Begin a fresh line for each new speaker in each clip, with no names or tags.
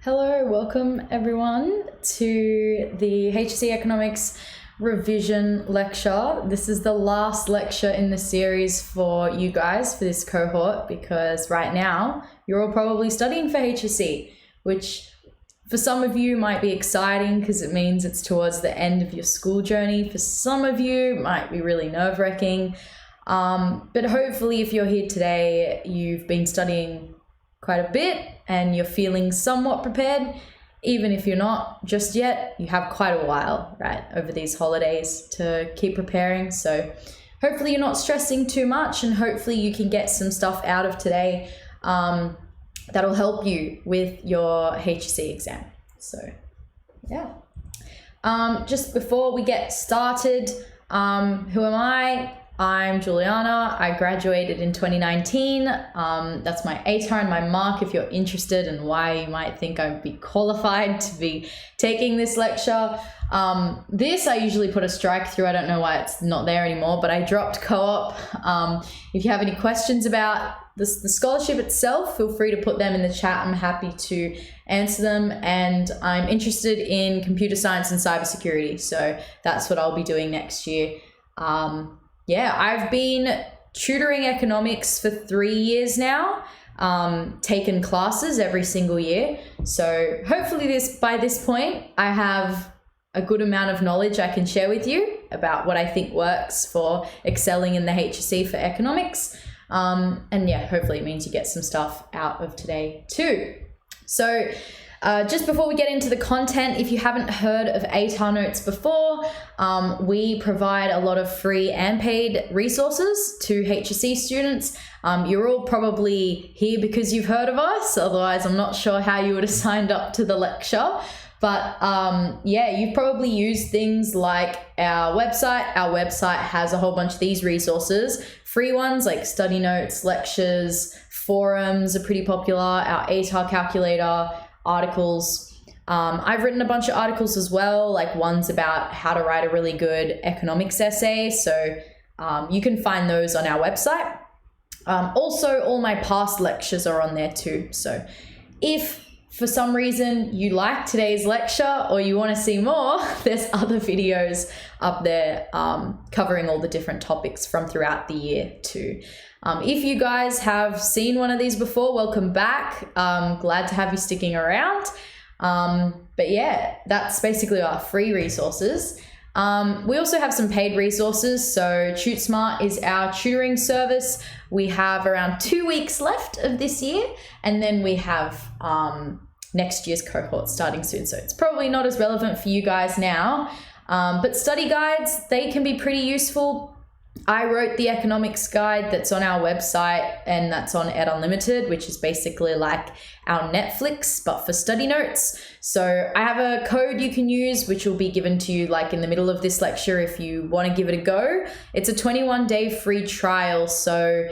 Hello, welcome everyone to the HSC Economics revision lecture. This is the last lecture in the series for you guys for this cohort because right now you're all probably studying for HSC, which for some of you might be exciting because it means it's towards the end of your school journey. For some of you, it might be really nerve-wracking. But hopefully if you're here today, you've been studying quite a bit and you're feeling somewhat prepared. Even if you're not just yet, you have quite a while, right, over these holidays to keep preparing. So hopefully you're not stressing too much and hopefully you can get some stuff out of today that'll help you with your HSC exam. So yeah. Just before we get started, who am I? I'm Juliana. I graduated in 2019. That's my ATAR and my mark if you're interested in why you might think I'd be qualified to be taking this lecture. This I usually put a strike through. I don't know why it's not there anymore, but I dropped co-op. If you have any questions about the scholarship itself, feel free to put them in the chat. I'm happy to answer them. And I'm interested in computer science and cybersecurity. So that's what I'll be doing next year. Yeah, I've been tutoring economics for 3 years now, taken classes every single year. So hopefully by this point, I have a good amount of knowledge I can share with you about what I think works for excelling in the HSC for economics. And yeah, hopefully it means you get some stuff out of today too. So just before we get into the content, if you haven't heard of ATAR Notes before, we provide a lot of free and paid resources to HSC students. You're all probably here because you've heard of us. Otherwise, I'm not sure how you would have signed up to the lecture. But yeah, you've probably used things like our website. Our website has a whole bunch of these resources. Free ones like study notes, lectures, forums are pretty popular. Our ATAR calculator, articles. I've written a bunch of articles as well, like ones about how to write a really good economics essay. So you can find those on our website. Also, all my past lectures are on there too. So if for some reason you like today's lecture or you want to see more, there's other videos up there covering all the different topics from throughout the year too. If you guys have seen one of these before, welcome back. Glad to have you sticking around. But yeah, that's basically our free resources. We also have some paid resources. So TuteSmart is our tutoring service. We have around 2 weeks left of this year. And then we have next year's cohort starting soon. So it's probably not as relevant for you guys now. But study guides, they can be pretty useful. I wrote the economics guide that's on our website and that's on Ed Unlimited, which is basically like our Netflix, but for study notes. So I have a code you can use, which will be given to you like in the middle of this lecture if you want to give it a go. It's a 21-day free trial. So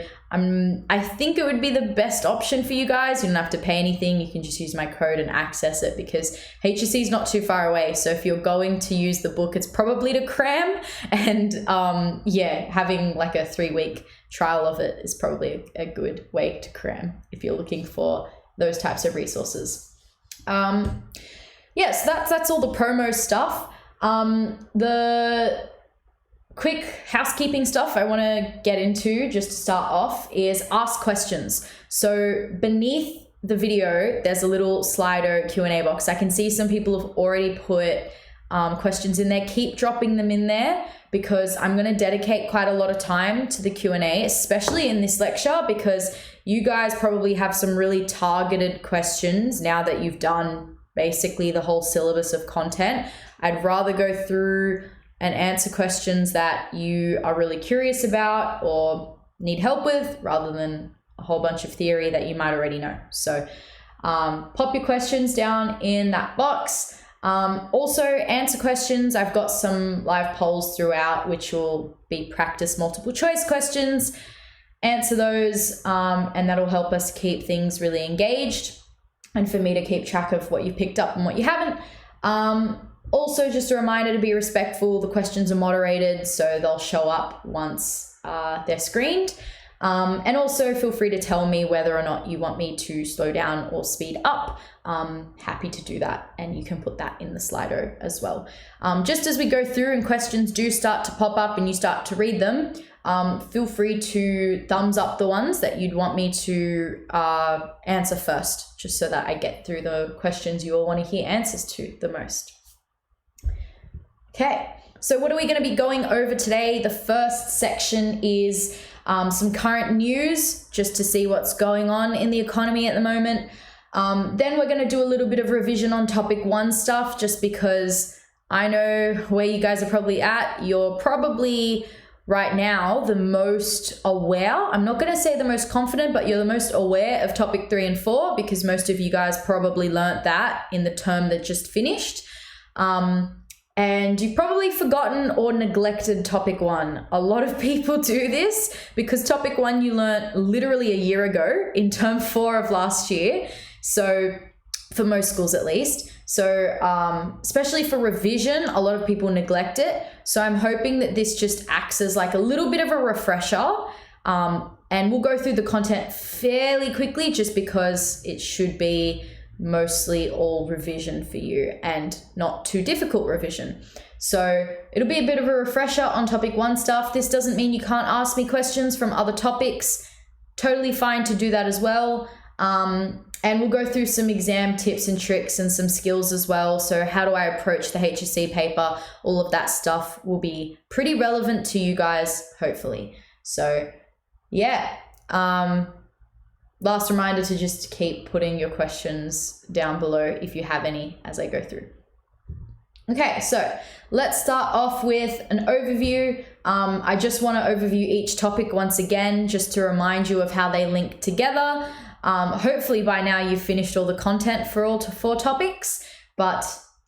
I think it would be the best option for you guys. You don't have to pay anything. You can just use my code and access it because HSC is not too far away. So if you're going to use the book, it's probably to cram. And yeah, having like a 3-week trial of it is probably a good way to cram if you're looking for those types of resources. Yes, that's all the promo stuff. The quick housekeeping stuff I want to get into just to start off is ask questions. So beneath the video, there's a little Slido Q&A box. I can see some people have already put questions in there. Keep dropping them in there because I'm going to dedicate quite a lot of time to the Q&A, especially in this lecture, because you guys probably have some really targeted questions now that you've done basically the whole syllabus of content. I'd rather go through and answer questions that you are really curious about or need help with rather than a whole bunch of theory that you might already know. So pop your questions down in that box. Also answer questions. I've got some live polls throughout, which will be practice multiple choice questions. Answer those and that'll help us keep things really engaged and for me to keep track of what you picked up and what you haven't. Also, just a reminder to be respectful. The questions are moderated, so they'll show up once they're screened. And also feel free to tell me whether or not you want me to slow down or speed up. Happy to do that. And you can put that in the Slido as well. Just as we go through and questions do start to pop up and you start to read them, feel free to thumbs up the ones that you'd want me to answer first, just so that I get through the questions you all want to hear answers to the most. Okay, so what are we going to be going over today? The first section is some current news, just to see what's going on in the economy at the moment. Then we're going to do a little bit of revision on topic 1 stuff, just because I know where you guys are probably at. You're probably right now the most aware. I'm not going to say the most confident, but you're the most aware of topic 3 and 4, because most of you guys probably learnt that in the term that just finished. And you've probably forgotten or neglected topic 1. A lot of people do this because topic 1 you learnt literally a year ago in term 4 of last year. So for most schools at least. So especially for revision, a lot of people neglect it. So I'm hoping that this just acts as like a little bit of a refresher. And we'll go through the content fairly quickly, just because it should be mostly all revision for you and not too difficult revision. So it'll be a bit of a refresher on topic 1 stuff. This doesn't mean you can't ask me questions from other topics. Totally fine to do that as well. And we'll go through some exam tips and tricks and some skills as well. So how do I approach the HSC paper? All of that stuff will be pretty relevant to you guys, hopefully. So yeah, last reminder to just keep putting your questions down below if you have any as I go through. Okay, so let's start off with an overview. I just want to overview each topic once again, just to remind you of how they link together. Hopefully by now you've finished all the content for all 4 topics, but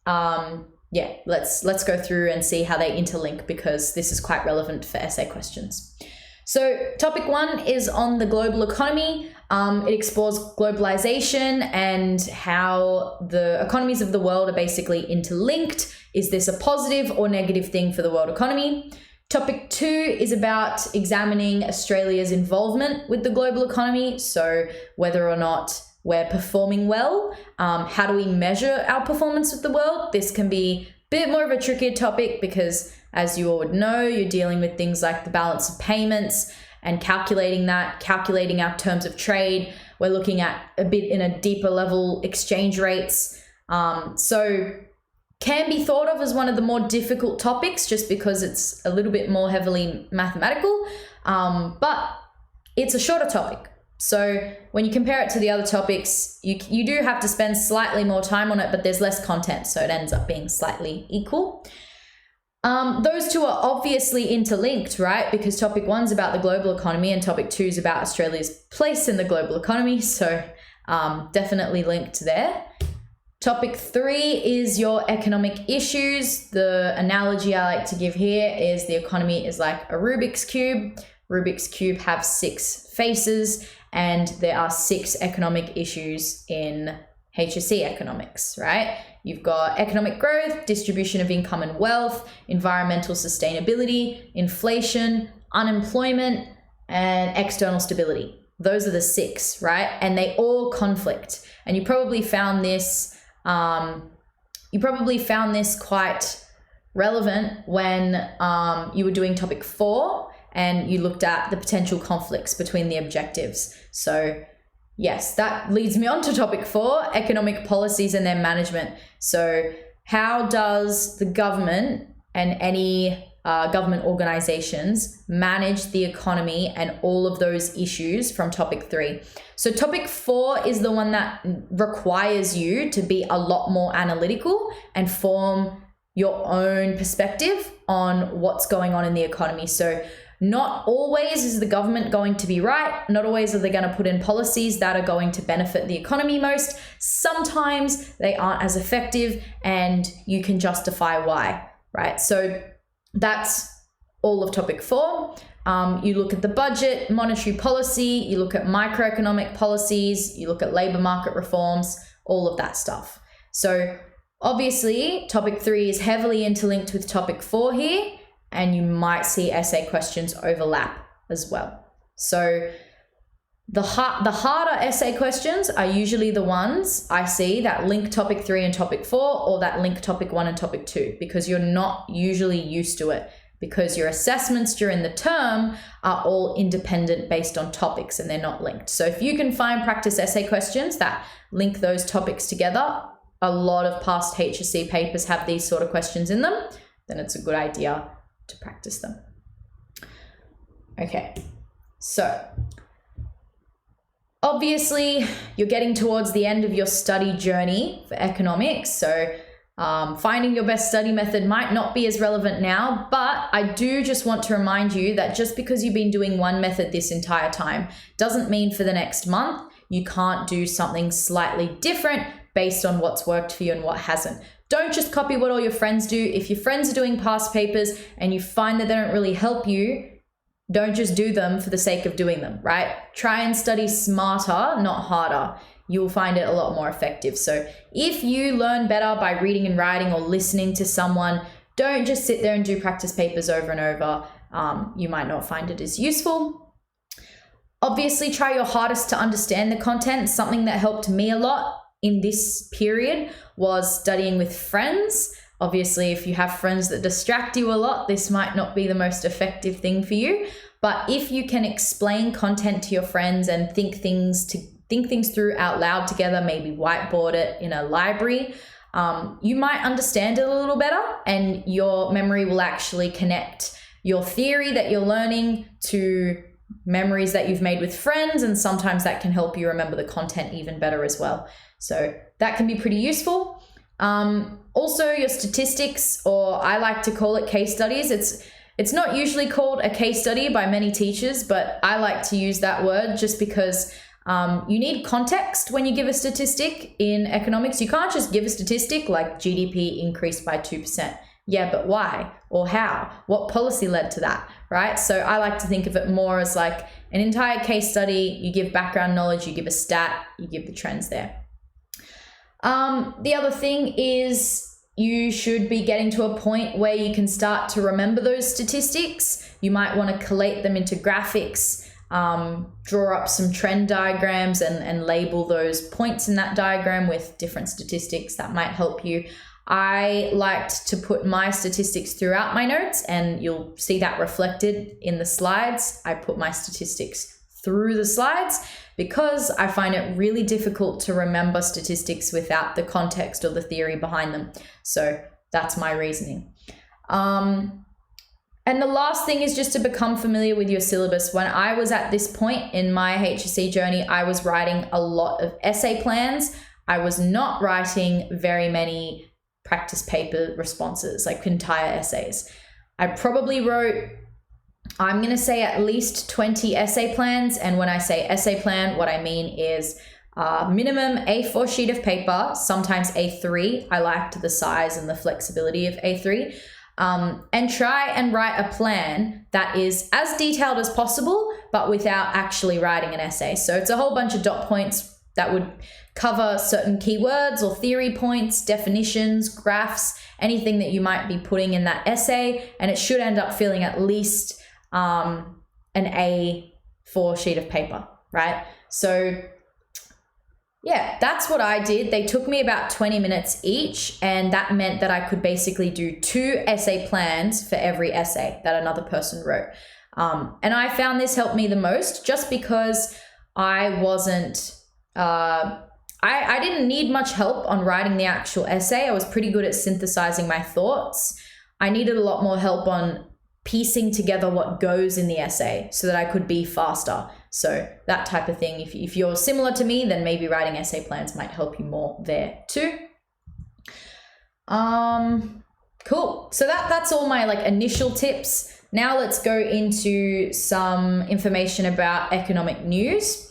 yeah, let's go through and see how they interlink, because this is quite relevant for essay questions. So topic 1 is on the global economy. It explores globalization and how the economies of the world are basically interlinked. Is this a positive or negative thing for the world economy? Topic 2 is about examining Australia's involvement with the global economy. So whether or not we're performing well, how do we measure our performance with the world? This can be a bit more of a trickier topic because, as you all would know, you're dealing with things like the balance of payments and calculating our terms of trade. We're looking at a bit in a deeper level exchange rates. So can be thought of as one of the more difficult topics, just because it's a little bit more heavily mathematical, but it's a shorter topic. So when you compare it to the other topics, you do have to spend slightly more time on it, but there's less content, so it ends up being slightly equal. Those two are obviously interlinked, right? Because topic 1's about the global economy and topic 2 is about Australia's place in the global economy. So definitely linked there. Topic 3 is your economic issues. The analogy I like to give here is the economy is like a Rubik's Cube. Rubik's Cube have 6 faces, and there are 6 economic issues in HSC economics, right? You've got economic growth, distribution of income and wealth, environmental sustainability, inflation, unemployment, and external stability. Those are the 6, right? And they all conflict. And you probably found this quite relevant when you were doing topic 4 and you looked at the potential conflicts between the objectives. So yes, that leads me on to topic 4, economic policies and their management. So how does the government and any government organizations manage the economy and all of those issues from topic 3? So topic 4 is the one that requires you to be a lot more analytical and form your own perspective on what's going on in the economy. So not always is the government going to be right. Not always are they going to put in policies that are going to benefit the economy most. Sometimes they aren't as effective and you can justify why, right? So that's all of topic 4. You look at the budget, monetary policy, you look at microeconomic policies, you look at labor market reforms, all of that stuff. So obviously topic 3 is heavily interlinked with topic 4 here, and you might see essay questions overlap as well. So the harder essay questions are usually the ones I see that link topic 3 and topic 4, or that link topic 1 and topic 2, because you're not usually used to it, because your assessments during the term are all independent based on topics and they're not linked. So if you can find practice essay questions that link those topics together, a lot of past HSC papers have these sort of questions in them, then it's a good idea to practice them. Okay, so obviously, you're getting towards the end of your study journey for economics, so finding your best study method might not be as relevant now, but I do just want to remind you that just because you've been doing one method this entire time doesn't mean for the next month you can't do something slightly different based on what's worked for you and what hasn't. Don't just copy what all your friends do. If your friends are doing past papers and you find that they don't really help you, don't just do them for the sake of doing them, right? Try and study smarter, not harder. You'll find it a lot more effective. So if you learn better by reading and writing or listening to someone, don't just sit there and do practice papers over and over. You might not find it as useful. Obviously, try your hardest to understand the content. Something that helped me a lot in this period was studying with friends. Obviously, if you have friends that distract you a lot, this might not be the most effective thing for you. But if you can explain content to your friends and think things through out loud together, maybe whiteboard it in a library, you might understand it a little better, and your memory will actually connect your theory that you're learning to memories that you've made with friends, and sometimes that can help you remember the content even better as well. So that can be pretty useful. Also, your statistics, or I like to call it case studies. It's not usually called a case study by many teachers, but I like to use that word just because you need context when you give a statistic in economics. You can't just give a statistic like GDP increased by 2%. Yeah, but why or how? What policy led to that, right? So I like to think of it more as like an entire case study. You give background knowledge, you give a stat, you give the trends there. The other thing is you should be getting to a point where you can start to remember those statistics. You might want to collate them into graphics, draw up some trend diagrams and label those points in that diagram with different statistics. That might help you. I liked to put my statistics throughout my notes, and you'll see that reflected in the slides. I put my statistics through the slides because I find it really difficult to remember statistics without the context or the theory behind them. So that's my reasoning. And the last thing is just to become familiar with your syllabus. When I was at this point in my HSC journey, I was writing a lot of essay plans. I was not writing very many practice paper responses, like entire essays. I probably wrote, I'm going to say at least 20 essay plans. And when I say essay plan, what I mean is minimum A4 sheet of paper, sometimes A3. I liked the size and the flexibility of A3. And try and write a plan that is as detailed as possible, but without actually writing an essay. So it's a whole bunch of dot points that would cover certain keywords or theory points, definitions, graphs, anything that you might be putting in that essay. And it should end up filling at least an A4 sheet of paper, right? So yeah, that's what I did. They took me about 20 minutes each, and that meant that I could basically do 2 essay plans for every essay that another person wrote. And I found this helped me the most just because I wasn't, I didn't need much help on writing the actual essay. I was pretty good at synthesizing my thoughts. I needed a lot more help on piecing together what goes in the essay so that I could be faster. So that type of thing. If you're similar to me, then maybe writing essay plans might help you more there too. Cool. So that's all my initial tips. Now let's go into some information about economic news.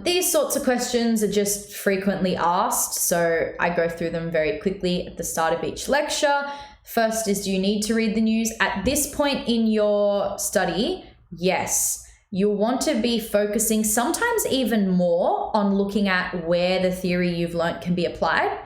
These sorts of questions are just frequently asked, so I go through them very quickly at the start of each lecture. First is, do you need to read the news? At this point in your study, yes. You'll want to be focusing sometimes even more on looking at where the theory you've learnt can be applied.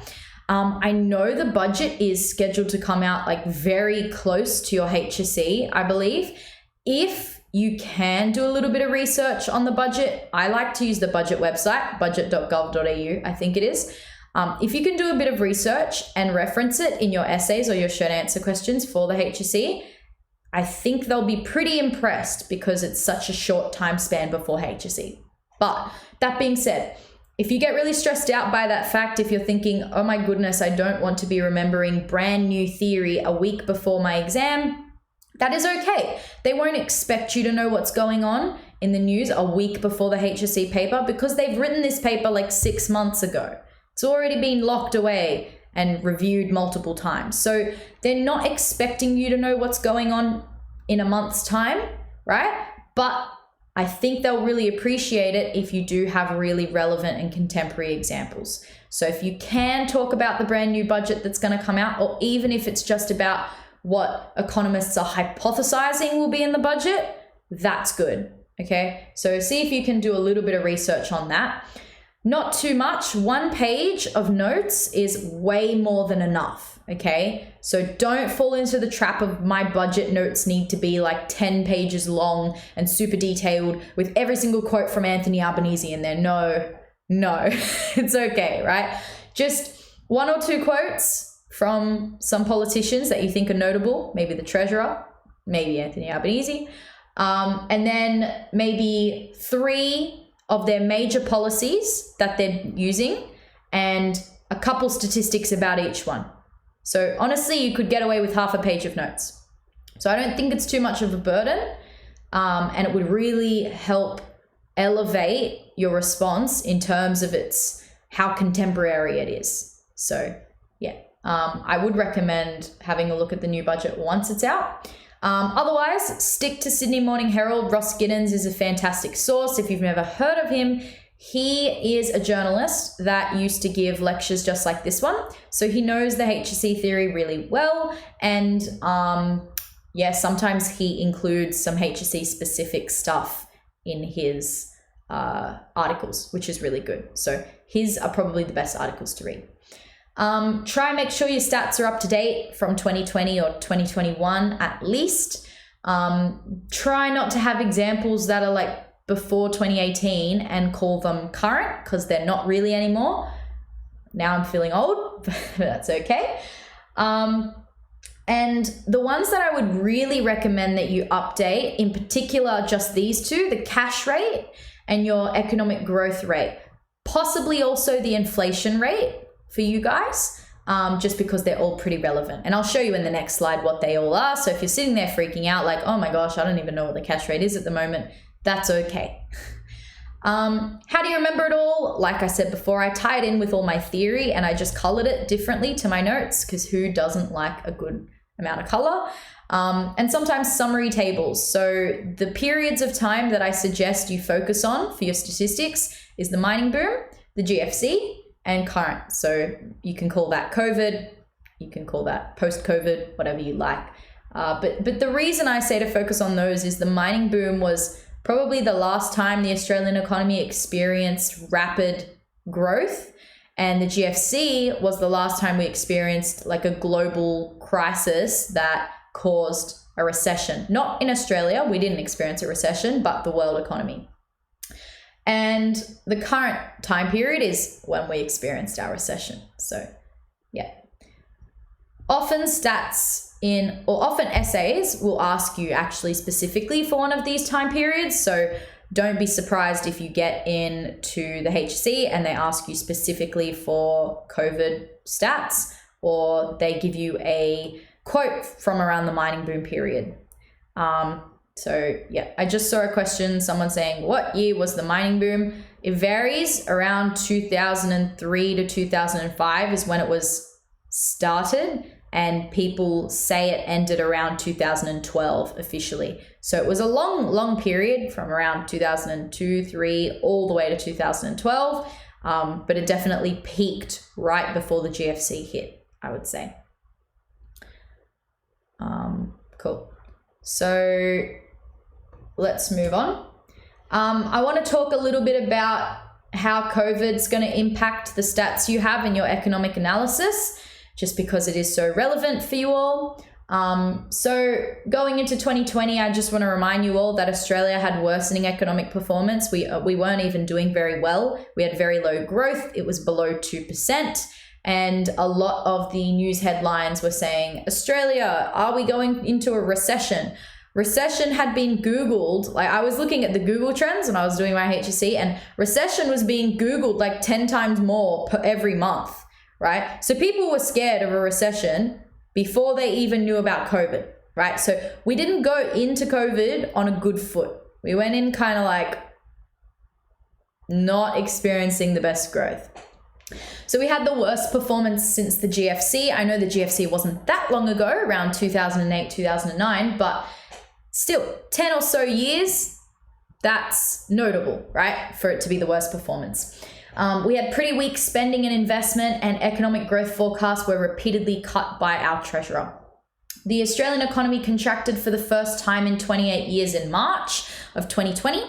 I know the budget is scheduled to come out very close to your HSC, I believe. If you can do a little bit of research on the budget. I like to use the budget website, budget.gov.au, I think it is. If you can do a bit of research and reference it in your essays or your short answer questions for the HSC, I think they'll be pretty impressed because it's such a short time span before HSC. But that being said, if you get really stressed out by that fact, if you're thinking, oh my goodness, I don't want to be remembering brand new theory a week before my exam, that is okay. They won't expect you to know what's going on in the news a week before the HSC paper because they've written this paper like 6 months ago. It's already been locked away and reviewed multiple times. So they're not expecting you to know what's going on in a month's time, right? But I think they'll really appreciate it if you do have really relevant and contemporary examples. So if you can talk about the brand new budget that's going to come out, or even if it's just about what economists are hypothesizing will be in the budget, that's good. Okay, so see if you can do a little bit of research on that. Not too much. 1 page of notes is way more than enough. Okay, so don't fall into the trap of my budget notes need to be like 10 pages long and super detailed with every single quote from Anthony Albanese in there. No, it's okay, right? Just 1 or 2 quotes from some politicians that you think are notable, maybe the treasurer, maybe Anthony Albanese, and then maybe 3 of their major policies that they're using and a couple statistics about each one. So honestly, you could get away with half a page of notes. So I don't think it's too much of a burden, and it would really help elevate your response in terms of how contemporary it is. So yeah. I would recommend having a look at the new budget once it's out. Otherwise, stick to Sydney Morning Herald. Ross Giddens is a fantastic source. If you've never heard of him, he is a journalist that used to give lectures just like this one. So he knows the HSC theory really well. And sometimes he includes some HSC specific stuff in his articles, which is really good. So his are probably the best articles to read. Try and make sure your stats are up to date from 2020 or 2021 at least. Try not to have examples that are like before 2018 and call them current because they're not really anymore. Now I'm feeling old, but that's okay. And the ones that I would really recommend that you update, in particular, just these 2, the cash rate and your economic growth rate, possibly also the inflation rate for you guys, just because they're all pretty relevant. And I'll show you in the next slide what they all are. So if you're sitting there freaking out like, oh my gosh, I don't even know what the cash rate is at the moment, that's okay. How do you remember it all? Like I said before, I tie it in with all my theory and I just colored it differently to my notes because who doesn't like a good amount of color? And sometimes summary tables. So the periods of time that I suggest you focus on for your statistics is the mining boom, the GFC, and current. So you can call that COVID, you can call that post-COVID, whatever you like. But the reason I say to focus on those is the mining boom was probably the last time the Australian economy experienced rapid growth. And the GFC was the last time we experienced like a global crisis that caused a recession. Not in Australia, we didn't experience a recession, but the world economy. And the current time period is when we experienced our recession. So yeah. Often essays will ask you actually specifically for one of these time periods. So don't be surprised if you get into the HSC and they ask you specifically for COVID stats, or they give you a quote from around the mining boom period. So yeah, I just saw a question, someone saying, what year was the mining boom? It varies. Around 2003 to 2005 is when it was started, and people say it ended around 2012 officially. So it was a long period from around 2002, 3 all the way to 2012. But it definitely peaked right before the GFC hit, I would say. Cool. So let's move on. I want to talk a little bit about how COVID's going to impact the stats you have in your economic analysis, just because it is so relevant for you all. So going into 2020, I just want to remind you all that Australia had worsening economic performance. We weren't even doing very well. We had very low growth. It was below 2%. And a lot of the news headlines were saying, Australia, are we going into a recession? Recession had been Googled. Like, I was looking at the Google trends when I was doing my HSC, and recession was being Googled like 10 times more per every month, right? So people were scared of a recession before they even knew about COVID, right? So we didn't go into COVID on a good foot. We went in kind of like not experiencing the best growth. So we had the worst performance since the GFC. I know the GFC wasn't that long ago, around 2008, 2009, but still 10 or so years, that's notable, right? For it to be the worst performance. We had pretty weak spending and investment, and economic growth forecasts were repeatedly cut by our treasurer. The Australian economy contracted for the first time in 28 years in March of 2020,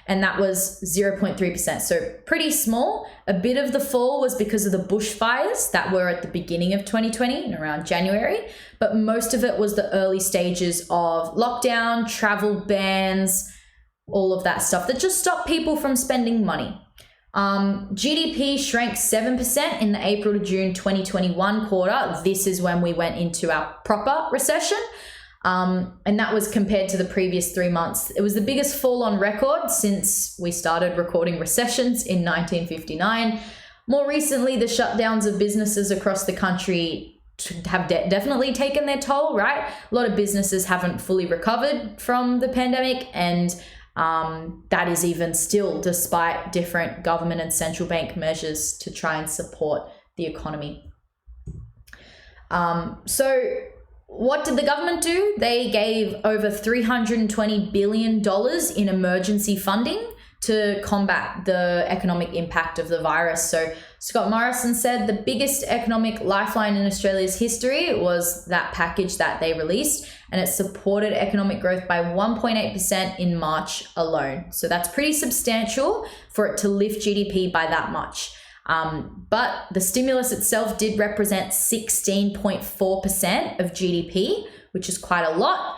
and that was 0.3%. So pretty small. A bit of the fall was because of the bushfires that were at the beginning of 2020 and around January, but most of it was the early stages of lockdown, travel bans, all of that stuff that just stopped people from spending money. GDP shrank 7% in the April to June 2021 quarter. This is when we went into our proper recession. And that was compared to the previous 3 months. It was the biggest fall on record since we started recording recessions in 1959. More recently, the shutdowns of businesses across the country have definitely taken their toll, right? A lot of businesses haven't fully recovered from the pandemic, and that is even still despite different government and central bank measures to try and support the economy. So what did the government do? They gave over $320 billion in emergency funding to combat the economic impact of the virus. So Scott Morrison said the biggest economic lifeline in Australia's history was that package that they released, and it supported economic growth by 1.8% in March alone. So that's pretty substantial for it to lift GDP by that much. But the stimulus itself did represent 16.4% of GDP, which is quite a lot.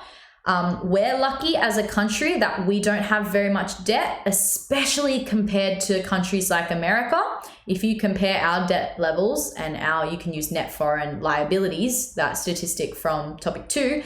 We're lucky as a country that we don't have very much debt, especially compared to countries like America. If you compare our debt levels and you can use net foreign liabilities, that statistic from topic 2,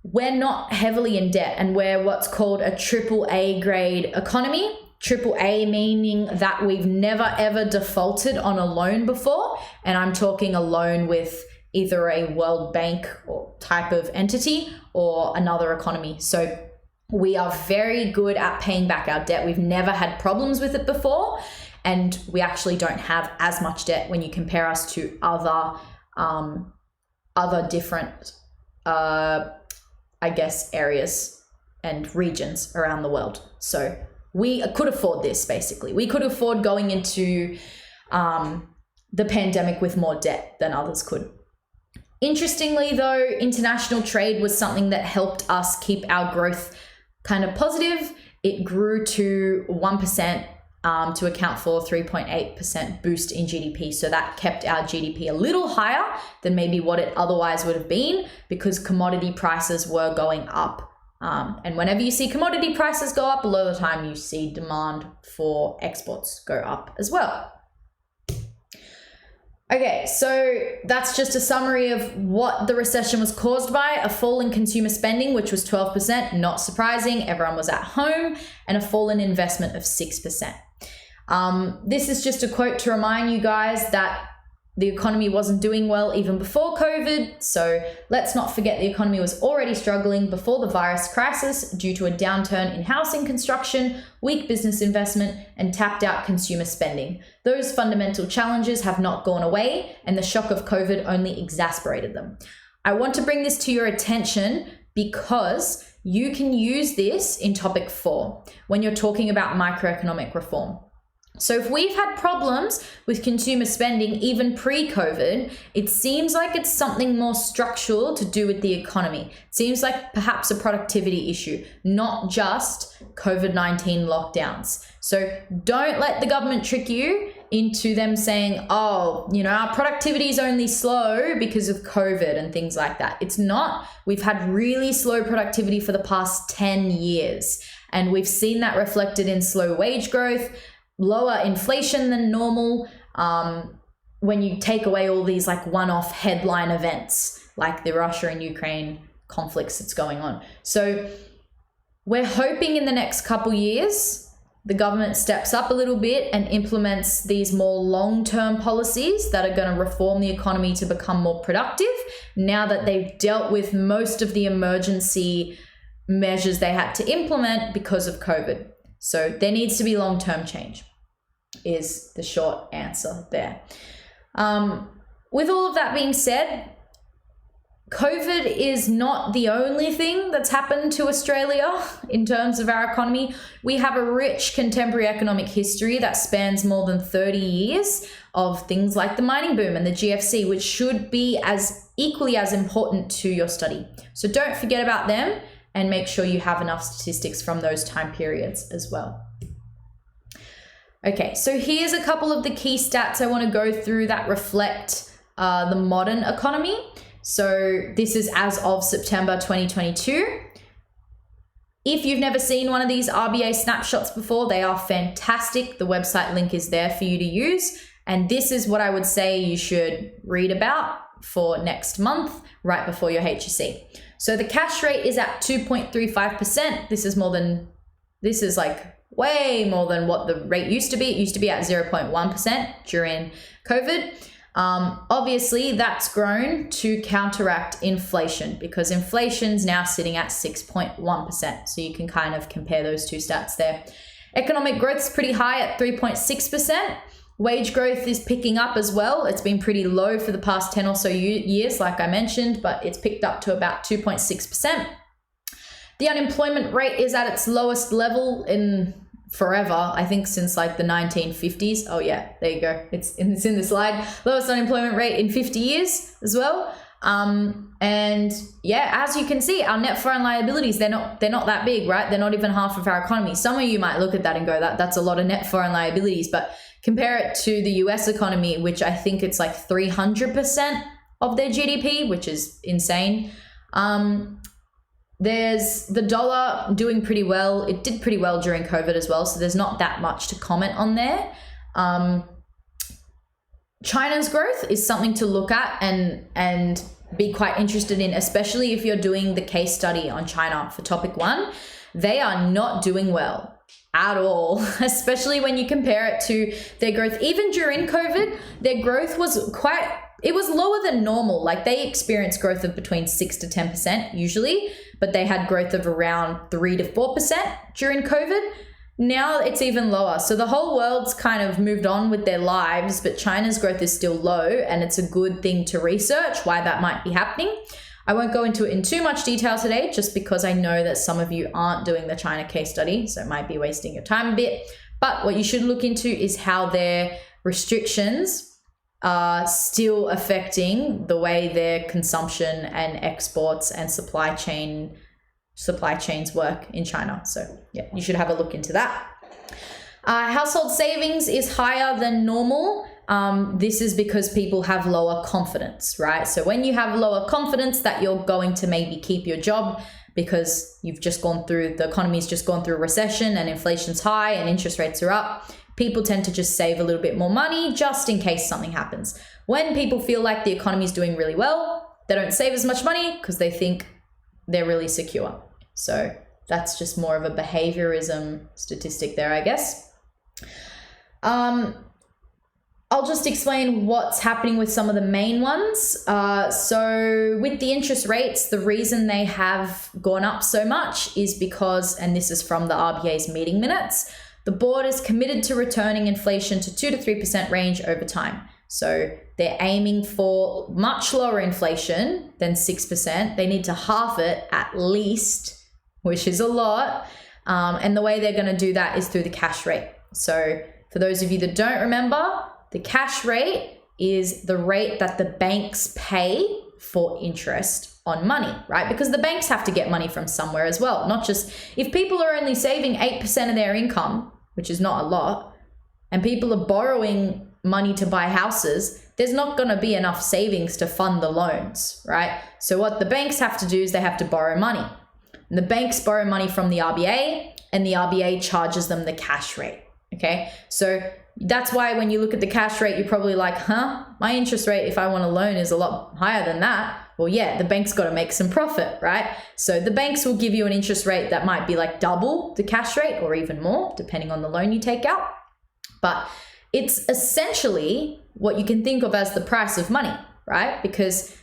we're not heavily in debt, and we're what's called a AAA grade economy. AAA meaning that we've never ever defaulted on a loan before. And I'm talking a loan with either a World Bank or type of entity or another economy. So we are very good at paying back our debt. We've never had problems with it before. And we actually don't have as much debt when you compare us to other different, areas and regions around the world. So we could afford this, basically. We could afford going into the pandemic with more debt than others could. Interestingly, though, international trade was something that helped us keep our growth kind of positive. It grew to 1% to account for 3.8% boost in GDP. So that kept our GDP a little higher than maybe what it otherwise would have been, because commodity prices were going up. And whenever you see commodity prices go up, a lot of the time you see demand for exports go up as well. Okay, so that's just a summary of what the recession was caused by. A fall in consumer spending, which was 12%, not surprising, everyone was at home, and a fall in investment of 6%. This is just a quote to remind you guys that the economy wasn't doing well even before COVID. So let's not forget the economy was already struggling before the virus crisis due to a downturn in housing construction, weak business investment, and tapped out consumer spending. Those fundamental challenges have not gone away, and the shock of COVID only exacerbated them. I want to bring this to your attention because you can use this in topic 4 when you're talking about microeconomic reform. So if we've had problems with consumer spending even pre-COVID, it seems like it's something more structural to do with the economy. It seems like perhaps a productivity issue, not just COVID-19 lockdowns. So don't let the government trick you. into them saying, oh, you know, our productivity is only slow because of COVID and things like that. It's not. We've had really slow productivity for the past 10 years. And we've seen that reflected in slow wage growth, lower inflation than normal, when you take away all these like one-off headline events like the Russia and Ukraine conflicts that's going on. So we're hoping in the next couple years, the government steps up a little bit and implements these more long-term policies that are going to reform the economy to become more productive now that they've dealt with most of the emergency measures they had to implement because of COVID. So there needs to be long-term change is the short answer there. With all of that being said, COVID is not the only thing that's happened to Australia in terms of our economy. We have a rich contemporary economic history that spans more than 30 years of things like the mining boom and the GFC, which should be as equally as important to your study. So don't forget about them and make sure you have enough statistics from those time periods as well. Okay, so here's a couple of the key stats I want to go through that reflect the modern economy. So this is as of September 2022. If you've never seen one of these RBA snapshots before, they are fantastic. The website link is there for you to use. And this is what I would say you should read about for next month, right before your HSC. So the cash rate is at 2.35%. This is like way more than what the rate used to be. It used to be at 0.1% during COVID. Obviously that's grown to counteract inflation because inflation's now sitting at 6.1%. So you can kind of compare those two stats there. Economic growth is pretty high at 3.6%. Wage growth is picking up as well. It's been pretty low for the past 10 or so years, like I mentioned, but it's picked up to about 2.6%. The unemployment rate is at its lowest level in forever, I think since like the 1950s. Oh yeah, there you go. It's in the slide. Lowest unemployment rate in 50 years as well. And yeah, as you can see, our net foreign liabilities, they're not that big, right? They're not even half of our economy. Some of you might look at that and go, that's a lot of net foreign liabilities, but compare it to the US economy, which I think it's like 300% of their GDP, which is insane. There's the dollar doing pretty well. It did pretty well during COVID as well, so there's not that much to comment on there. China's growth is something to look at and be quite interested in, especially if you're doing the case study on China for topic 1. They are not doing well at all, especially when you compare it to their growth. Even during COVID, their growth was it was lower than normal. Like they experienced growth of between 6 to 10% usually, but they had growth of around 3 to 4% during COVID. Now it's even lower. So the whole world's kind of moved on with their lives, but China's growth is still low, and it's a good thing to research why that might be happening. I won't go into it in too much detail today, just because I know that some of you aren't doing the China case study, so it might be wasting your time a bit. But what you should look into is how their restrictions are still affecting the way their consumption and exports and supply chains work in China. So yeah, you should have a look into that. Household savings is higher than normal. This is because people have lower confidence, right? So when you have lower confidence that you're going to maybe keep your job because the economy's just gone through a recession and inflation's high and interest rates are up, people tend to just save a little bit more money just in case something happens. When people feel like the economy is doing really well, they don't save as much money because they think they're really secure. So that's just more of a behaviorism statistic there, I guess. I'll just explain what's happening with some of the main ones. So with the interest rates, the reason they have gone up so much is because, and this is from the RBA's meeting minutes, the board is committed to returning inflation to 2 to 3% range over time. So they're aiming for much lower inflation than 6%. They need to halve it at least, which is a lot. And the way they're going to do that is through the cash rate. So for those of you that don't remember, the cash rate is the rate that the banks pay for interest on money, right? Because the banks have to get money from somewhere as well. Not just, if people are only saving 8% of their income, which is not a lot, and people are borrowing money to buy houses, there's not going to be enough savings to fund the loans, right? So what the banks have to do is they have to borrow money. And the banks borrow money from the RBA, and the RBA charges them the cash rate, okay? So that's why when you look at the cash rate, you're probably like, my interest rate if I want a loan is a lot higher than that. Well, yeah, the bank's got to make some profit, right? So the banks will give you an interest rate that might be like double the cash rate or even more, depending on the loan you take out. But it's essentially what you can think of as the price of money, right? Because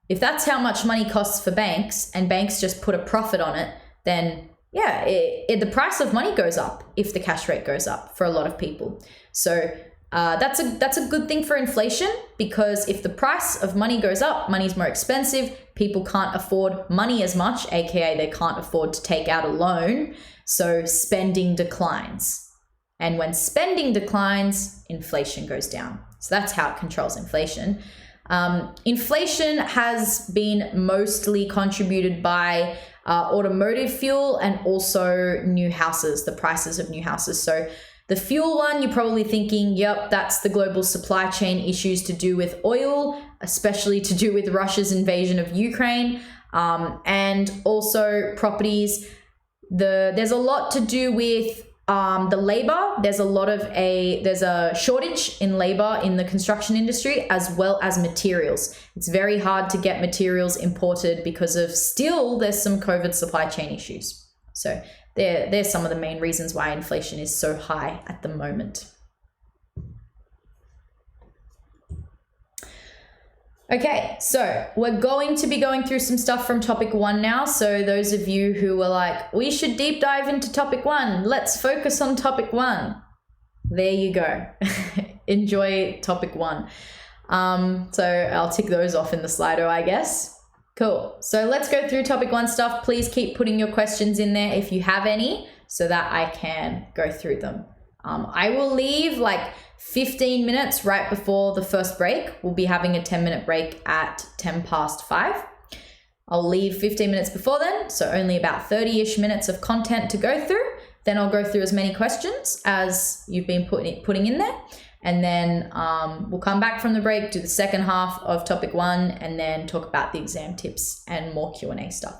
if that's how much money costs for banks and banks just put a profit on it, then yeah, the price of money goes up if the cash rate goes up for a lot of people. So that's a good thing for inflation, because if the price of money goes up, money's more expensive, people can't afford money as much, aka they can't afford to take out a loan, so spending declines. And when spending declines, inflation goes down. So that's how it controls inflation. Inflation has been mostly contributed by automotive fuel and also new houses, the prices of new houses. So the fuel one, you're probably thinking, yep, that's the global supply chain issues to do with oil, especially to do with Russia's invasion of Ukraine, and also properties. There's a lot to do with the labor. There's a shortage in labor in the construction industry, as well as materials. It's very hard to get materials imported because of there's some COVID supply chain issues. So there's some of the main reasons why inflation is so high at the moment. Okay, so we're going to be going through some stuff from topic 1 now. So those of you who were like, we should deep dive into topic 1, let's focus on topic 1. There you go. Enjoy topic 1. So I'll tick those off in the Slido, I guess. Cool. So let's go through topic 1 stuff. Please keep putting your questions in there if you have any, so that I can go through them. I will leave like 15 minutes right before the first break. We'll be having a 10-minute break at 5:10. I'll leave 15 minutes before then, so only about 30-ish minutes of content to go through. Then I'll go through as many questions as you've been putting in there. And then we'll come back from the break, do the second half of topic 1, and then talk about the exam tips and more Q&A stuff.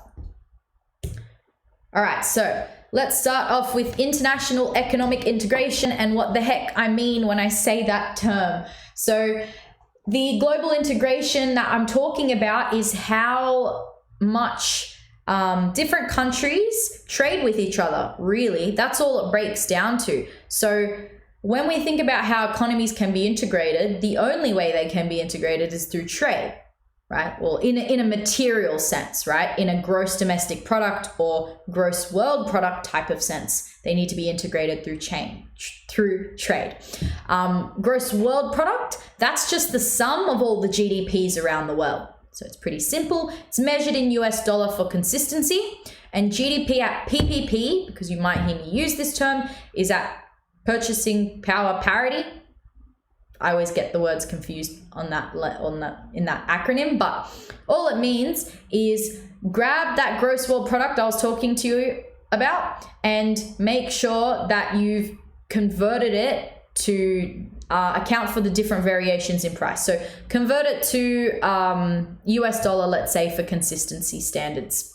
All right, so let's start off with international economic integration and what the heck I mean when I say that term. So the global integration that I'm talking about is how much different countries trade with each other, really. That's all it breaks down to. So when we think about how economies can be integrated, the only way they can be integrated is through trade, right? Well, in a material sense, right? In a gross domestic product or gross world product type of sense, they need to be integrated through trade. Gross world product, that's just the sum of all the GDPs around the world. So it's pretty simple. It's measured in US dollar for consistency, and GDP at PPP, because you might hear me use this term, is at purchasing power parity. I always get the words confused in that acronym, but all it means is grab that gross world product I was talking to you about and make sure that you've converted it to account for the different variations in price. So convert it to US dollar, let's say, for consistency standards.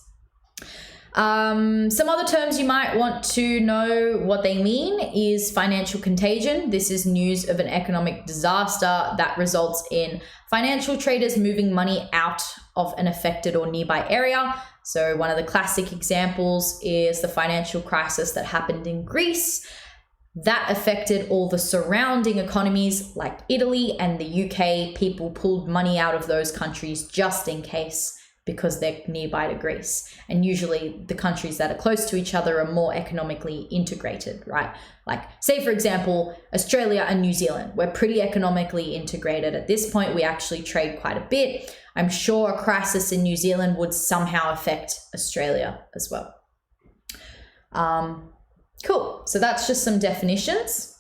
Some other terms you might want to know what they mean is financial contagion. This is news of an economic disaster that results in financial traders moving money out of an affected or nearby area. So one of the classic examples is the financial crisis that happened in Greece. That affected all the surrounding economies like Italy and the UK. People pulled money out of those countries just in case, because they're nearby to Greece. And usually the countries that are close to each other are more economically integrated, right? Like, say, for example, Australia and New Zealand. We're pretty economically integrated at this point. We actually trade quite a bit. I'm sure a crisis in New Zealand would somehow affect Australia as well. Cool. So that's just some definitions.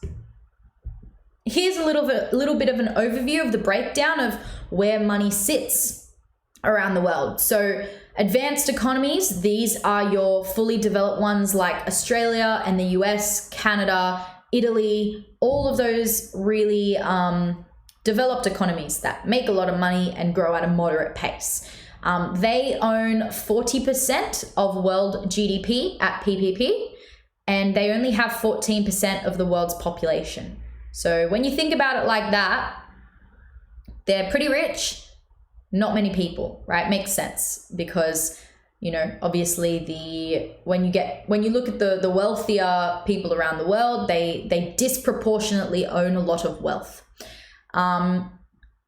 Here's a little bit of an overview of the breakdown of where money sits around the world. So advanced economies, these are your fully developed ones like Australia and the US, Canada, Italy, all of those really developed economies that make a lot of money and grow at a moderate pace. They own 40% of world GDP at PPP, and they only have 14% of the world's population. So when you think about it like that, they're pretty rich, not many people, right? Makes sense because, you know, obviously when you look at the wealthier people around the world, they disproportionately own a lot of wealth.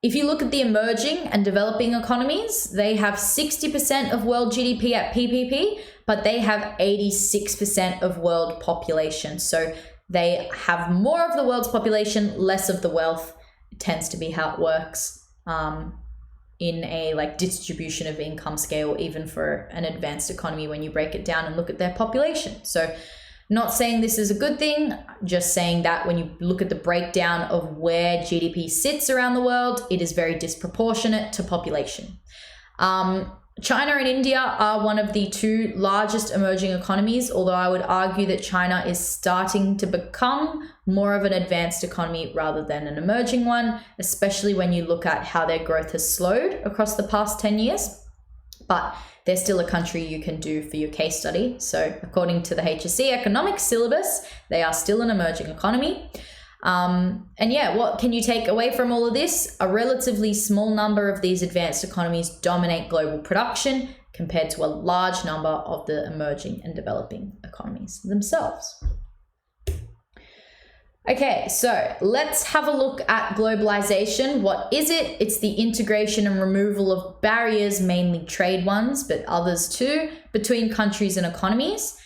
If you look at the emerging and developing economies, they have 60% of world GDP at PPP, but they have 86% of world population. So they have more of the world's population, less of the wealth. It tends to be how it works in a like distribution of income scale, even for an advanced economy when you break it down and look at their population. So not saying this is a good thing, just saying that when you look at the breakdown of where GDP sits around the world, it is very disproportionate to population. China and India are one of the two largest emerging economies, although I would argue that China is starting to become more of an advanced economy rather than an emerging one, especially when you look at how their growth has slowed across the past 10 years. But they're still a country you can do for your case study. So according to the HSC economics syllabus, they are still an emerging economy. And yeah, what can you take away from all of this? A relatively small number of these advanced economies dominate global production compared to a large number of the emerging and developing economies themselves. Okay, so let's have a look at globalization. What is it? It's the integration and removal of barriers, mainly trade ones, but others too, between countries and economies.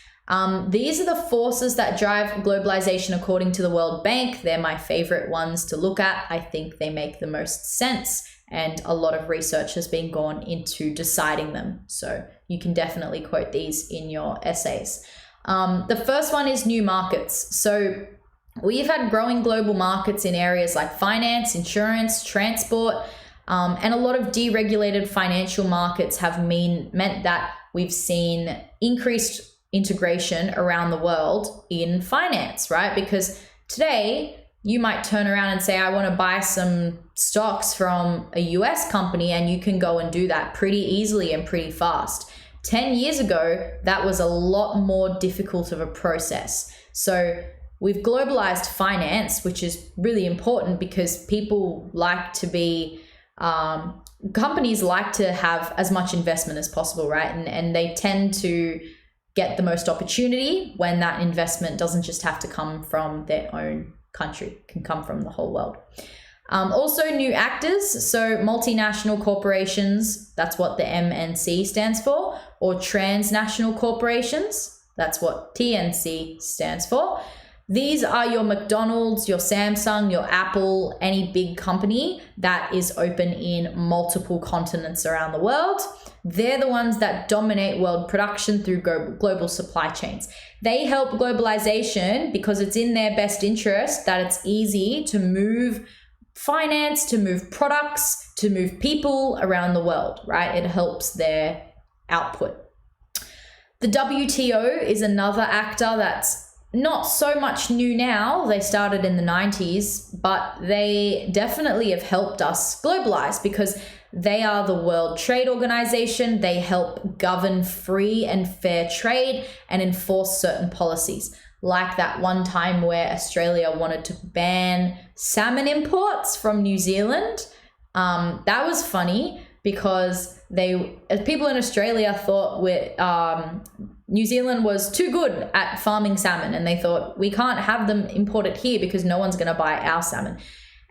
These are the forces that drive globalization according to the World Bank. They're my favorite ones to look at. I think they make the most sense, and a lot of research has been gone into deciding them. So you can definitely quote these in your essays. The first one is new markets. So we've had growing global markets in areas like finance, insurance, transport, and a lot of deregulated financial markets have meant that we've seen increased integration around the world in finance, right? Because today you might turn around and say, I want to buy some stocks from a US company, and you can go and do that pretty easily and pretty fast. 10 years ago, that was a lot more difficult of a process. So we've globalized finance, which is really important because people like to be, companies like to have as much investment as possible, right? And they tend to get the most opportunity when that investment doesn't just have to come from their own country, it can come from the whole world. Also new actors, so multinational corporations, that's what the MNC stands for, or transnational corporations, that's what TNC stands for. These are your McDonald's, your Samsung, your Apple, any big company that is open in multiple continents around the world. They're the ones that dominate world production through global supply chains. They help globalization because it's in their best interest that it's easy to move finance, to move products, to move people around the world, right? It helps their output. The WTO is another actor that's not so much new now. They started in the 90s, but they definitely have helped us globalize because they are the World Trade Organization. They help govern free and fair trade and enforce certain policies. Like that one time where Australia wanted to ban salmon imports from New Zealand. That was funny because people in Australia thought New Zealand was too good at farming salmon, and they thought we can't have them imported here because no one's going to buy our salmon.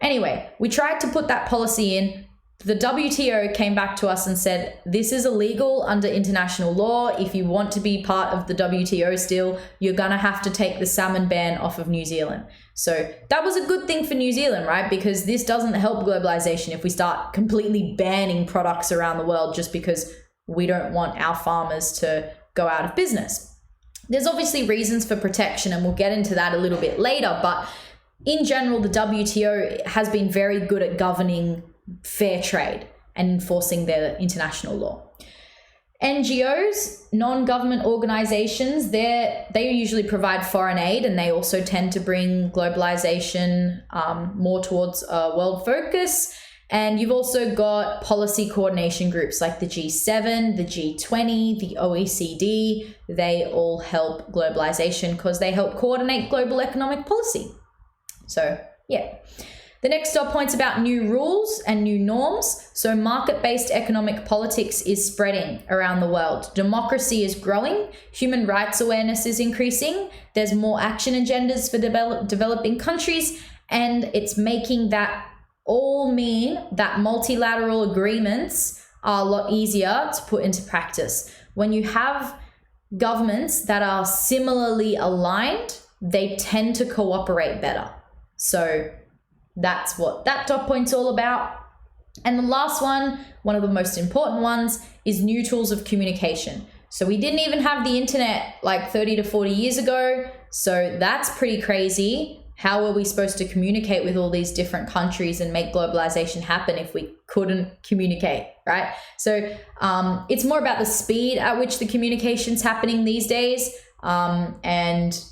Anyway, we tried to put that policy in. The WTO came back to us and said, this is illegal under international law. If you want to be part of the WTO still, you're going to have to take the salmon ban off of New Zealand. So that was a good thing for New Zealand, right? Because this doesn't help globalization if we start completely banning products around the world just because we don't want our farmers to go out of business. There's obviously reasons for protection, and we'll get into that a little bit later. But in general, the WTO has been very good at governing fair trade and enforcing their international law. NGOs, non-government organizations, they usually provide foreign aid, and they also tend to bring globalization more towards a world focus. And you've also got policy coordination groups like the G7, the G20, the OECD. They all help globalization because they help coordinate global economic policy. So, yeah. The next dot point's about new rules and new norms. So market-based economic politics is spreading around the world. Democracy is growing. Human rights awareness is increasing. There's more action agendas for developing countries, and it's making that all mean that multilateral agreements are a lot easier to put into practice. When you have governments that are similarly aligned, they tend to cooperate better. So that's what that dot point's all about. And the last one of the most important ones, is new tools of communication. So we didn't even have the internet like 30 to 40 years ago. So that's pretty crazy. How are we supposed to communicate with all these different countries and make globalization happen if we couldn't communicate, right? So it's more about the speed at which the communication's happening these days, and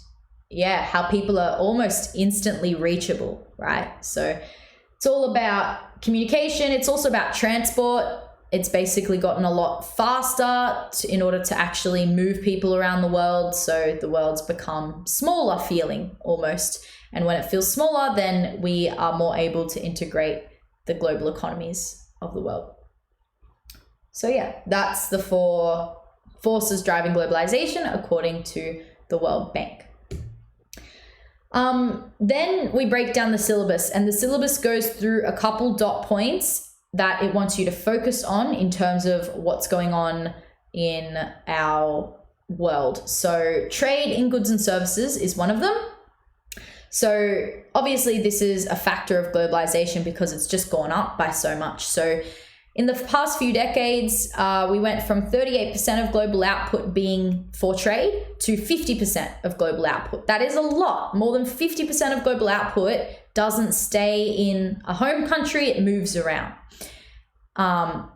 yeah, how people are almost instantly reachable, right? So it's all about communication. It's also about transport. It's basically gotten a lot faster in order to actually move people around the world. So the world's become smaller feeling almost. And when it feels smaller, then we are more able to integrate the global economies of the world. So yeah, that's the 4 forces driving globalization according to the World Bank. Then we break down the syllabus, and the syllabus goes through a couple dot points that it wants you to focus on in terms of what's going on in our world. So trade in goods and services is one of them. So obviously this is a factor of globalization because it's just gone up by so much. So in the past few decades, we went from 38% of global output being for trade to 50% of global output. That is a lot. More than 50% of global output doesn't stay in a home country, it moves around.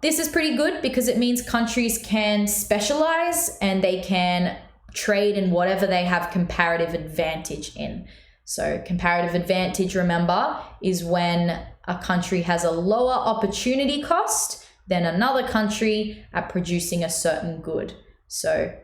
This is pretty good because it means countries can specialize and they can trade in whatever they have comparative advantage in. So comparative advantage, remember, is when a country has a lower opportunity cost than another country at producing a certain good. So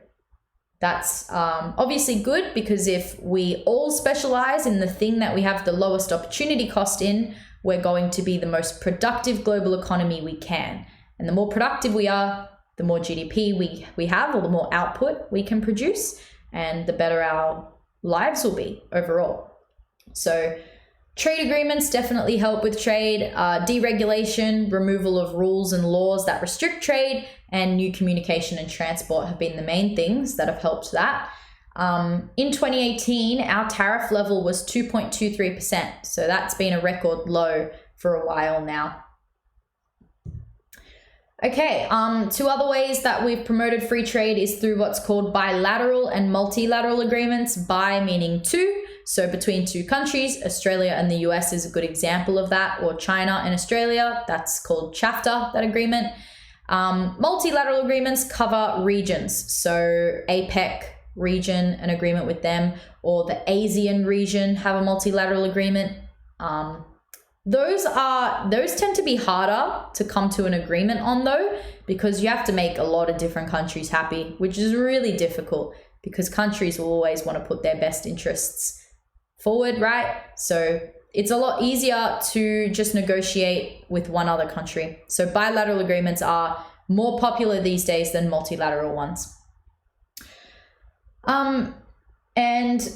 that's obviously good, because if we all specialize in the thing that we have the lowest opportunity cost in, we're going to be the most productive global economy we can. And the more productive we are, the more GDP we have, or the more output we can produce, and the better our lives will be overall. So trade agreements definitely help with trade. Deregulation, removal of rules and laws that restrict trade, and new communication and transport have been the main things that have helped that. In 2018, our tariff level was 2.23%. So that's been a record low for a while now. Okay, 2 other ways that we've promoted free trade is through what's called bilateral and multilateral agreements. Bi meaning 2, so between 2 countries. Australia and the US is a good example of that, or China and Australia. That's called CHAFTA, that agreement. Multilateral agreements cover regions, so APEC region, an agreement with them, or the ASEAN region have a multilateral agreement. Those tend to be harder to come to an agreement on though, because you have to make a lot of different countries happy, which is really difficult because countries will always want to put their best interests forward, right? So it's a lot easier to just negotiate with one other country. So bilateral agreements are more popular these days than multilateral ones. And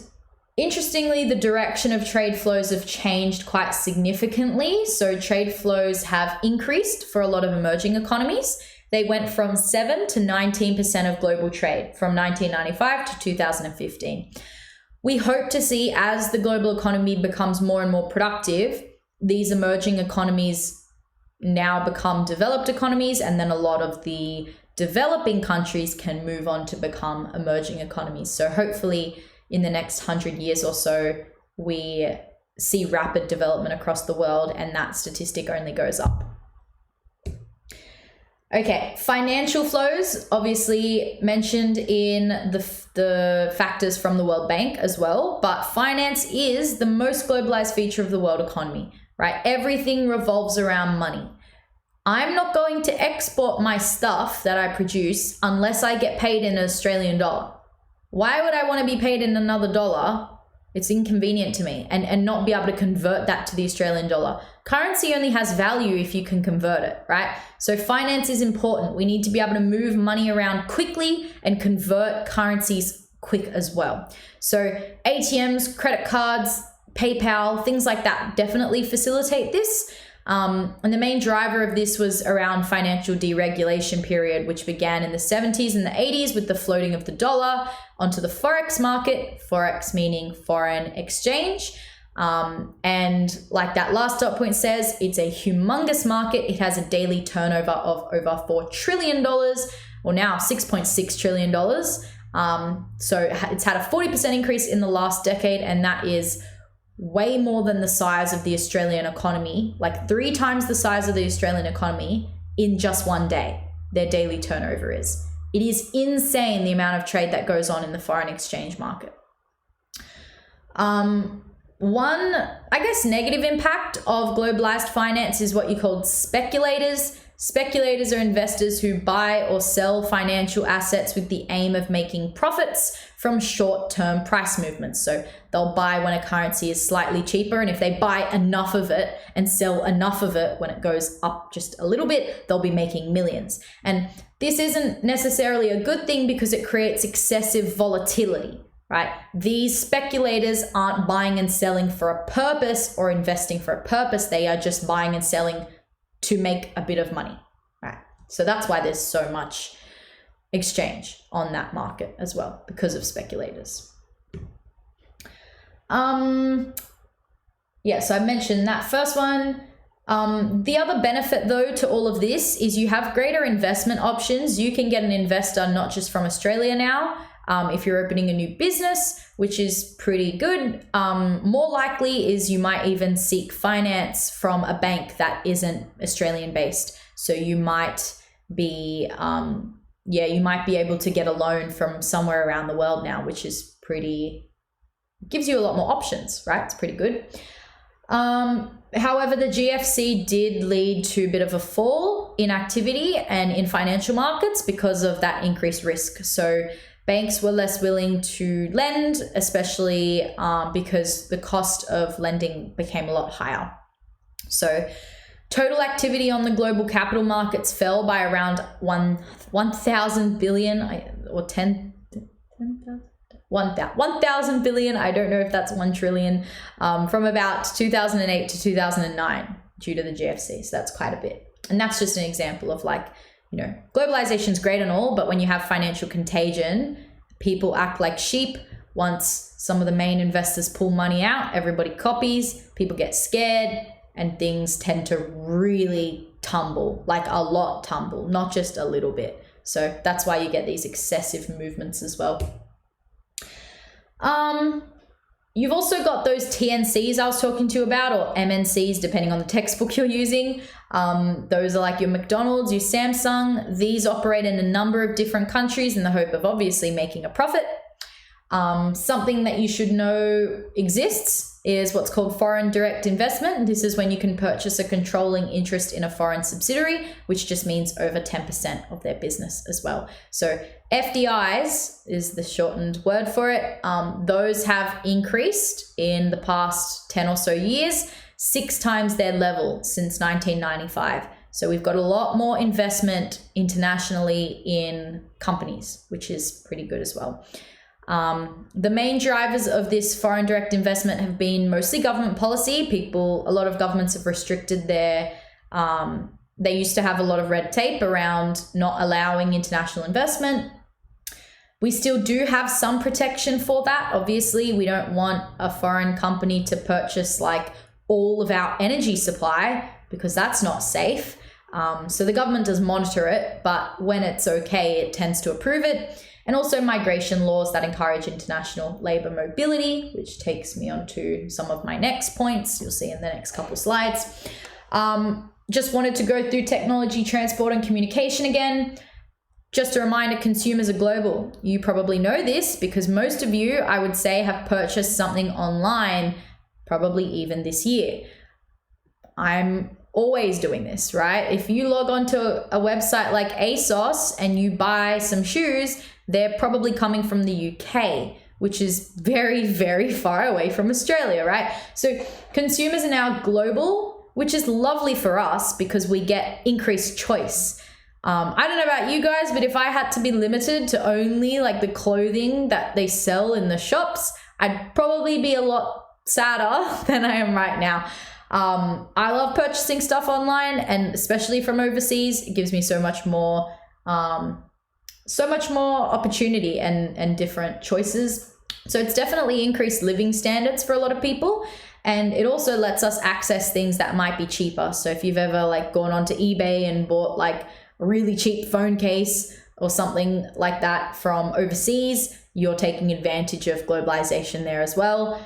interestingly, the direction of trade flows have changed quite significantly. So trade flows have increased for a lot of emerging economies. They went from 7 to 19% of global trade from 1995 to 2015. We hope to see, as the global economy becomes more and more productive, these emerging economies now become developed economies, and then a lot of the developing countries can move on to become emerging economies. So hopefully in the next 100 years or so, we see rapid development across the world, and that statistic only goes up. Okay, financial flows, obviously mentioned in the factors from the World Bank as well, but finance is the most globalized feature of the world economy, right? Everything revolves around money. I'm not going to export my stuff that I produce unless I get paid in an Australian dollar. Why would I want to be paid in another dollar? It's inconvenient to me and not be able to convert that to the Australian dollar. Currency only has value if you can convert it, right? So finance is important. We need to be able to move money around quickly and convert currencies quick as well. So ATMs, credit cards, PayPal, things like that definitely facilitate this. And the main driver of this was around financial deregulation period, which began in the 70s and the 80s with the floating of the dollar onto the Forex market, Forex meaning foreign exchange. And like that last dot point says, it's a humongous market. It has a daily turnover of over $4 trillion, or now $6.6 trillion. So it's had a 40% increase in the last decade, and that is way more than the size of the Australian economy, like 3 times the size of the Australian economy in just one day. Their daily turnover is. It is insane the amount of trade that goes on in the foreign exchange market. One, I guess, negative impact of globalized finance is what you call speculators. Speculators are investors who buy or sell financial assets with the aim of making profits from short-term price movements. So they'll buy when a currency is slightly cheaper, and if they buy enough of it and sell enough of it when it goes up just a little bit, they'll be making millions. And this isn't necessarily a good thing because it creates excessive volatility, right? These speculators aren't buying and selling for a purpose or investing for a purpose. They are just buying and selling to make a bit of money, right? So that's why there's so much exchange on that market as well, because of speculators. Yeah, so I mentioned that first one. The other benefit though to all of this is you have greater investment options. You can get an investor not just from Australia now. If you're opening a new business, which is pretty good, more likely is you might even seek finance from a bank that isn't Australian based. So you might be, you might be able to get a loan from somewhere around the world now, which is gives you a lot more options, right? It's pretty good. However, the GFC did lead to a bit of a fall in activity and in financial markets because of that increased risk. So banks were less willing to lend, especially because the cost of lending became a lot higher. So total activity on the global capital markets fell by around 1,000 billion or 1,000 billion. I don't know if that's 1 trillion from about 2008 to 2009 due to the GFC. So that's quite a bit. And that's just an example of globalization is great and all, but when you have financial contagion, people act like sheep. Once some of the main investors pull money out, everybody copies, people get scared, and things tend to really tumble, like a lot tumble, not just a little bit. So that's why you get these excessive movements as well. You've also got those TNCs I was talking to you about, or MNCs, depending on the textbook you're using. Those are like your McDonald's, your Samsung. These operate in a number of different countries in the hope of obviously making a profit. Something that you should know exists is what's called foreign direct investment. This is when you can purchase a controlling interest in a foreign subsidiary, which just means over 10% of their business as well. So FDIs is the shortened word for it. Those have increased in the past 10 or so years, 6 times their level since 1995. So we've got a lot more investment internationally in companies, which is pretty good as well. The main drivers of this foreign direct investment have been mostly government policy. A lot of governments have restricted their, they used to have a lot of red tape around not allowing international investment. We still do have some protection for that. Obviously, we don't want a foreign company to purchase like all of our energy supply because that's not safe. So the government does monitor it, but when it's okay, it tends to approve it. And also migration laws that encourage international labor mobility, which takes me on to some of my next points you'll see in the next couple slides. just wanted to go through technology, transport, and communication again. Just a reminder, consumers are global. You probably know this because most of you, I would say, have purchased something online, probably even this year. I'm always doing this, right? If you log onto a website like ASOS and you buy some shoes, they're probably coming from the UK, which is very, very far away from Australia, right? So consumers are now global, which is lovely for us because we get increased choice. I don't know about you guys, but if I had to be limited to only like the clothing that they sell in the shops, I'd probably be a lot sadder than I am right now. I love purchasing stuff online, and especially from overseas. It gives me so much more opportunity and different choices. So it's definitely increased living standards for a lot of people. And it also lets us access things that might be cheaper. So if you've ever like gone onto eBay and bought like a really cheap phone case or something like that from overseas, you're taking advantage of globalization there as well.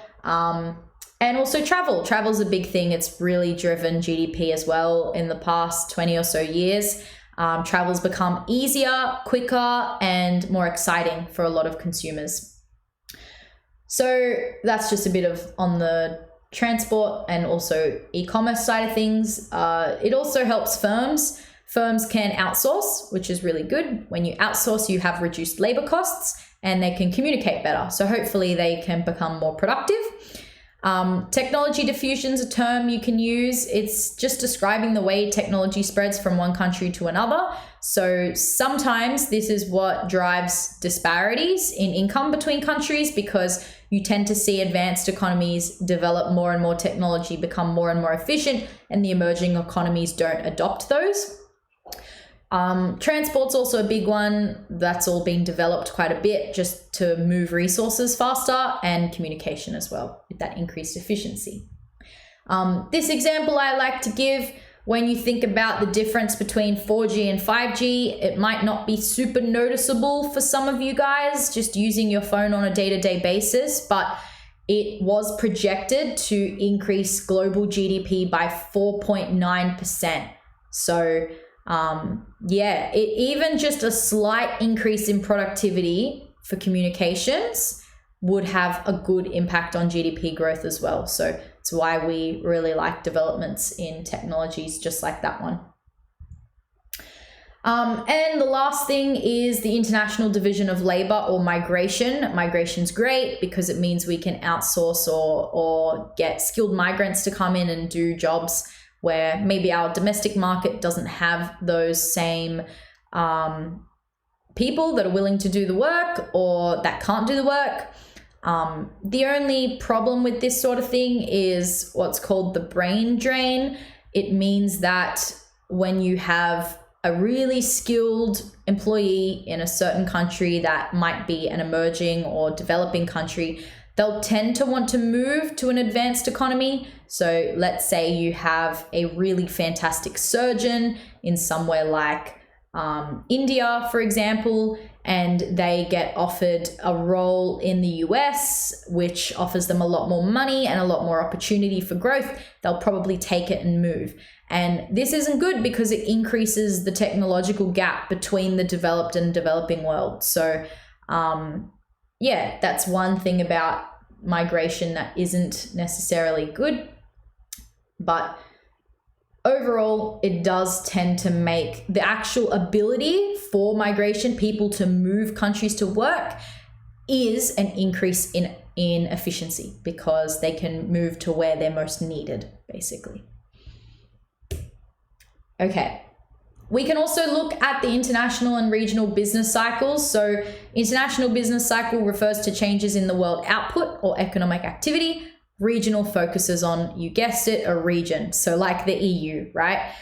And also travel's a big thing. It's really driven GDP as well in the past 20 or so years. Travel's become easier, quicker, and more exciting for a lot of consumers. So that's just a bit of on the transport and also e-commerce side of things. It also helps firms. Firms can outsource, which is really good. When you outsource, you have reduced labor costs and they can communicate better. So hopefully they can become more productive. Technology diffusion is a term you can use. It's just describing the way technology spreads from one country to another. So sometimes this is what drives disparities in income between countries, because you tend to see advanced economies develop more and more technology, become more and more efficient, and the emerging economies don't adopt those. Transport's also a big one. That's all being developed quite a bit just to move resources faster, and communication as well with that increased efficiency. This example I like to give, when you think about the difference between 4G and 5G, it might not be super noticeable for some of you guys just using your phone on a day-to-day basis, but it was projected to increase global GDP by 4.9%. So even just a slight increase in productivity for communications would have a good impact on GDP growth as well. So it's why we really like developments in technologies just like that one. And the last thing is the international division of labor, or migration. Migration's great because it means we can outsource or get skilled migrants to come in and do jobs where maybe our domestic market doesn't have those same people that are willing to do the work or that can't do the work. The only problem with this sort of thing is what's called the brain drain. It means that when you have a really skilled employee in a certain country that might be an emerging or developing country, they'll tend to want to move to an advanced economy. So let's say you have a really fantastic surgeon in somewhere like India, for example, and they get offered a role in the US, which offers them a lot more money and a lot more opportunity for growth. They'll probably take it and move. And this isn't good because it increases the technological gap between the developed and developing world. So that's one thing about migration that isn't necessarily good. But overall, it does tend to make the actual ability for migration, people to move countries to work, is an increase in efficiency because they can move to where they're most needed, basically. Okay. We can also look at the international and regional business cycles. So international business cycle refers to changes in the world output or economic activity. Regional focuses on, you guessed it, a region. So like the EU, right?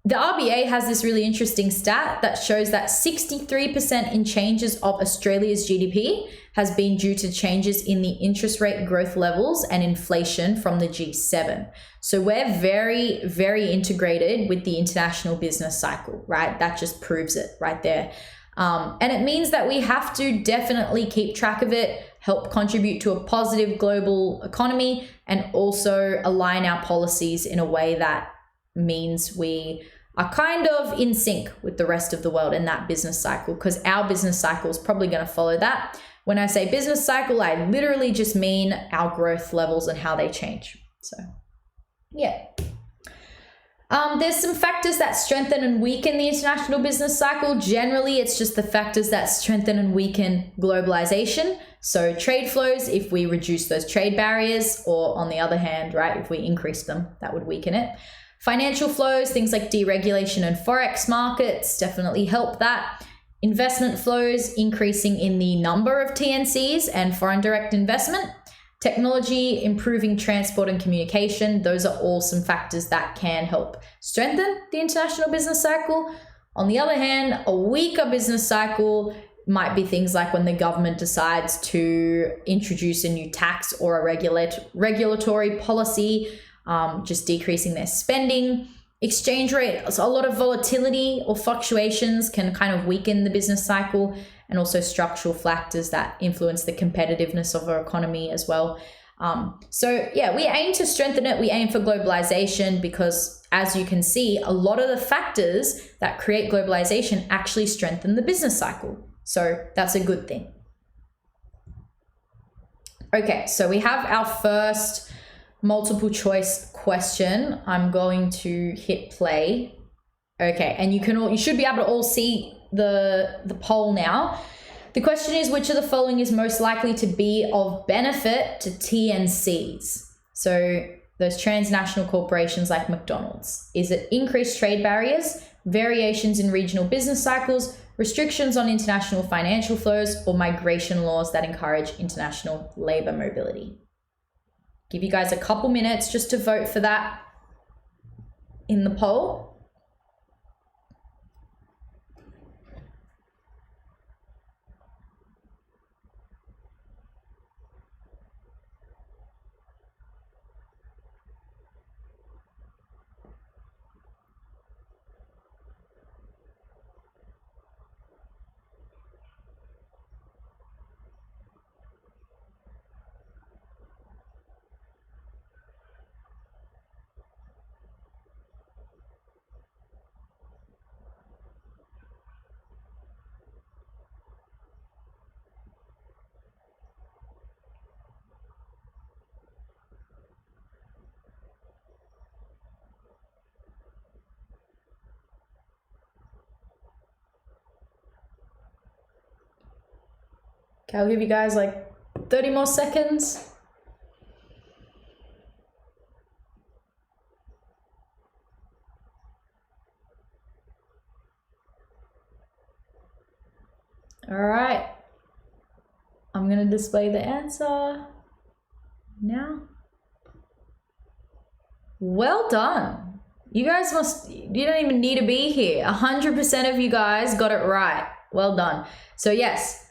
The RBA has this really interesting stat that shows that 63% in changes of Australia's GDP has been due to changes in the interest rate growth levels and inflation from the G7. So we're very, very integrated with the international business cycle, right? That just proves it right there. And it means that we have to definitely keep track of it, help contribute to a positive global economy, and also align our policies in a way that means we are kind of in sync with the rest of the world in that business cycle, because our business cycle is probably going to follow that. When I say business cycle, I literally just mean our growth levels and how they change. So yeah. There's some factors that strengthen and weaken the international business cycle. Generally, it's just the factors that strengthen and weaken globalization. So trade flows, if we reduce those trade barriers, or on the other hand, right, if we increase them, that would weaken it. Financial flows, things like deregulation and forex markets definitely help that. Investment flows, increasing in the number of TNCs and foreign direct investment. Technology, improving transport and communication, those are all some factors that can help strengthen the international business cycle. On the other hand, a weaker business cycle might be things like when the government decides to introduce a new tax or a regulatory policy, just decreasing their spending. Exchange rate, so a lot of volatility or fluctuations can kind of weaken the business cycle, and also structural factors that influence the competitiveness of our economy as well. So yeah, we aim to strengthen it. We aim for globalization because, as you can see, a lot of the factors that create globalization actually strengthen the business cycle. So that's a good thing. Okay, so we have our first multiple choice question. I'm going to hit play. Okay, and you should be able to all see the poll now. The question is, which of the following is most likely to be of benefit to TNCs? So those transnational corporations like McDonald's. Is it increased trade barriers, variations in regional business cycles, restrictions on international financial flows, or migration laws that encourage international labor mobility? Give you guys a couple minutes just to vote for that in the poll. Okay, I'll give you guys like 30 more seconds. All right. I'm going to display the answer now. Well done. You guys you don't even need to be here. 100% of you guys got it right. Well done. So yes,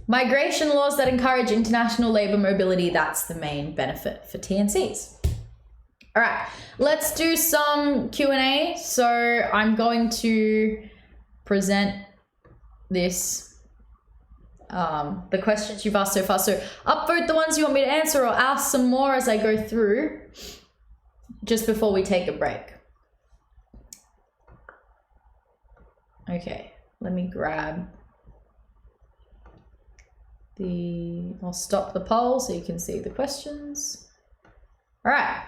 migration laws that encourage international labor mobility, that's the main benefit for TNCs. All right, let's do some Q&A. So I'm going to present this, the questions you've asked so far. So upvote the ones you want me to answer, or ask some more as I go through, just before we take a break. Okay, let me grab I'll stop the poll so you can see the questions. All right.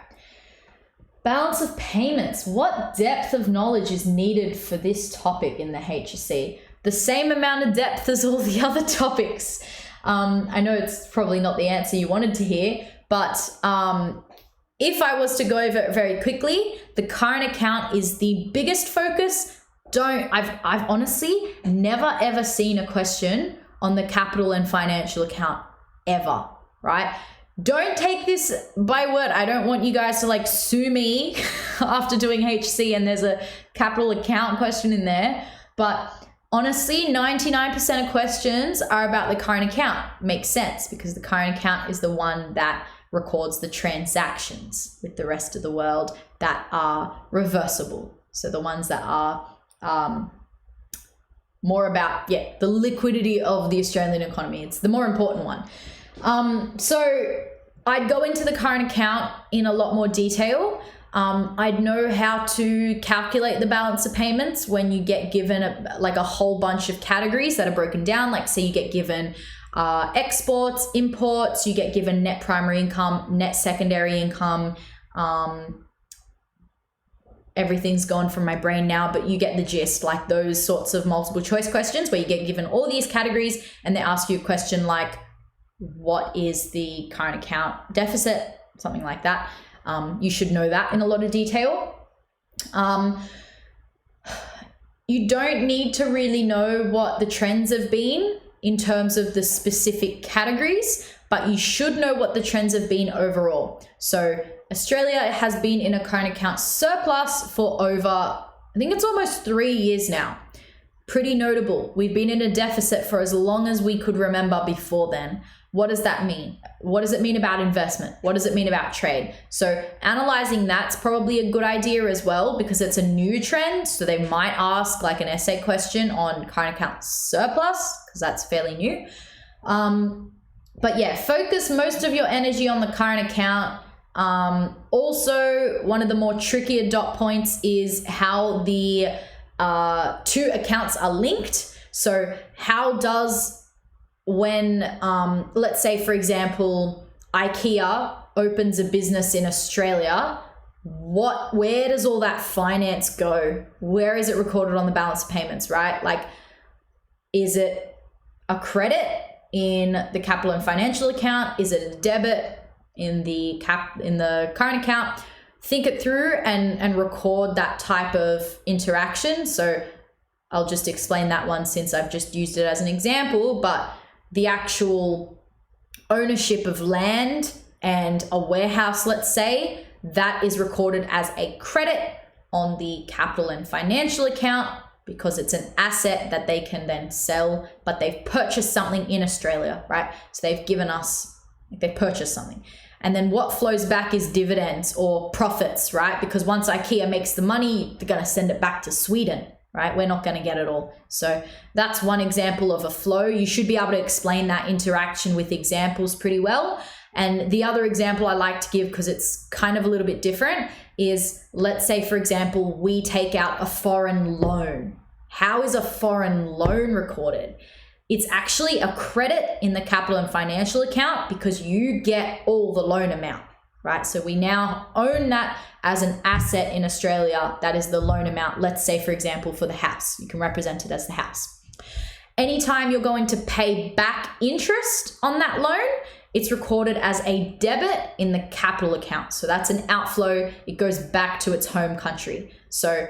Balance of payments. What depth of knowledge is needed for this topic in the HSC? The same amount of depth as all the other topics. I know it's probably not the answer you wanted to hear, but if I was to go over it very quickly, the current account is the biggest focus. I've honestly never ever seen a question on the capital and financial account ever, right? Don't take this by word. I don't want you guys to like sue me after doing HC and there's a capital account question in there. But honestly, 99% of questions are about the current account. Makes sense because the current account is the one that records the transactions with the rest of the world that are reversible. So the ones that are more about, the liquidity of the Australian economy. It's the more important one. So I'd go into the current account in a lot more detail. I'd know how to calculate the balance of payments when you get given a whole bunch of categories that are broken down. Like say you get given exports, imports, you get given net primary income, net secondary income. Everything's gone from my brain now, but you get the gist, like those sorts of multiple choice questions where you get given all these categories and they ask you a question like, what is the current account deficit? Something like that. You should know that in a lot of detail. You don't need to really know what the trends have been in terms of the specific categories, but you should know what the trends have been overall. So Australia has been in a current account surplus for over, I think it's almost 3 years now. Pretty notable. We've been in a deficit for as long as we could remember before then. What does that mean? What does it mean about investment? What does it mean about trade? So analyzing that's probably a good idea as well because it's a new trend. So they might ask like an essay question on current account surplus because that's fairly new. But yeah, focus most of your energy on the current account. Also, one of the more trickier dot points is how the two accounts are linked. So how does when, let's say, for example, IKEA opens a business in Australia, where does all that finance go? Where is it recorded on the balance of payments, right? Like, is it a credit in the capital and financial account? Is it a debit in the current account? Think it through and record that type of interaction. So I'll just explain that one since I've just used it as an example, but the actual ownership of land and a warehouse, let's say, that is recorded as a credit on the capital and financial account because it's an asset that they can then sell, but they've purchased something in Australia, right? So they've purchased something. And then what flows back is dividends or profits, right? Because once IKEA makes the money, they're going to send it back to Sweden, right? We're not going to get it all. So that's one example of a flow. You should be able to explain that interaction with examples pretty well. And the other example I like to give, because it's kind of a little bit different, is let's say, for example, we take out a foreign loan. How is a foreign loan recorded? It's actually a credit in the capital and financial account because you get all the loan amount, right? So we now own that as an asset in Australia. That is the loan amount. Let's say, for example, for the house, you can represent it as the house. Anytime you're going to pay back interest on that loan, it's recorded as a debit in the capital account. So that's an outflow. It goes back to its home country. So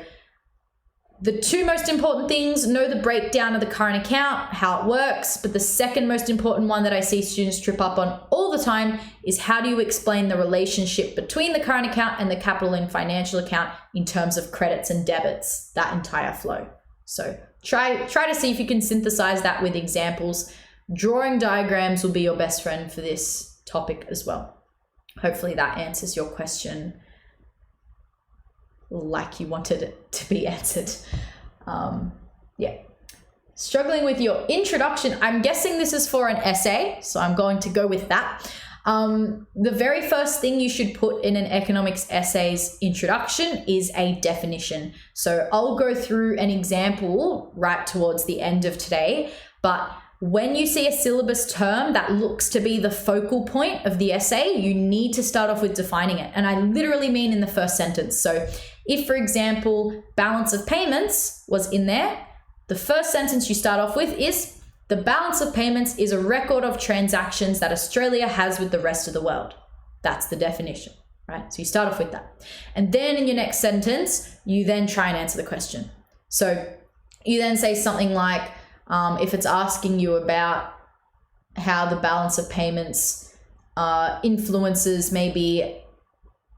the two most important things, know the breakdown of the current account, how it works. But the second most important one that I see students trip up on all the time is how do you explain the relationship between the current account and the capital and financial account in terms of credits and debits, that entire flow. So try to see if you can synthesize that with examples. Drawing diagrams will be your best friend for this topic as well. Hopefully that answers your question like you wanted it to be answered. Yeah. Struggling with your introduction. I'm guessing this is for an essay, so I'm going to go with that. The very first thing you should put in an economics essay's introduction is a definition. So I'll go through an example right towards the end of today, but when you see a syllabus term that looks to be the focal point of the essay, you need to start off with defining it. And I literally mean in the first sentence. So if, for example, balance of payments was in there, the first sentence you start off with is the balance of payments is a record of transactions that Australia has with the rest of the world. That's the definition, right? So you start off with that. And then in your next sentence, you then try and answer the question. So you then say something like, if it's asking you about how the balance of payments influences maybe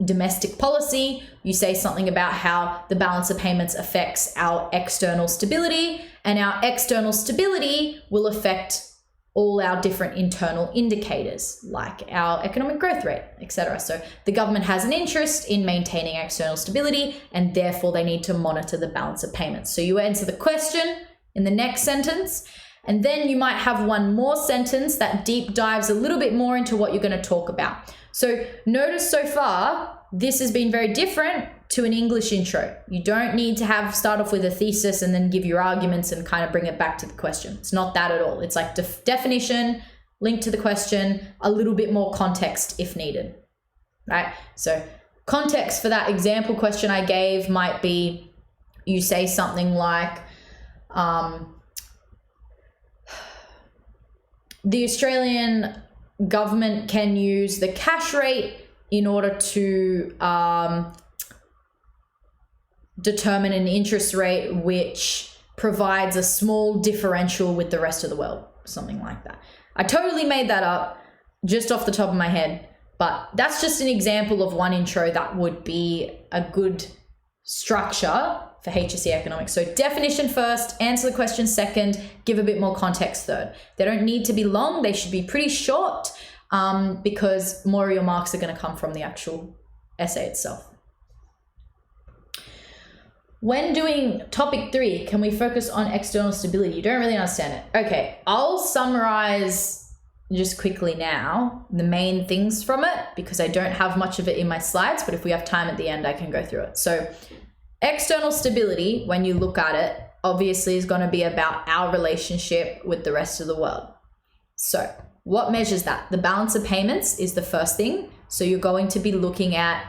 domestic policy, you say something about how the balance of payments affects our external stability, and our external stability will affect all our different internal indicators like our economic growth rate, etc. So the government has an interest in maintaining external stability and therefore they need to monitor the balance of payments. So you answer the question in the next sentence, and then you might have one more sentence that deep dives a little bit more into what you're going to talk about. So notice so far, this has been very different to an English intro. You don't need to start off with a thesis and then give your arguments and kind of bring it back to the question. It's not that at all. It's like definition, link to the question, a little bit more context if needed, right? So context for that example question I gave might be, you say something like, the Australian government can use the cash rate in order to determine an interest rate which provides a small differential with the rest of the world, something like that. I totally made that up just off the top of my head, but that's just an example of one intro that would be a good structure for HSC economics. So definition first, answer the question second, give a bit more context third. They don't need to be long. They should be pretty short because more of your marks are going to come from the actual essay itself. When doing topic 3, can we focus on external stability? You don't really understand it. Okay, I'll summarize just quickly now the main things from it because I don't have much of it in my slides, but if we have time at the end, I can go through it. So external stability, when you look at it, obviously is going to be about our relationship with the rest of the world. So what measures that? The balance of payments is the first thing. So you're going to be looking at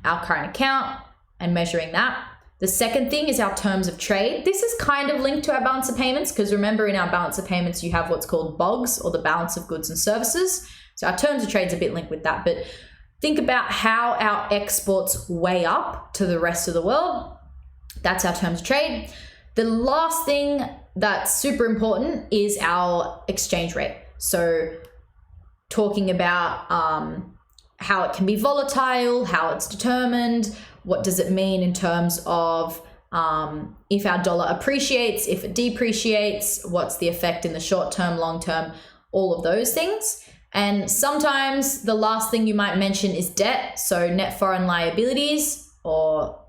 our current account and measuring that. The second thing is our terms of trade. This is kind of linked to our balance of payments because remember in our balance of payments, you have what's called BOGs or the balance of goods and services. So our terms of trade is a bit linked with that, but think about how our exports weigh up to the rest of the world. That's our terms of trade. The last thing that's super important is our exchange rate. So talking about how it can be volatile, how it's determined, what does it mean in terms of if our dollar appreciates, if it depreciates, what's the effect in the short term, long term, all of those things. And sometimes the last thing you might mention is debt. So net foreign liabilities or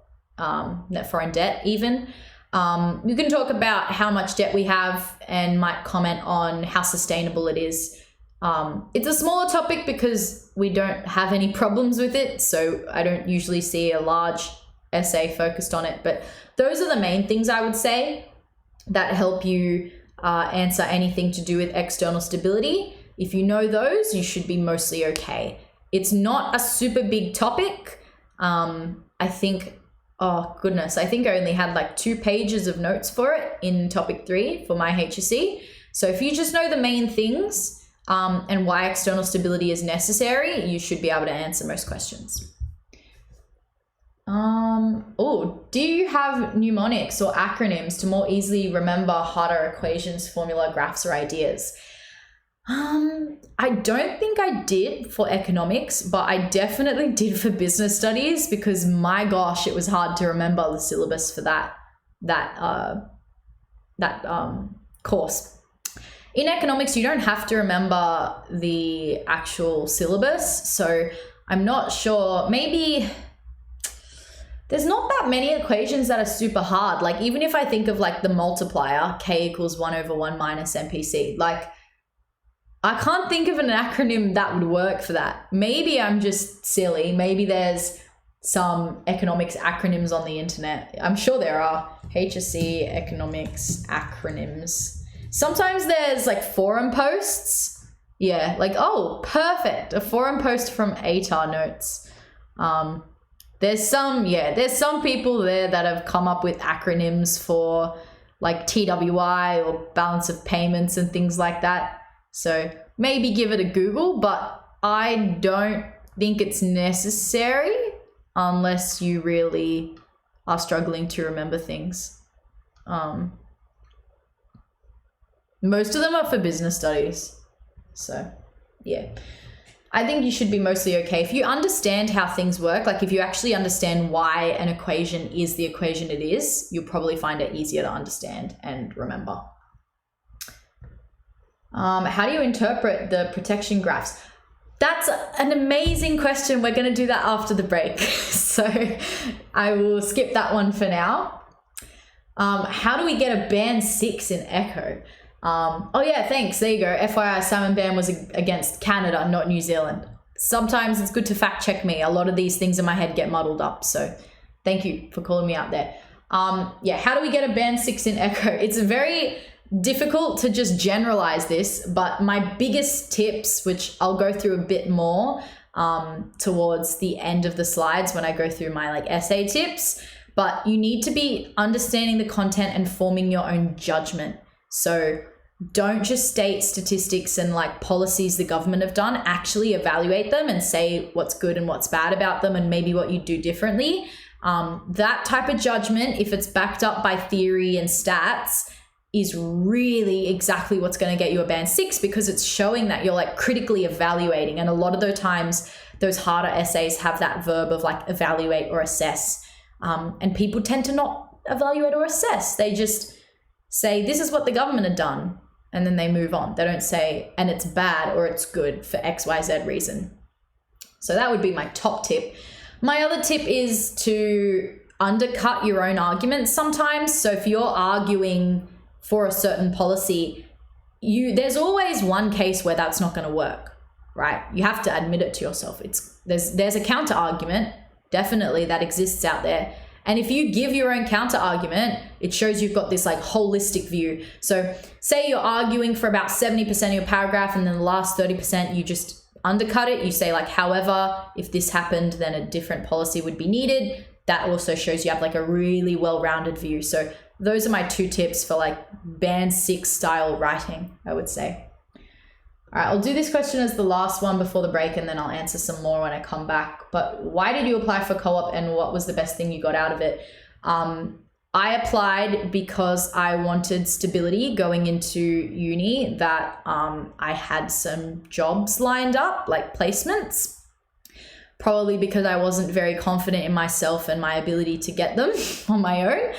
net foreign debt even. You can talk about how much debt we have and might comment on how sustainable it is. It's a smaller topic because we don't have any problems with it, so I don't usually see a large essay focused on it, but those are the main things I would say that help you answer anything to do with external stability. If you know those, you should be mostly okay. It's not a super big topic. I think, oh goodness, I think I only had like 2 pages of notes for it in topic 3 for my HSC. So if you just know the main things, and why external stability is necessary, you should be able to answer most questions. Do you have mnemonics or acronyms to more easily remember harder equations, formula, graphs, or ideas? I don't think I did for economics, but I definitely did for business studies because my gosh, it was hard to remember the syllabus for that course. In economics, you don't have to remember the actual syllabus. So I'm not sure, maybe there's not that many equations that are super hard. Like even if I think of like the multiplier, K equals 1/1 minus MPC, like I can't think of an acronym that would work for that. Maybe I'm just silly. Maybe there's some economics acronyms on the internet. I'm sure there are HSC economics acronyms. Sometimes there's like forum posts. Yeah, like, oh, perfect. A forum post from ATAR notes. There's some people there that have come up with acronyms for like TWI or balance of payments and things like that. So maybe give it a Google, but I don't think it's necessary unless you really are struggling to remember things. Most of them are for business studies. So yeah, I think you should be mostly okay. If you understand how things work, like if you actually understand why an equation is the equation it is, you'll probably find it easier to understand and remember. How do you interpret the protection graphs? That's an amazing question. We're going to do that after the break. So I will skip that one for now. How do we get a band 6 in echo? Oh yeah, thanks. There you go. FYI, Salmon ban was against Canada, not New Zealand. sometimes it's good to fact check me. A lot of these things in my head get muddled up. So thank you for calling me out there. Yeah, how do we get a band 6 in echo? It's very difficult to just generalize this, but my biggest tips, which I'll go through a bit more towards the end of the slides when I go through my like essay tips, but you need to be understanding the content and forming your own judgment. So don't just state statistics and like policies the government have done, actually evaluate them and say what's good and what's bad about them and maybe what you do differently. That type of judgment, if it's backed up by theory and stats, is really exactly what's going to get you a band 6, because it's showing that you're like critically evaluating. And a lot of the times those harder essays have that verb of like evaluate or assess. And people tend to not evaluate or assess. They just say, this is what the government had done. And then they move on. They don't say, and it's bad or it's good for XYZ reason. So that would be my top tip. My other tip is to undercut your own arguments sometimes. So if you're arguing for a certain policy, there's always one case where that's not going to work, right? You have to admit it to yourself. There's a counter argument, definitely, that exists out there. And if you give your own counter argument, it shows you've got this like holistic view. So say you're arguing for about 70% of your paragraph, and then the last 30% you just undercut it. You say like, however, if this happened, then a different policy would be needed. That also shows you have like a really well-rounded view. So those are my 2 tips for like band 6 style writing, I would say. All right, I'll do this question as the last one before the break, and then I'll answer some more when I come back. But why did you apply for co-op, and what was the best thing you got out of it? I applied because I wanted stability going into uni, that I had some jobs lined up, like placements, probably because I wasn't very confident in myself and my ability to get them on my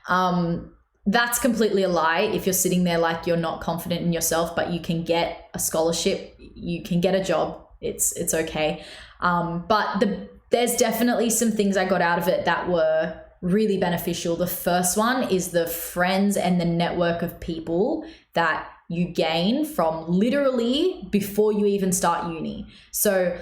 own. That's completely a lie. If you're sitting there like you're not confident in yourself, but you can get a scholarship, you can get a job, it's okay. But there's definitely some things I got out of it that were really beneficial. The first one is the friends and the network of people that you gain from literally before you even start uni. So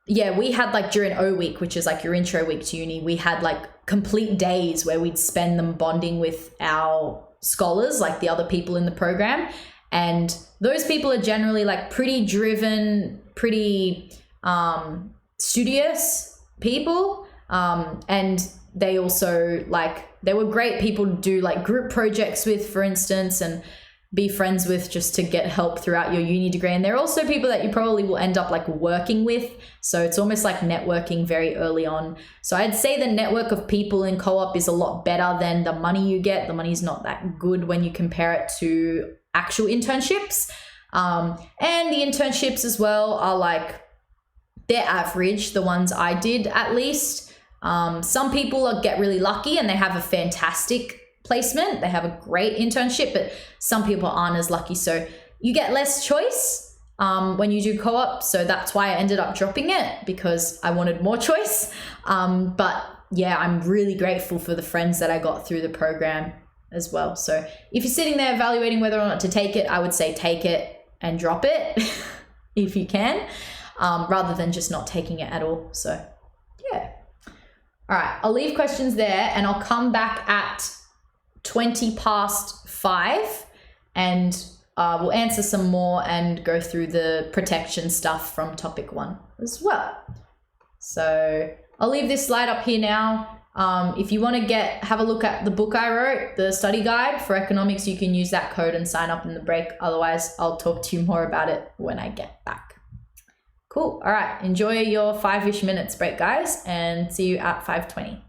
yeah, we had like during O week, which is like your intro week to uni, we had like complete days where we'd spend them bonding with our scholars, like the other people in the program. And those people are generally like pretty driven, pretty studious people. And they also like, they were great people to do like group projects with, for instance, and be friends with just to get help throughout your uni degree. And they're also people that you probably will end up like working with. So it's almost like networking very early on. So I'd say the network of people in co-op is a lot better than the money you get. The money's not that good when you compare it to actual internships. And the internships as well are like, they're average, the ones I did at least. Some people get really lucky and they have a fantastic placement. They have a great internship, but some people aren't as lucky. So you get less choice when you do co-op. So that's why I ended up dropping it, because I wanted more choice. But yeah, I'm really grateful for the friends that I got through the program as well. So if you're sitting there evaluating whether or not to take it, I would say take it and drop it if you can, rather than just not taking it at all. So yeah. All right, I'll leave questions there and I'll come back at 5:20 and we'll answer some more and go through the protection stuff from topic 1 as well. So I'll leave this slide up here now. If you want to have a look at the book I wrote, the study guide for economics, you can use that code and sign up in the break. Otherwise, I'll talk to you more about it when I get back. Cool. All right. Enjoy your 5-ish minutes break, guys, and see you at 5:20.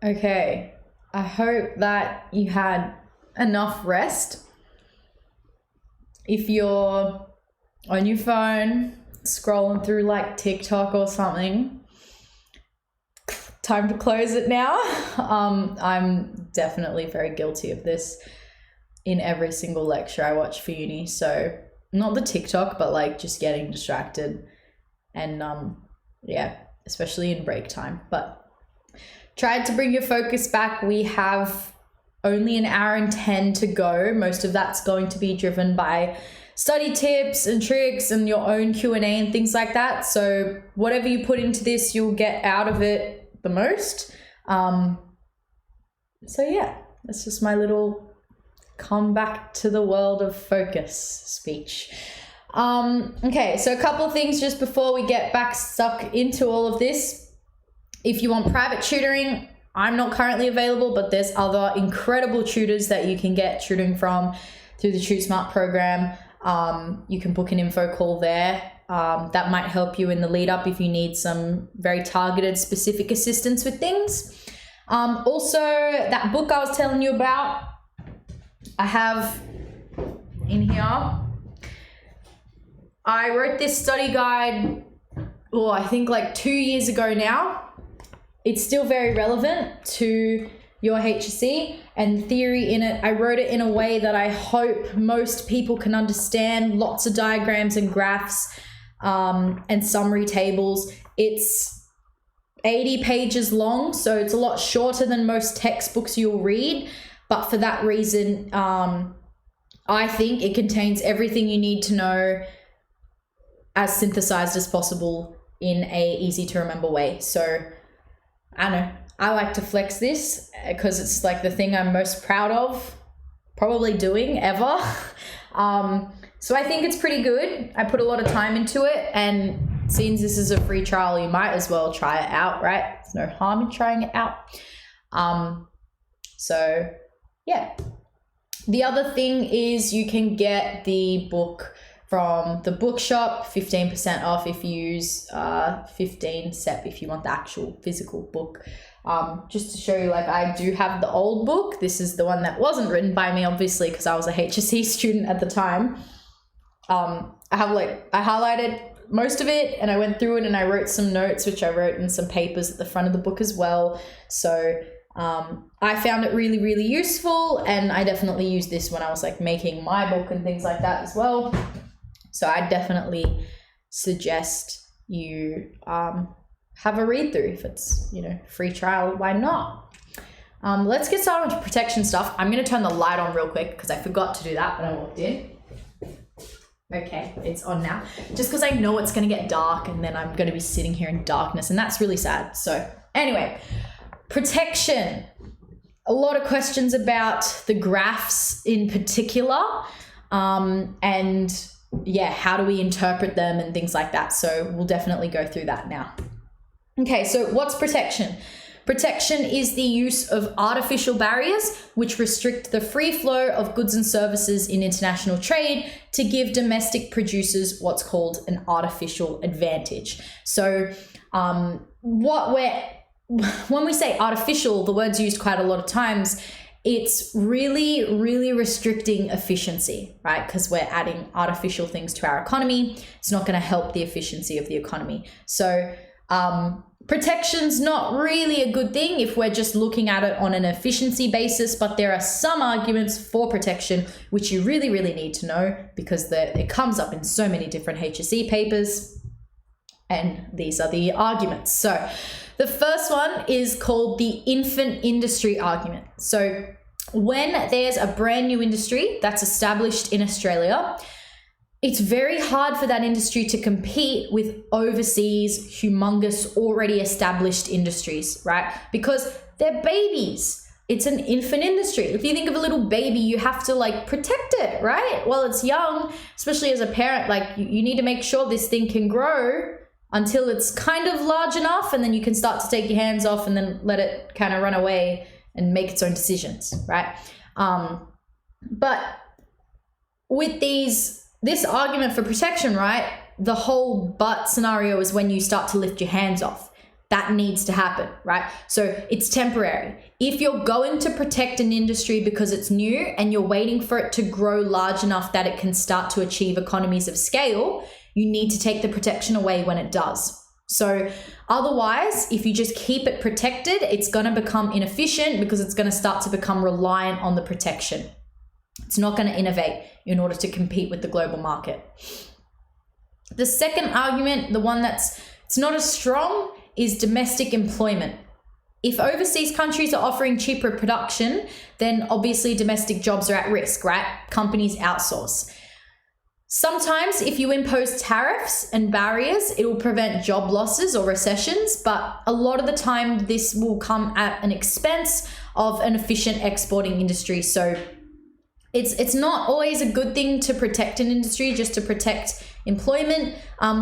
Okay, I hope that you had enough rest. If you're on your phone, scrolling through like TikTok or something, time to close it now. I'm definitely very guilty of this in every single lecture I watch for uni. So not the TikTok, but like just getting distracted and yeah, especially in break time. But try to bring your focus back. We have only an hour and 10 to go. Most of that's going to be driven by study tips and tricks and your own Q&A and things like that. So whatever you put into this, you'll get out of it the most. So yeah, that's just my little come back to the world of focus speech. Okay, so a couple of things just before we get back stuck into all of this. If you want private tutoring, I'm not currently available, but there's other incredible tutors that you can get tutoring from through the TutorSmart program. You can book an info call there. That might help you in the lead up if you need some very targeted, specific assistance with things. Also, that book I was telling you about, I have in here. I wrote this study guide, I think like 2 years ago now. It's still very relevant to your HSC and theory in it. I wrote it in a way that I hope most people can understand. Lots of diagrams and graphs and summary tables. It's 80 pages long, so it's a lot shorter than most textbooks you'll read. But for that reason, I think it contains everything you need to know as synthesized as possible in a easy to remember way. So I don't know, I like to flex this because it's like the thing I'm most proud of probably doing ever. So I think it's pretty good. I put a lot of time into it, and since this is a free trial, you might as well try it out, right? There's no harm in trying it out. So yeah. The other thing is you can get the book from the bookshop, 15% off if you use 15 SEP if you want the actual physical book. Just to show you, like, I do have the old book. This is the one that wasn't written by me, obviously, because I was a HSC student at the time. I highlighted most of it and I went through it and I wrote some notes, which I wrote in some papers at the front of the book as well. So I found it really, really useful, and I definitely used this when I was like making my book and things like that as well. So I definitely suggest you have a read through if it's, free trial, why not? Let's get started with protection stuff. I'm going to turn the light on real quick because I forgot to do that when I walked in. Okay, it's on now. Just because I know it's going to get dark and then I'm going to be sitting here in darkness, and that's really sad. So anyway, protection. A lot of questions about the graphs in particular, and yeah, how do we interpret them and things like that. So we'll definitely go through that now. Okay, so what's protection? Protection is the use of artificial barriers which restrict the free flow of goods and services in international trade to give domestic producers what's called an artificial advantage. So when we say artificial, the word's used quite a lot of times. It's really, really restricting efficiency, right? Because we're adding artificial things to our economy. It's not going to help the efficiency of the economy. So protection's not really a good thing if we're just looking at it on an efficiency basis, but there are some arguments for protection which you really, really need to know because it comes up in so many different HSC papers, and these are the arguments. So the first one is called the infant industry argument. So when there's a brand new industry that's established in Australia, it's very hard for that industry to compete with overseas, humongous, already established industries, right? Because they're babies. It's an infant industry. If you think of a little baby, you have to like protect it, right? While it's young, especially as a parent, like you need to make sure this thing can grow until it's kind of large enough, and then you can start to take your hands off and then let it kind of run away and make its own decisions, right? But with this argument for protection, right, the whole but scenario is when you start to lift your hands off. that needs to happen, right? So it's temporary. If you're going to protect an industry because it's new and you're waiting for it to grow large enough that it can start to achieve economies of scale, you need to take the protection away when it does. So otherwise, if you just keep it protected, it's going to become inefficient because it's going to start to become reliant on the protection. It's not going to innovate in order to compete with the global market. The second argument, the one it's not as strong, is domestic employment. If overseas countries are offering cheaper production, then obviously domestic jobs are at risk, right? Companies outsource. Sometimes if you impose tariffs and barriers, it will prevent job losses or recessions, but a lot of the time this will come at an expense of an efficient exporting industry. So it's not always a good thing to protect an industry just to protect employment.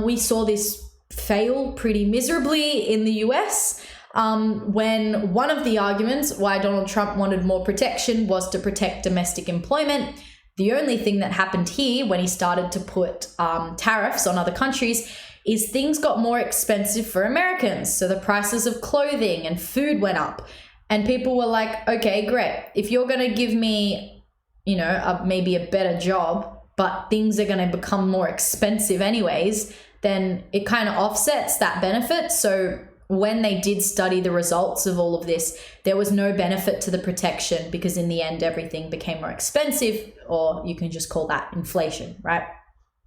We saw this fail pretty miserably in the US when one of the arguments why Donald Trump wanted more protection was to protect domestic employment. The only thing that happened here when he started to put tariffs on other countries is things got more expensive for Americans. So the prices of clothing and food went up, and people were like, okay, great. If you're going to give me, maybe a better job, but things are going to become more expensive anyways, then it kind of offsets that benefit. So when they did study the results of all of this, there was no benefit to the protection because in the end, everything became more expensive, or you can just call that inflation, right?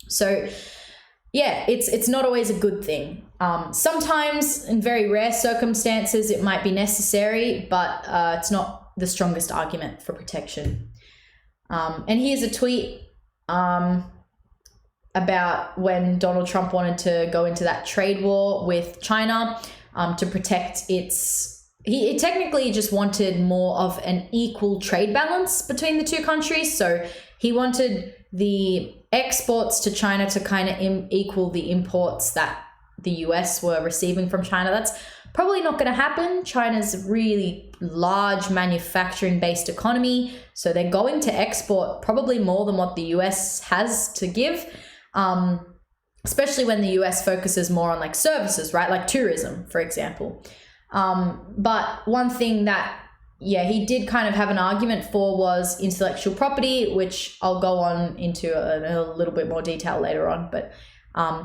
So yeah, it's not always a good thing. Sometimes in very rare circumstances, it might be necessary, but it's not the strongest argument for protection. And here's a tweet about when Donald Trump wanted to go into that trade war with China to protect he technically just wanted more of an equal trade balance between the two countries. So he wanted the exports to China to kind of equal the imports that the US were receiving from China. That's probably not going to happen. China's a really large manufacturing based economy. So they're going to export probably more than what the US has to give. Especially when the US focuses more on like services, right? Like tourism, for example. But one thing that, he did kind of have an argument for was intellectual property, which I'll go on into a little bit more detail later on. But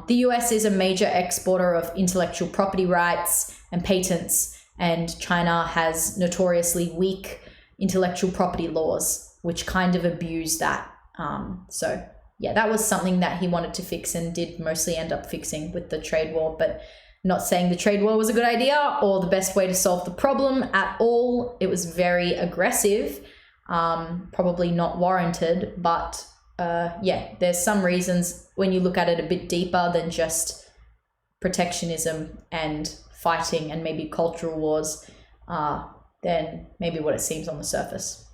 the US is a major exporter of intellectual property rights and patents, and China has notoriously weak intellectual property laws, which kind of abuse that. That was something that he wanted to fix and did mostly end up fixing with the trade war, but not saying the trade war was a good idea or the best way to solve the problem at all. It was very aggressive, probably not warranted, but there's some reasons when you look at it a bit deeper than just protectionism and fighting and maybe cultural wars, than maybe what it seems on the surface.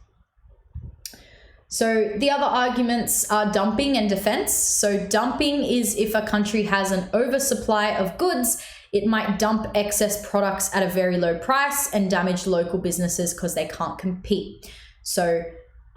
So the other arguments are dumping and defense. So dumping is if a country has an oversupply of goods, it might dump excess products at a very low price and damage local businesses because they can't compete. So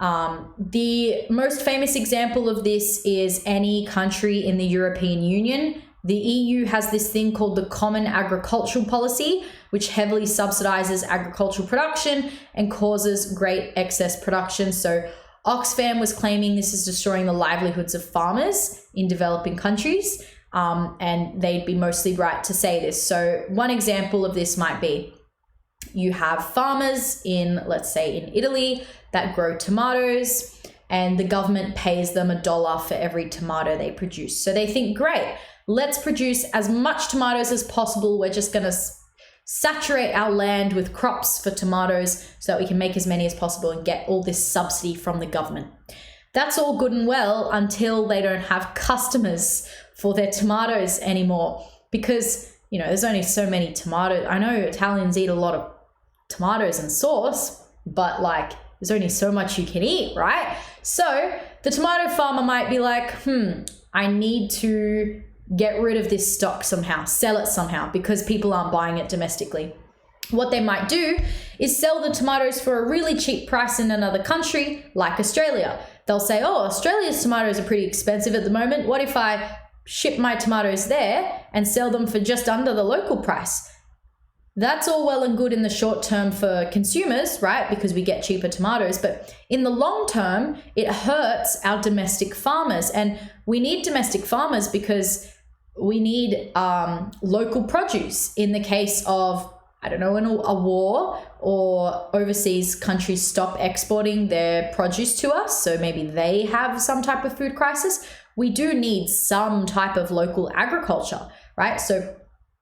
the most famous example of this is any country in the European Union. The EU has this thing called the Common Agricultural Policy, which heavily subsidizes agricultural production and causes great excess production. So Oxfam was claiming this is destroying the livelihoods of farmers in developing countries, and they'd be mostly right to say this. So one example of this might be you have farmers let's say in Italy that grow tomatoes, and the government pays them $1 for every tomato they produce. So they think, great, let's produce as much tomatoes as possible. We're just going to saturate our land with crops for tomatoes so that we can make as many as possible and get all this subsidy from the government. That's all good and well until they don't have customers for their tomatoes anymore, because there's only so many tomatoes. I know Italians eat a lot of tomatoes and sauce, but there's only so much you can eat, right? So the tomato farmer might be like, I need to get rid of this stock somehow, sell it somehow, because people aren't buying it domestically. What they might do is sell the tomatoes for a really cheap price in another country like Australia. They'll say, Australia's tomatoes are pretty expensive at the moment. What if I ship my tomatoes there and sell them for just under the local price? That's all well and good in the short term for consumers, right? Because we get cheaper tomatoes. But in the long term, it hurts our domestic farmers. And we need domestic farmers because we need local produce in the case of, I don't know, a war or overseas countries stop exporting their produce to us. So maybe they have some type of food crisis. We do need some type of local agriculture, right? So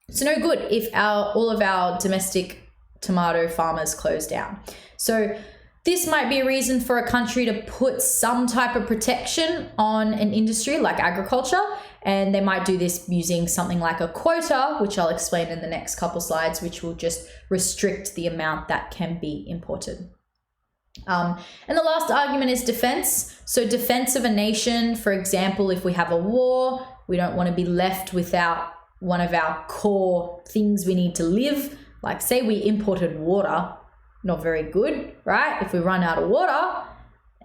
it's no good if all of our domestic tomato farmers close down. So this might be a reason for a country to put some type of protection on an industry like agriculture. And they might do this using something like a quota, which I'll explain in the next couple slides, which will just restrict the amount that can be imported. And the last argument is defense. So defense of a nation, for example, if we have a war, we don't want to be left without one of our core things we need to live. Like say we imported water, not very good, right? If we run out of water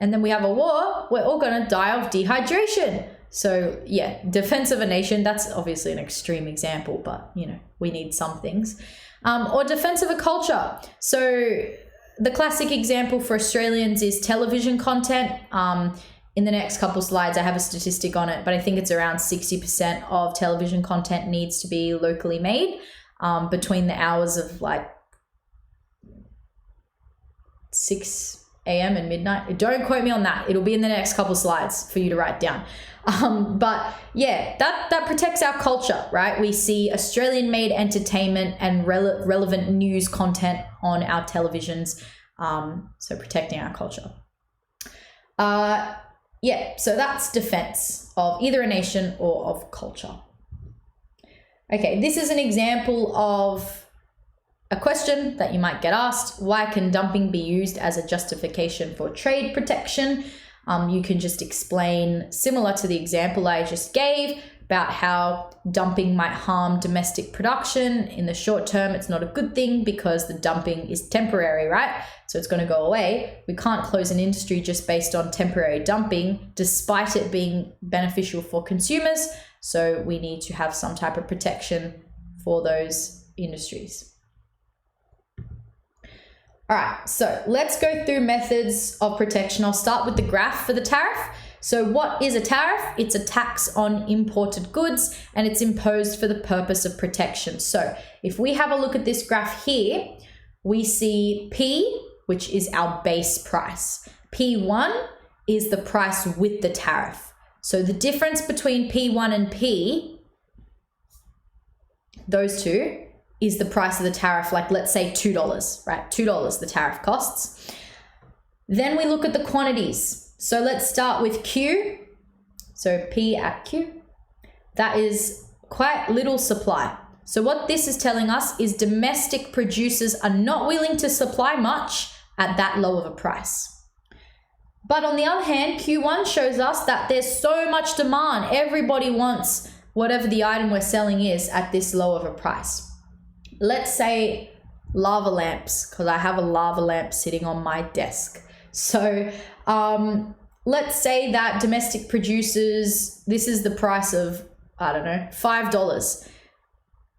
and then we have a war, we're all going to die of dehydration. So yeah, defense of a nation, that's obviously an extreme example, but you know, we need some things. Or defense of a culture. So the classic example for Australians is television content. In the next couple slides, I have a statistic on it, but I think it's around 60% of television content needs to be locally made between the hours of like 6 a.m. and midnight. Don't quote me on that. It'll be in the next couple slides for you to write down. But yeah, that protects our culture, right? We see Australian made entertainment and relevant news content on our televisions. So protecting our culture. Yeah, so that's defense of either a nation or of culture. Okay, this is an example of a question that you might get asked. Why can dumping be used as a justification for trade protection? You can just explain, similar to the example I just gave, about how dumping might harm domestic production. In the short term, it's not a good thing because the dumping is temporary, right? So it's going to go away. We can't close an industry just based on temporary dumping, despite it being beneficial for consumers. So we need to have some type of protection for those industries. All right, so let's go through methods of protection. I'll start with the graph for the tariff. So what is a tariff? It's a tax on imported goods and it's imposed for the purpose of protection. So if we have a look at this graph here, we see P, which is our base price. P1 is the price with the tariff. So the difference between P1 and P, those two, is the price of the tariff, like let's say $2, right? $2 the tariff costs. Then we look at the quantities. So let's start with Q. So P at Q. That is quite little supply. So what this is telling us is domestic producers are not willing to supply much at that low of a price. But on the other hand, Q1 shows us that there's so much demand. Everybody wants whatever the item we're selling is at this low of a price. Let's say lava lamps, because I have a lava lamp sitting on my desk. So let's say that domestic producers, this is the price of, I don't know, $5.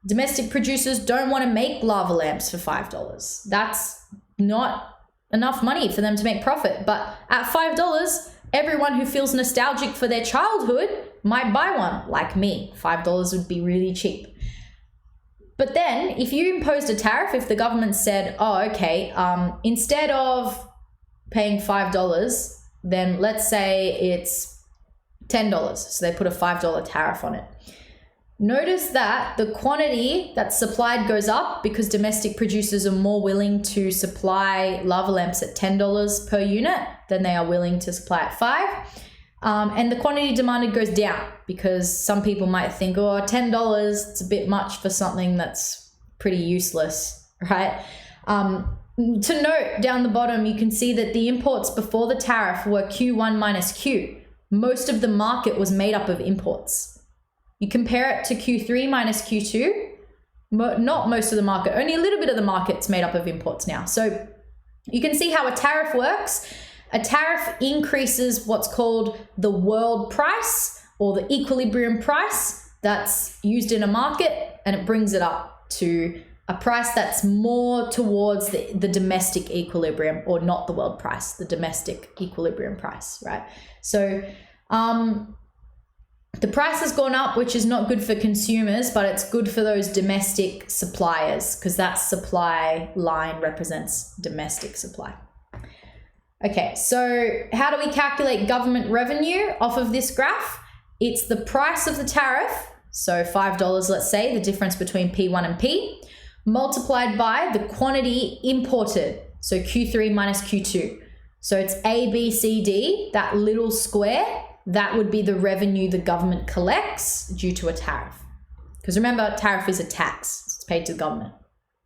Domestic producers don't want to make lava lamps for $5. That's not enough money for them to make profit. But at $5, everyone who feels nostalgic for their childhood might buy one, like me. $5 would be really cheap. But then if you imposed a tariff, if the government said, oh, okay, instead of paying $5, then let's say it's $10. So they put a $5 tariff on it. Notice that the quantity that's supplied goes up because domestic producers are more willing to supply lava lamps at $10 per unit than they are willing to supply at $5. And the quantity demanded goes down because some people might think, oh, $10, it's a bit much for something that's pretty useless, right? To note, down the bottom, you can see that the imports before the tariff were Q1 minus Q. Most of the market was made up of imports. You compare it to Q3 minus Q2, not most of the market, only a little bit of the market's made up of imports now. So you can see how a tariff works. A tariff increases what's called the world price or the equilibrium price that's used in a market, and it brings it up to a price that's more towards the domestic equilibrium, or not the world price, the domestic equilibrium price, right? So the price has gone up, which is not good for consumers, but it's good for those domestic suppliers, because that supply line represents domestic supply. Okay, so how do we calculate government revenue off of this graph? It's the price of the tariff, so $5, let's say, the difference between P1 and P, multiplied by the quantity imported, so Q3 minus Q2. So it's A, B, C, D, that little square, that would be the revenue the government collects due to a tariff. Because remember, tariff is a tax, it's paid to the government.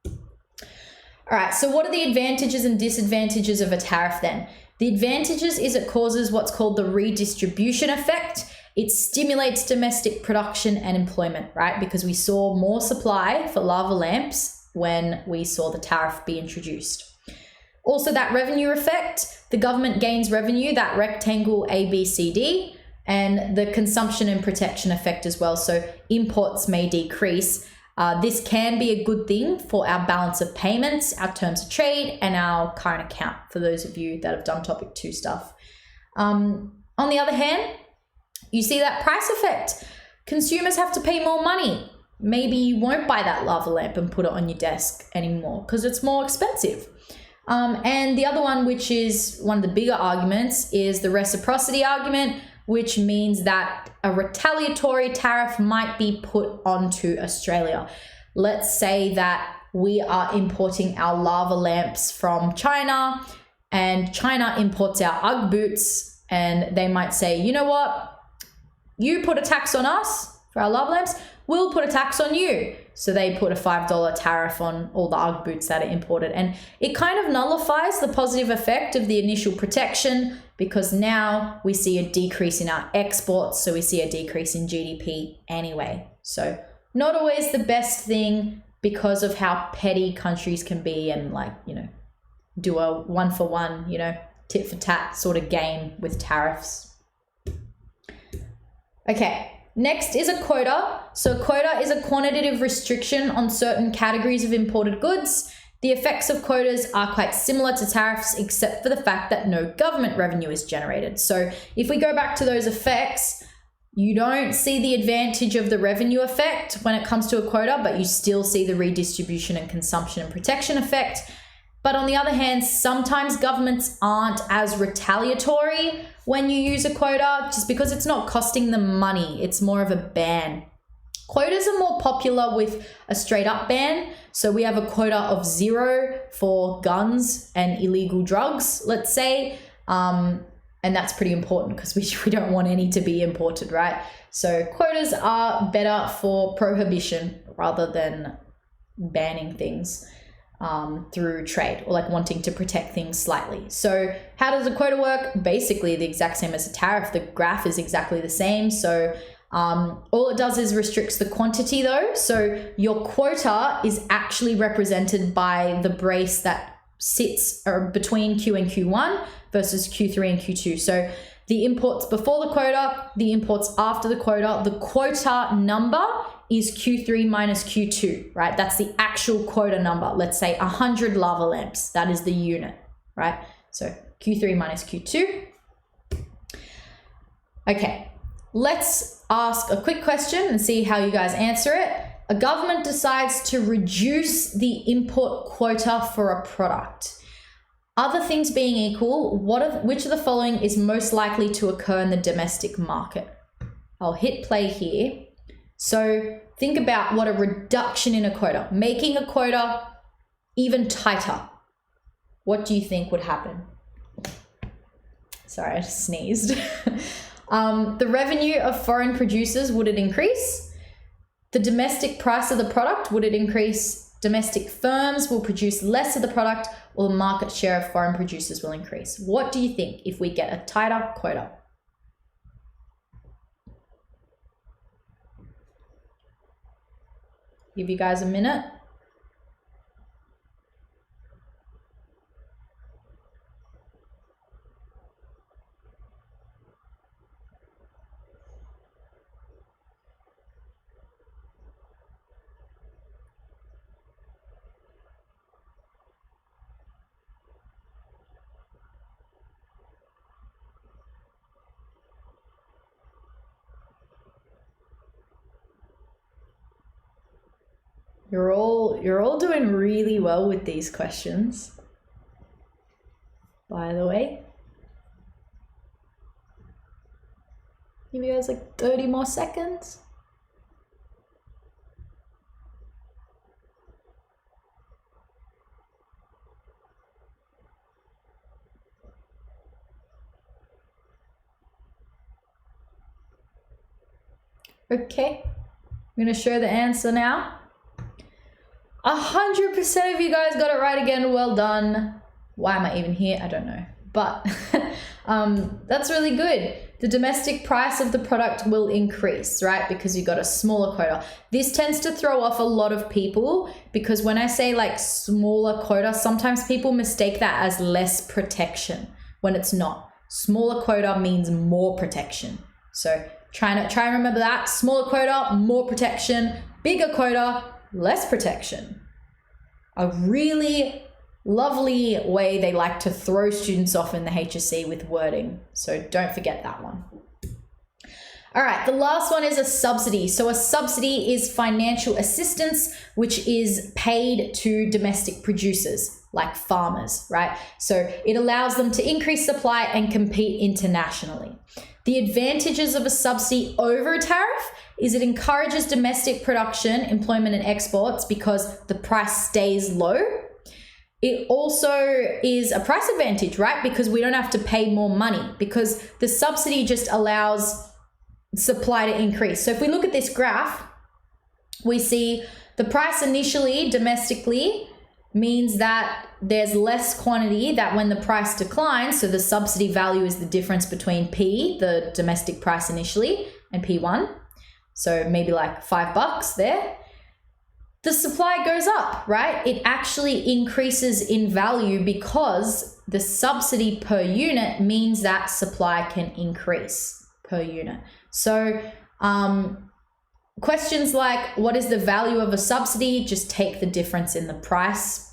All right, so what are the advantages and disadvantages of a tariff then? The advantages is it causes what's called the redistribution effect. It stimulates domestic production and employment, right? Because we saw more supply for lava lamps when we saw the tariff be introduced. Also, that revenue effect, the government gains revenue, that rectangle A, B, C, D, and the consumption and protection effect as well. So imports may decrease. This can be a good thing for our balance of payments, our terms of trade, and our current account, for those of you that have done topic 2 stuff. On the other hand, you see that price effect. Consumers have to pay more money. Maybe you won't buy that lava lamp and put it on your desk anymore because it's more expensive. And the other one, which is one of the bigger arguments, is the reciprocity argument, which means that a retaliatory tariff might be put onto Australia. Let's say that we are importing our lava lamps from China, and China imports our Ugg boots, and they might say, you know what? You put a tax on us for our lava lamps, we'll put a tax on you. So they put a $5 tariff on all the Ugg boots that are imported. And it kind of nullifies the positive effect of the initial protection, because now we see a decrease in our exports. So we see a decrease in GDP anyway. So not always the best thing because of how petty countries can be and, like, you know, do a 1-for-1, you know, tit for tat sort of game with tariffs. Okay. Next is a quota. So a quota is a quantitative restriction on certain categories of imported goods. The effects of quotas are quite similar to tariffs, except for the fact that no government revenue is generated. So if we go back to those effects, you don't see the advantage of the revenue effect when it comes to a quota, but you still see the redistribution and consumption and protection effect. But on the other hand, sometimes governments aren't as retaliatory when you use a quota, just because it's not costing them money. It's more of a ban. Quotas are more popular with a straight up ban. So we have a quota of 0 for guns and illegal drugs, let's say. And that's pretty important because we don't want any to be imported, right? So quotas are better for prohibition rather than banning things through trade, or like wanting to protect things slightly. So how does a quota work? Basically the exact same as a tariff. The graph is exactly the same. So all it does is restricts the quantity though. So your quota is actually represented by the brace that sits between Q and Q1 versus Q3 and Q2. So the imports before the quota, the imports after the quota number is Q3 minus Q2, right? That's the actual quota number. Let's say 100 lava lamps. That is the unit, right? So Q3 minus Q2. Okay, let's ask a quick question and see how you guys answer it. A government decides to reduce the import quota for a product. Other things being equal, which of the following is most likely to occur in the domestic market? I'll hit play here. So think about what a reduction in a quota, making a quota even tighter. What do you think would happen? Sorry, I just sneezed. The revenue of foreign producers, would it increase? The domestic price of the product, would it increase? Domestic firms will produce less of the product, or the market share of foreign producers will increase. What do you think if we get a tighter quota? Give you guys a minute. You're all doing really well with these questions, by the way. Give you guys like 30 more seconds. Okay, I'm gonna show the answer now. 100% of you guys got it right again. Well done. Why am I even here? I don't know, but that's really good. The domestic price of the product will increase, right? Because you got a smaller quota. This tends to throw off a lot of people because when I say like smaller quota, sometimes people mistake that as less protection when it's not. Smaller quota means more protection. So try and remember that. Smaller quota, more protection. Bigger quota, less protection. A really lovely way they like to throw students off in the HSC with wording. So don't forget that one. All right, the last one is a subsidy. So a subsidy is financial assistance, which is paid to domestic producers like farmers, right? So it allows them to increase supply and compete internationally. The advantages of a subsidy over a tariff is it encourages domestic production, employment, and exports because the price stays low. It also is a price advantage, right? Because we don't have to pay more money because the subsidy just allows supply to increase. So if we look at this graph, we see the price initially domestically means that there's less quantity, that when the price declines, so the subsidy value is the difference between P, the domestic price initially, and P1. So maybe like $5 there. The supply goes up, right? It actually increases in value because the subsidy per unit means that supply can increase per unit. So questions like, what is the value of a subsidy? Just take the difference in the price,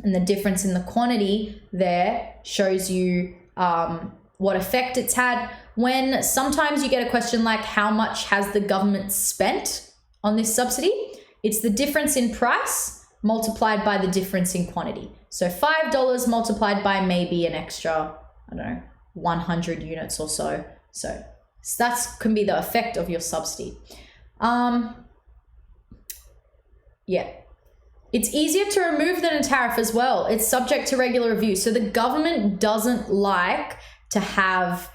and the difference in the quantity there shows you what effect it's had. When sometimes you get a question like, how much has the government spent on this subsidy? It's the difference in price multiplied by the difference in quantity. So $5 multiplied by maybe an extra, I don't know, 100 units or so. So that can be the effect of your subsidy. Yeah. It's easier to remove than a tariff as well. It's subject to regular review. So the government doesn't like to have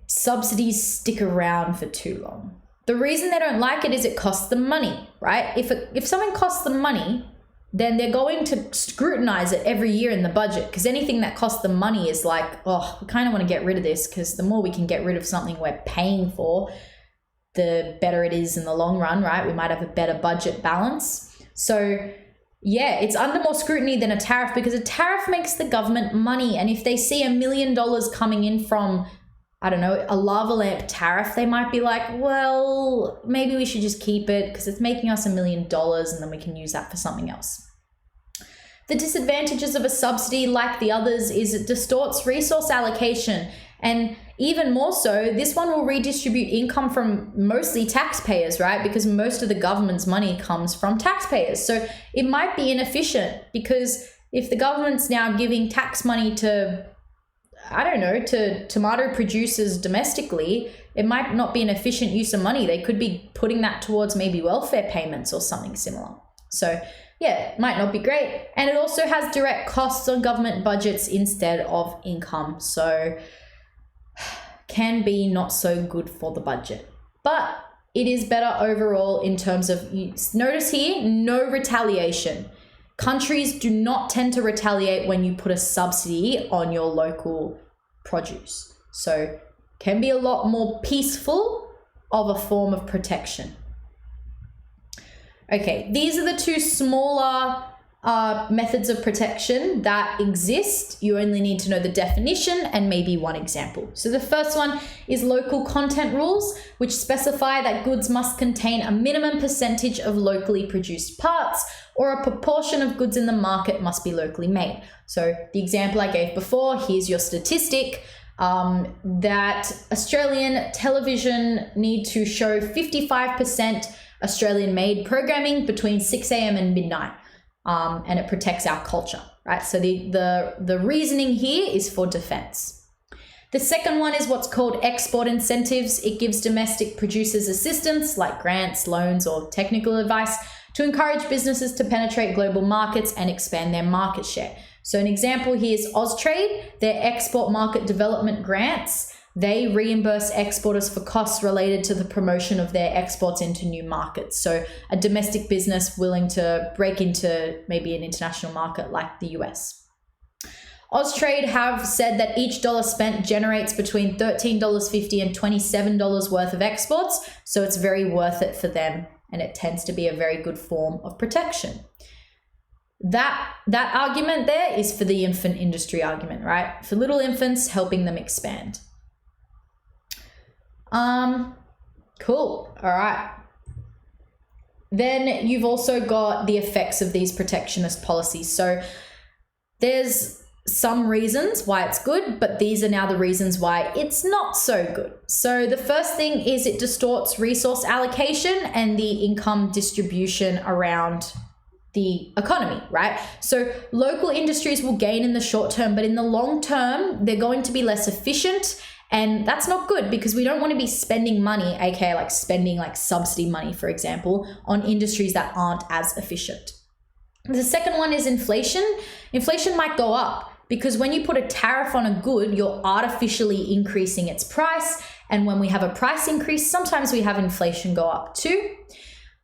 subsidies stick around for too long. The reason they don't like it is it costs them money, right? If something costs them money, then they're going to scrutinize it every year in the budget because anything that costs them money is like, oh, we kind of want to get rid of this because the more we can get rid of something we're paying for, the better it is in the long run, right? We might have a better budget balance. So yeah, it's under more scrutiny than a tariff because a tariff makes the government money. And if they see $1 million coming in from, I don't know, a lava lamp tariff, they might be like, well, maybe we should just keep it because it's making us $1 million and then we can use that for something else. The disadvantages of a subsidy, like the others, is it distorts resource allocation. And even more so, this one will redistribute income from mostly taxpayers, right? Because most of the government's money comes from taxpayers. So it might be inefficient because if the government's now giving tax money to, I don't know, to tomato producers domestically, it might not be an efficient use of money. They could be putting that towards maybe welfare payments or something similar. So yeah, it might not be great. And it also has direct costs on government budgets instead of income. So can be not so good for the budget, but it is better overall in terms of, notice here, no retaliation. Countries do not tend to retaliate when you put a subsidy on your local produce. So can be a lot more peaceful of a form of protection. Okay, these are the two smaller methods of protection that exist. You only need to know the definition and maybe one example. So the first one is local content rules, which specify that goods must contain a minimum percentage of locally produced parts, or a proportion of goods in the market must be locally made. So the example I gave before, here's your statistic, that Australian television need to show 55% Australian-made programming between 6 a.m. and midnight, and it protects our culture, right? So the reasoning here is for defense. The second one is what's called export incentives. It gives domestic producers assistance like grants, loans, or technical advice to encourage businesses to penetrate global markets and expand their market share. So an example here is Austrade, their export market development grants. They reimburse exporters for costs related to the promotion of their exports into new markets. So a domestic business willing to break into maybe an international market like the US. Austrade have said that each dollar spent generates between $13.50 and $27 worth of exports, so it's very worth it for them, and it tends to be a very good form of protection. That argument there is for the infant industry argument, right? For little infants, helping them expand. Cool. All right. Then you've also got the effects of these protectionist policies. So there's some reasons why it's good, but these are now the reasons why it's not so good. So the first thing is it distorts resource allocation and the income distribution around the economy, right? So local industries will gain in the short term, but in the long term, they're going to be less efficient. And that's not good because we don't want to be spending money, aka like spending like subsidy money, for example, on industries that aren't as efficient. The second one is inflation. Inflation might go up because when you put a tariff on a good, you're artificially increasing its price. And when we have a price increase, sometimes we have inflation go up too.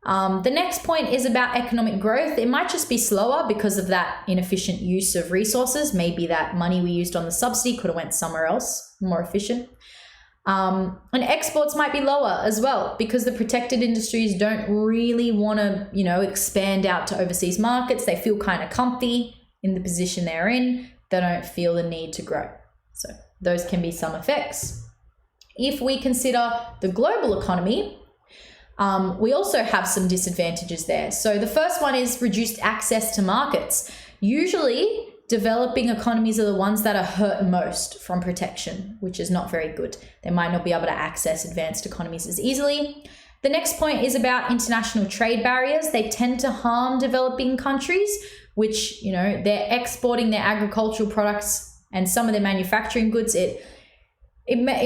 The next point is about economic growth. It might just be slower because of that inefficient use of resources. Maybe that money we used on the subsidy could have went somewhere else, more efficient. And exports might be lower as well because the protected industries don't really want to, expand out to overseas markets. They feel kind of comfy in the position they're in. They don't feel the need to grow. So those can be some effects. If we consider the global economy, we also have some disadvantages there. So the first one is reduced access to markets. Usually, developing economies are the ones that are hurt most from protection, which is not very good. They might not be able to access advanced economies as easily. The next point is about international trade barriers. They tend to harm developing countries, which, they're exporting their agricultural products and some of their manufacturing goods. It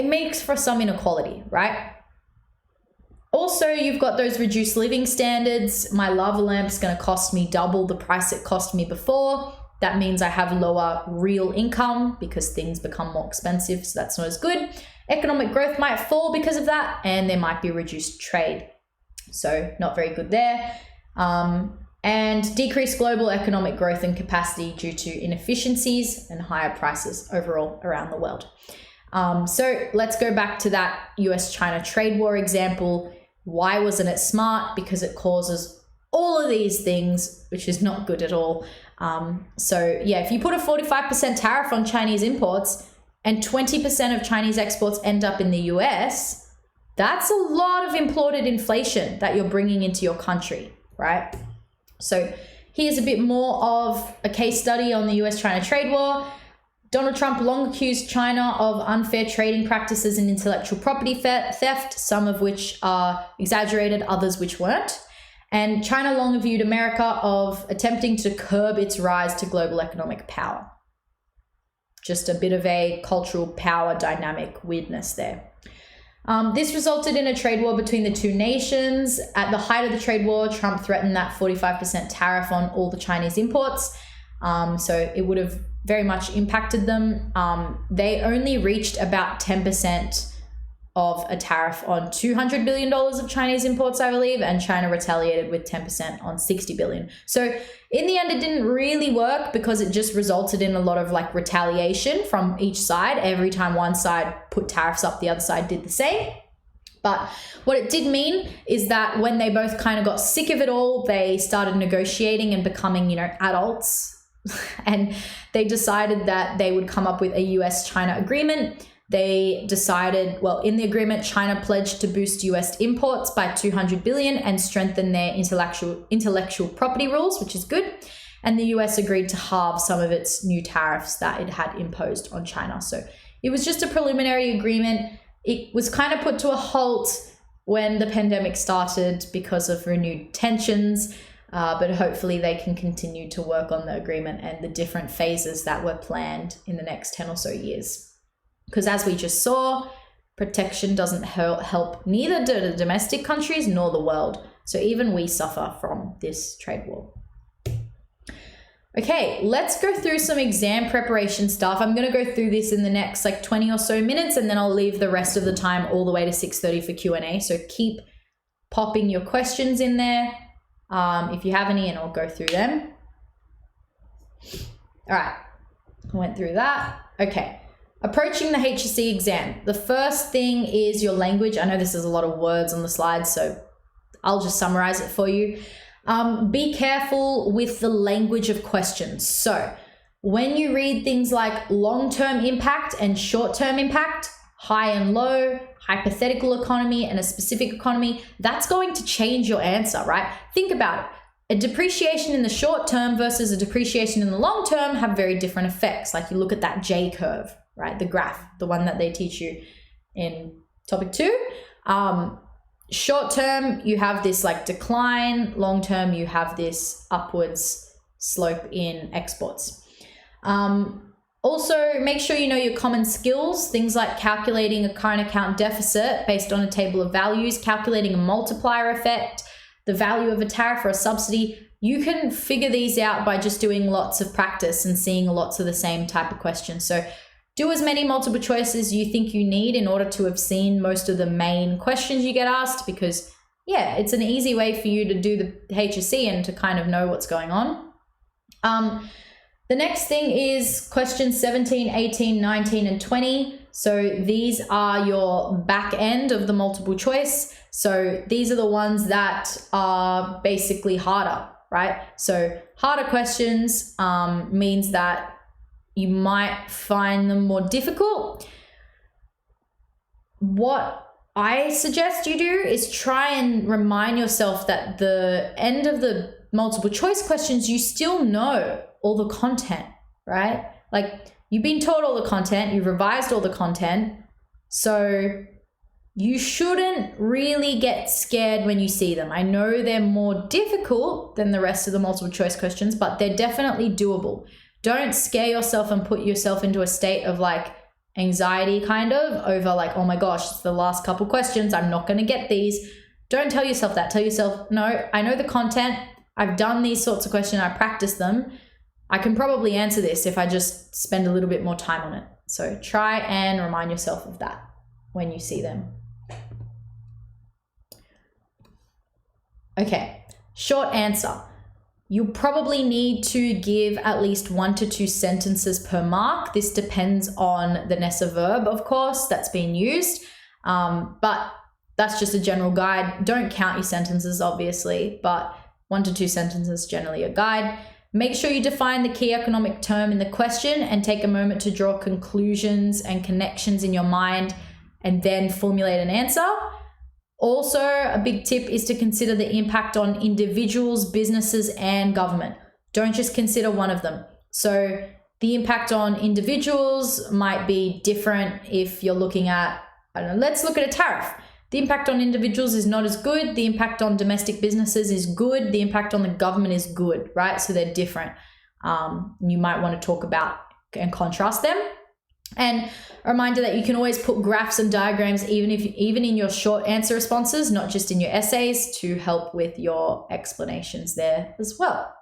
makes for some inequality, right? Also, you've got those reduced living standards. My lava lamp's going to cost me double the price it cost me before. That means I have lower real income because things become more expensive, so that's not as good. Economic growth might fall because of that, and there might be reduced trade. So not very good there. And decreased global economic growth and capacity due to inefficiencies and higher prices overall around the world. So let's go back to that US-China trade war example. Why wasn't it smart? Because it causes all of these things, which is not good at all. If you put a 45% tariff on Chinese imports and 20% of Chinese exports end up in the US, that's a lot of imported inflation that you're bringing into your country, right? So here's a bit more of a case study on the US-China trade war. Donald Trump long accused China of unfair trading practices and intellectual property theft, some of which are exaggerated, others which weren't. And China long viewed America of attempting to curb its rise to global economic power. Just a bit of a cultural power dynamic weirdness there. This resulted in a trade war between the two nations. At the height of the trade war, Trump threatened that 45% tariff on all the Chinese imports. So it would have very much impacted them. They only reached about 10% of a tariff on $200 billion of Chinese imports, I believe, and China retaliated with 10% on $60 billion. So in the end, it didn't really work because it just resulted in a lot of retaliation from each side. Every time one side put tariffs up, the other side did the same. But what it did mean is that when they both kind of got sick of it all, they started negotiating and becoming, adults. And they decided that they would come up with a US-China agreement. They decided, in the agreement, China pledged to boost US imports by $200 billion and strengthen their intellectual property rules, which is good. And the US agreed to halve some of its new tariffs that it had imposed on China. So it was just a preliminary agreement. It was kind of put to a halt when the pandemic started because of renewed tensions, but hopefully they can continue to work on the agreement and the different phases that were planned in the next 10 or so years. Because as we just saw, protection doesn't help neither the domestic countries nor the world. So even we suffer from this trade war. Okay, let's go through some exam preparation stuff. I'm going to go through this in the next 20 or so minutes, and then I'll leave the rest of the time all the way to 6:30 for Q&A. So keep popping your questions in there if you have any, and I'll go through them. All right, I went through that. Okay. Approaching the HSC exam. The first thing is your language. I know this is a lot of words on the slides, so I'll just summarize it for you. Be careful with the language of questions. So when you read things like long-term impact and short-term impact, high and low, hypothetical economy and a specific economy, that's going to change your answer, right? Think about it. A depreciation in the short term versus a depreciation in the long term have very different effects. Like you look at that J curve, right? The graph, the one that they teach you in topic 2. Short term, you have this decline. Long term, you have this upwards slope in exports. Also, make sure you know your common skills, things like calculating a current account deficit based on a table of values, calculating a multiplier effect, the value of a tariff or a subsidy. You can figure these out by just doing lots of practice and seeing lots of the same type of questions. So do as many multiple choices as you think you need in order to have seen most of the main questions you get asked, because yeah, it's an easy way for you to do the HSC and to kind of know what's going on. The next thing is questions 17, 18, 19, and 20. So these are your back end of the multiple choice. So these are the ones that are basically harder, right? So harder questions means that you might find them more difficult. What I suggest you do is try and remind yourself that the end of the multiple choice questions, you still know all the content, right? Like you've been taught all the content, you've revised all the content. So you shouldn't really get scared when you see them. I know they're more difficult than the rest of the multiple choice questions, but they're definitely doable. Don't scare yourself and put yourself into a state of anxiety kind of over oh my gosh, it's the last couple questions, I'm not going to get these. Don't tell yourself that. Tell yourself, no, I know the content. I've done these sorts of questions. I practice them. I can probably answer this if I just spend a little bit more time on it. So try and remind yourself of that when you see them. Okay, short answer. You'll probably need to give at least 1 to 2 sentences per mark. This depends on the Nessa verb, of course, that's being used. But that's just a general guide. Don't count your sentences, obviously, but 1 to 2 sentences generally a guide. Make sure you define the key economic term in the question and take a moment to draw conclusions and connections in your mind and then formulate an answer. Also, a big tip is to consider the impact on individuals, businesses, and government. Don't just consider one of them. So the impact on individuals might be different if you're looking at, I don't know, let's look at a tariff. The impact on individuals is not as good. The impact on domestic businesses is good. The impact on the government is good, right? So they're different. You might want to talk about and contrast them. And a reminder that you can always put graphs and diagrams even in your short answer responses, not just in your essays, to help with your explanations there as well.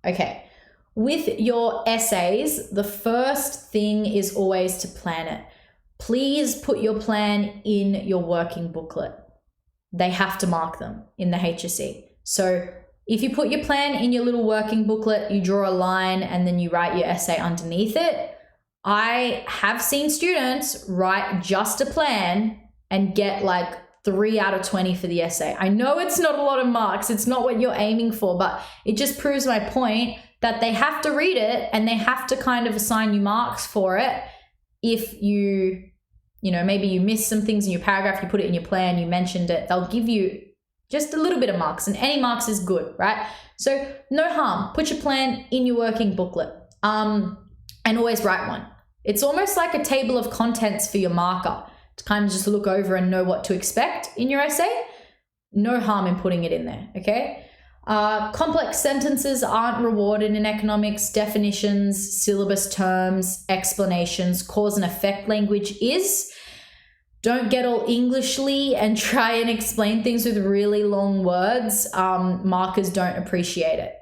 Okay, with your essays, the first thing is always to plan it. Please put your plan in your working booklet. They have to mark them in the HSC. So if you put your plan in your little working booklet, you draw a line and then you write your essay underneath it. I have seen students write just a plan and get 3 out of 20 for the essay. I know it's not a lot of marks. It's not what you're aiming for, but it just proves my point that they have to read it and they have to kind of assign you marks for it. If maybe you missed some things in your paragraph, you put it in your plan, you mentioned it, they'll give you just a little bit of marks, and any marks is good, right? So no harm. Put your plan in your working booklet and always write one. It's almost like a table of contents for your marker. to kind of just look over and know what to expect in your essay, no harm in putting it in there, okay? Complex sentences aren't rewarded in economics. Definitions, syllabus terms, explanations, cause and effect language is. Don't get all Englishly and try and explain things with really long words. Markers don't appreciate it.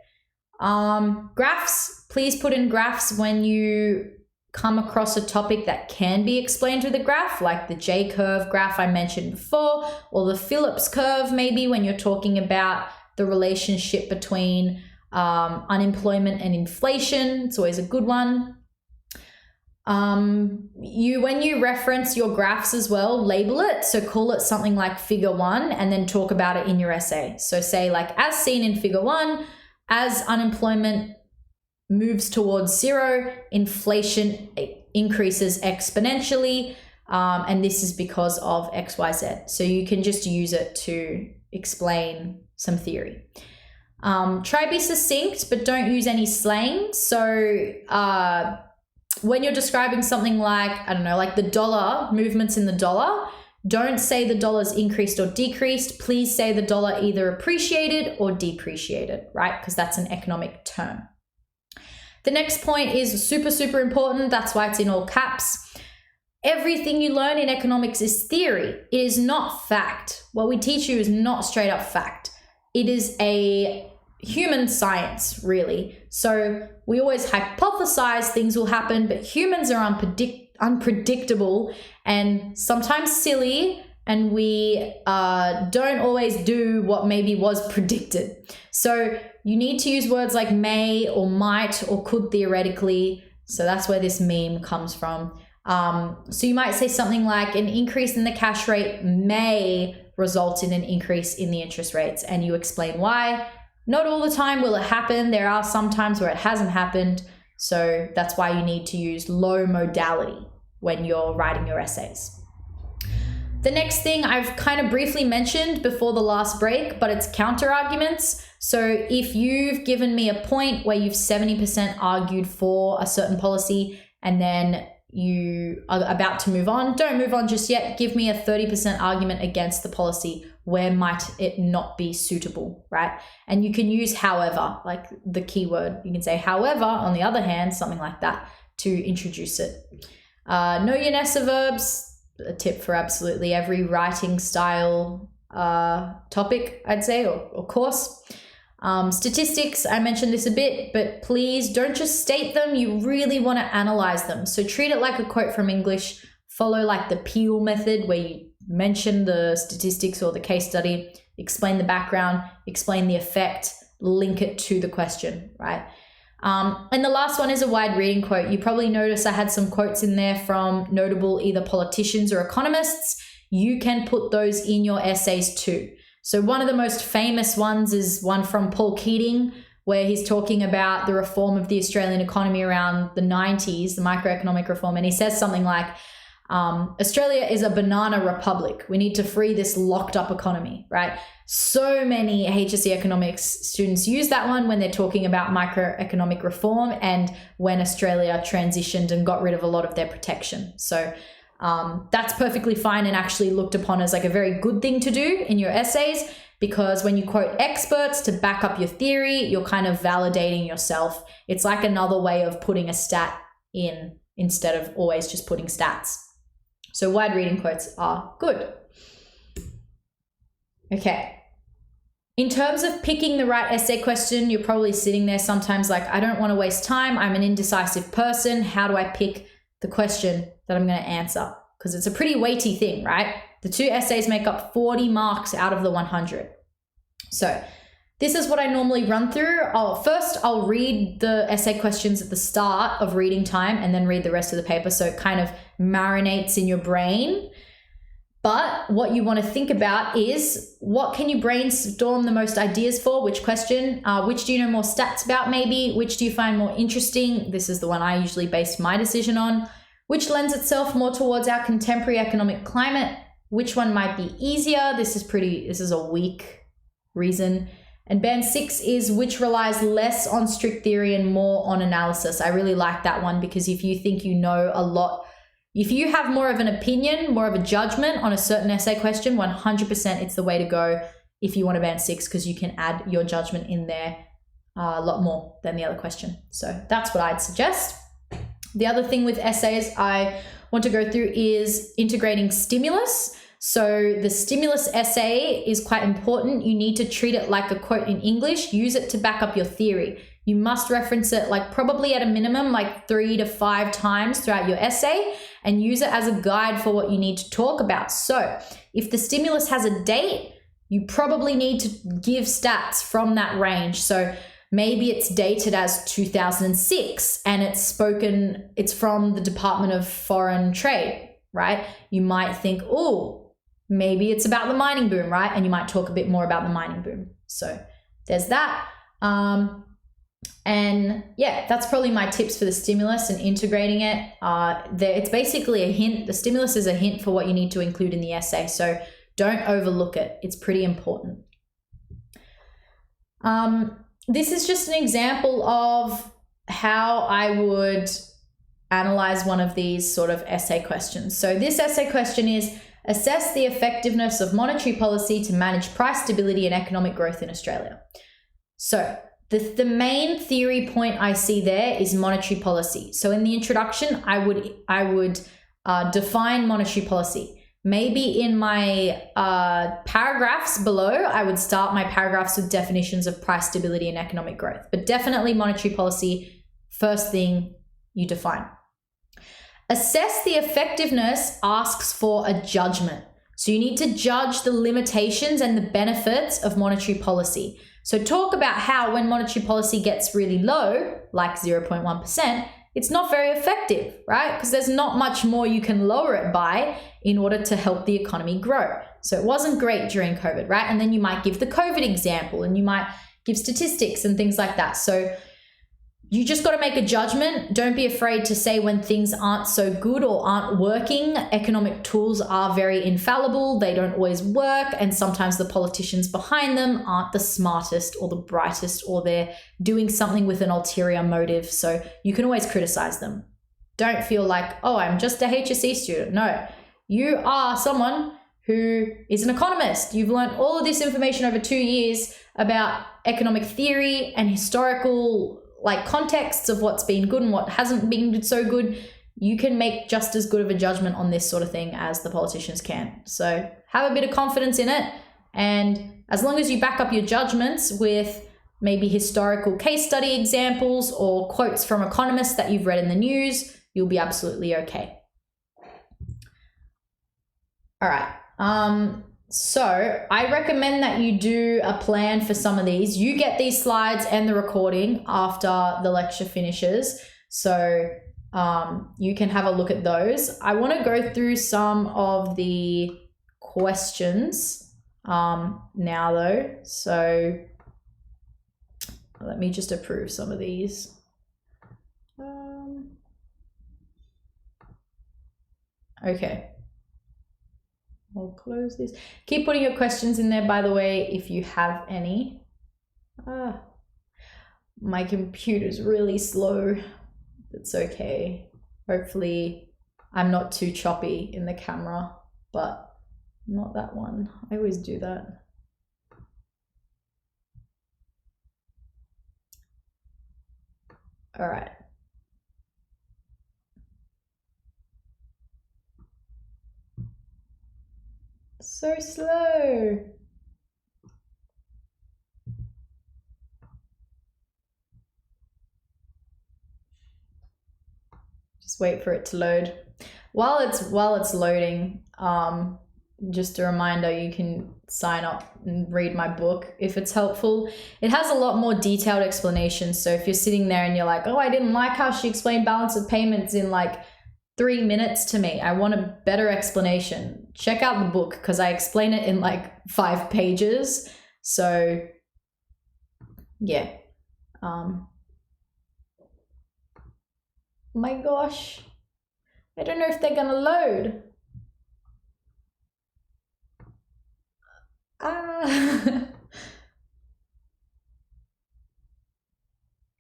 Graphs, please put in graphs when you come across a topic that can be explained with a graph, like the J-curve graph I mentioned before, or the Phillips curve maybe when you're talking about the relationship between unemployment and inflation. It's always a good one. When you reference your graphs as well, label it. So call it something like figure 1 and then talk about it in your essay. So say like, as seen in figure 1, as unemployment moves towards 0, inflation increases exponentially. And this is because of XYZ. So you can just use it to explain some theory. Try to be succinct, but don't use any slang. So when you're describing something like, I don't know, like the dollar, movements in the dollar, don't say the dollar's increased or decreased. Please say the dollar either appreciated or depreciated, right? Because that's an economic term. The next point is super, super important. That's why it's in all caps. Everything you learn in economics is theory. It is not fact. What we teach you is not straight up fact. It is a human science, really. So we always hypothesize things will happen, but humans are unpredictable and sometimes silly, and we don't always do what maybe was predicted. So you need to use words like may or might or could theoretically. So that's where this meme comes from. So you might say something like an increase in the cash rate may result in an increase in the interest rates, and you explain why. Not all the time will it happen. There are some times where it hasn't happened. So that's why you need to use low modality when you're writing your essays. The next thing I've kind of briefly mentioned before the last break, but it's counter arguments. So if you've given me a point where you've 70% argued for a certain policy and then you are about to move on, don't move on just yet. Give me a 30% argument against the policy. Where might it not be suitable, right? And you can use however, like the keyword. You can say, however, on the other hand, something like that to introduce it. Know your necessary verbs, a tip for absolutely every writing style topic, I'd say, or course. Statistics, I mentioned this a bit, but please don't just state them. You really want to analyze them. So treat it like a quote from English. Follow like the Peel method, where you mention the statistics or the case study, explain the background, explain the effect, link it to the question, right? And the last one is a wide reading quote. You probably noticed I had some quotes in there from notable either politicians or economists. You can put those in your essays too. So one of the most famous ones is one from Paul Keating, where he's talking about the reform of the Australian economy around the 90s, the microeconomic reform. And he says something like, Australia is a banana republic. We need to free this locked up economy, right? So many HSC economics students use that one when they're talking about microeconomic reform and when Australia transitioned and got rid of a lot of their protection. So that's perfectly fine and actually looked upon as like a very good thing to do in your essays, because when you quote experts to back up your theory, you're kind of validating yourself. It's like another way of putting a stat in instead of always just putting stats. So wide reading quotes are good. Okay. In terms of picking the right essay question, you're probably sitting there sometimes like, I don't want to waste time. I'm an indecisive person. How do I pick the question that I'm going to answer? Because it's a pretty weighty thing, right? The two essays make up 40 marks out of the 100. So this is what I normally run through. First, I'll read the essay questions at the start of reading time and then read the rest of the paper, so it kind of marinates in your brain. But what you want to think about is, what can you brainstorm the most ideas for? Which question? Which do you know more stats about maybe? Which do you find more interesting? This is the one I usually base my decision on. Which lends itself more towards our contemporary economic climate? Which one might be easier? This is a weak reason. And band 6 is which relies less on strict theory and more on analysis. I really like that one, because if you think you know a lot, if you have more of an opinion, more of a judgment on a certain essay question, 100% it's the way to go if you want to band 6, because you can add your judgment in there a lot more than the other question. So that's what I'd suggest. The other thing with essays I want to go through is integrating stimulus. So the stimulus essay is quite important. You need to treat it like a quote in English. Use it to back up your theory. You must reference it like probably at a minimum like 3 to 5 times throughout your essay, and use it as a guide for what you need to talk about. So if the stimulus has a date, you probably need to give stats from that range. So maybe it's dated as 2006 and it's from the Department of Foreign Trade, right? You might think, oh, maybe it's about the mining boom, right? And you might talk a bit more about the mining boom. So there's that. And yeah, that's probably my tips for the stimulus and integrating it. It's basically a hint. The stimulus is a hint for what you need to include in the essay. So don't overlook it. It's pretty important. This is just an example of how I would analyze one of these sort of essay questions. So this essay question is, assess the effectiveness of monetary policy to manage price stability and economic growth in Australia. So the main theory point I see there is monetary policy. So in the introduction, I would define monetary policy. Maybe in my paragraphs below, I would start my paragraphs with definitions of price stability and economic growth, but definitely monetary policy, first thing you define. Assess the effectiveness asks for a judgment. So you need to judge the limitations and the benefits of monetary policy. So talk about how when monetary policy gets really low, like 0.1%, it's not very effective, right? Because there's not much more you can lower it by in order to help the economy grow. So it wasn't great during COVID, right? And then you might give the COVID example and you might give statistics and things like that. So you just got to make a judgment. Don't be afraid to say when things aren't so good or aren't working. Economic tools are very infallible. They don't always work. And sometimes the politicians behind them aren't the smartest or the brightest, or they're doing something with an ulterior motive. So you can always criticize them. Don't feel like, oh, I'm just a HSC student. No, you are someone who is an economist. You've learned all of this information over 2 years about economic theory and historical contexts of what's been good and what hasn't been so good. You can make just as good of a judgment on this sort of thing as the politicians can. So have a bit of confidence in it. And as long as you back up your judgments with maybe historical case study examples or quotes from economists that you've read in the news, you'll be absolutely okay. All right. So I recommend that you do a plan for some of these. You get these slides and the recording after the lecture finishes. So you can have a look at those. I want to go through some of the questions now though. So let me just approve some of these. Okay. I'll close this. Keep putting your questions in there, by the way, if you have any. My computer's really slow. It's okay. Hopefully I'm not too choppy in the camera, but not that one. I always do that. All right. So slow. Just wait for it to load. While it's loading, just a reminder, you can sign up and read my book if it's helpful. It has a lot more detailed explanations. So if you're sitting there and you're like, oh, I didn't like how she explained balance of payments in 3 minutes to me, I want a better explanation, check out the book because I explain it in 5 pages. So yeah. My gosh, I don't know if they're gonna load.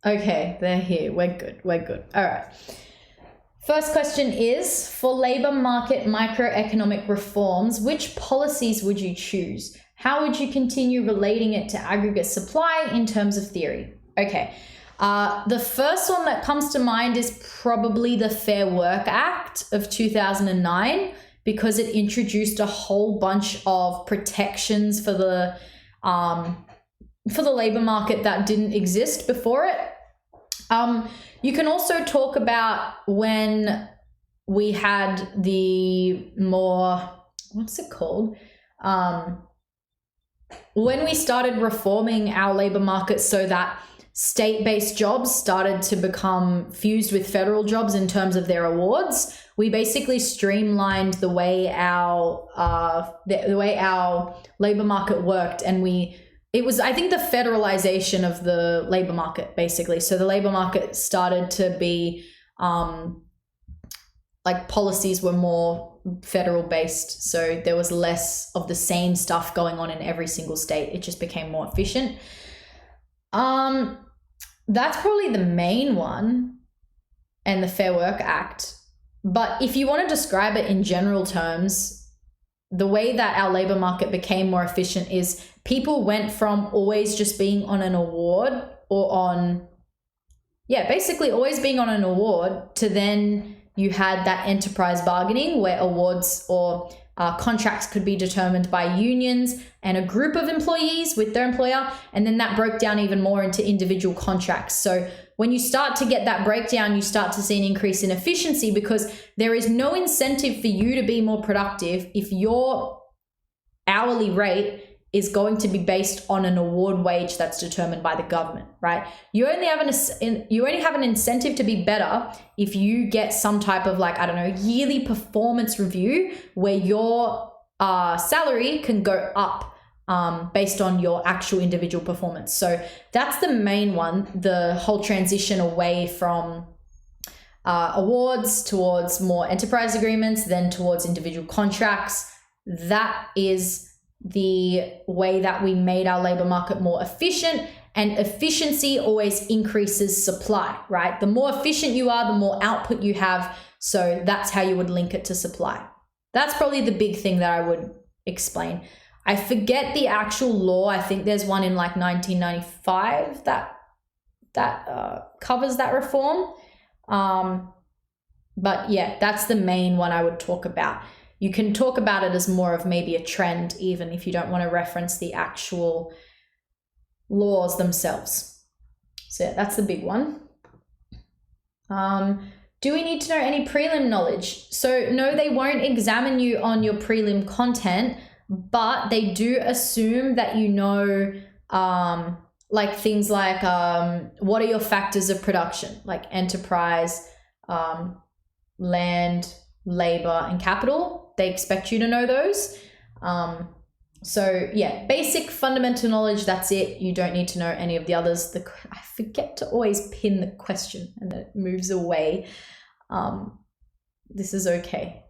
Okay, they're here. We're good. All right. First question is, for labor market microeconomic reforms, which policies would you choose? How would you continue relating it to aggregate supply in terms of theory? Okay, the first one that comes to mind is probably the Fair Work Act of 2009, because it introduced a whole bunch of protections for the labor market that didn't exist before it. You can also talk about when we had the more, what's it called? When we started reforming our labor market so that state-based jobs started to become fused with federal jobs in terms of their awards, we basically streamlined the way our labor market worked, and it was, I think, the federalization of the labor market, basically. So the labor market started to be, like, policies were more federal based. So there was less of the same stuff going on in every single state. It just became more efficient. That's probably the main one, and the Fair Work Act. But if you want to describe it in general terms, the way that our labor market became more efficient is people went from always just being on an award basically always being on an award, to then you had that enterprise bargaining where awards or contracts could be determined by unions and a group of employees with their employer. And then that broke down even more into individual contracts. So when you start to get that breakdown, you start to see an increase in efficiency, because there is no incentive for you to be more productive if your hourly rate is going to be based on an award wage that's determined by the government, right? You only have an incentive to be better if you get some type of, like, I don't know, yearly performance review where your salary can go up based on your actual individual performance. So that's the main one, the whole transition away from awards towards more enterprise agreements, then towards individual contracts. That is the way that we made our labor market more efficient, and efficiency always increases supply, right? The more efficient you are, the more output you have. So that's how you would link it to supply. That's probably the big thing that I would explain. I forget the actual law. I think there's one in like 1995 that covers that reform. But yeah, that's the main one I would talk about. You can talk about it as more of maybe a trend, even if you don't want to reference the actual laws themselves. So yeah, that's the big one. Do we need to know any prelim knowledge? So no, they won't examine you on your prelim content, but they do assume that you know, like things like what are your factors of production, like enterprise, land, labor, and capital. They expect you to know those. So yeah, basic fundamental knowledge, that's it. You don't need to know any of the others. I forget to always pin the question and then it moves away. This is okay.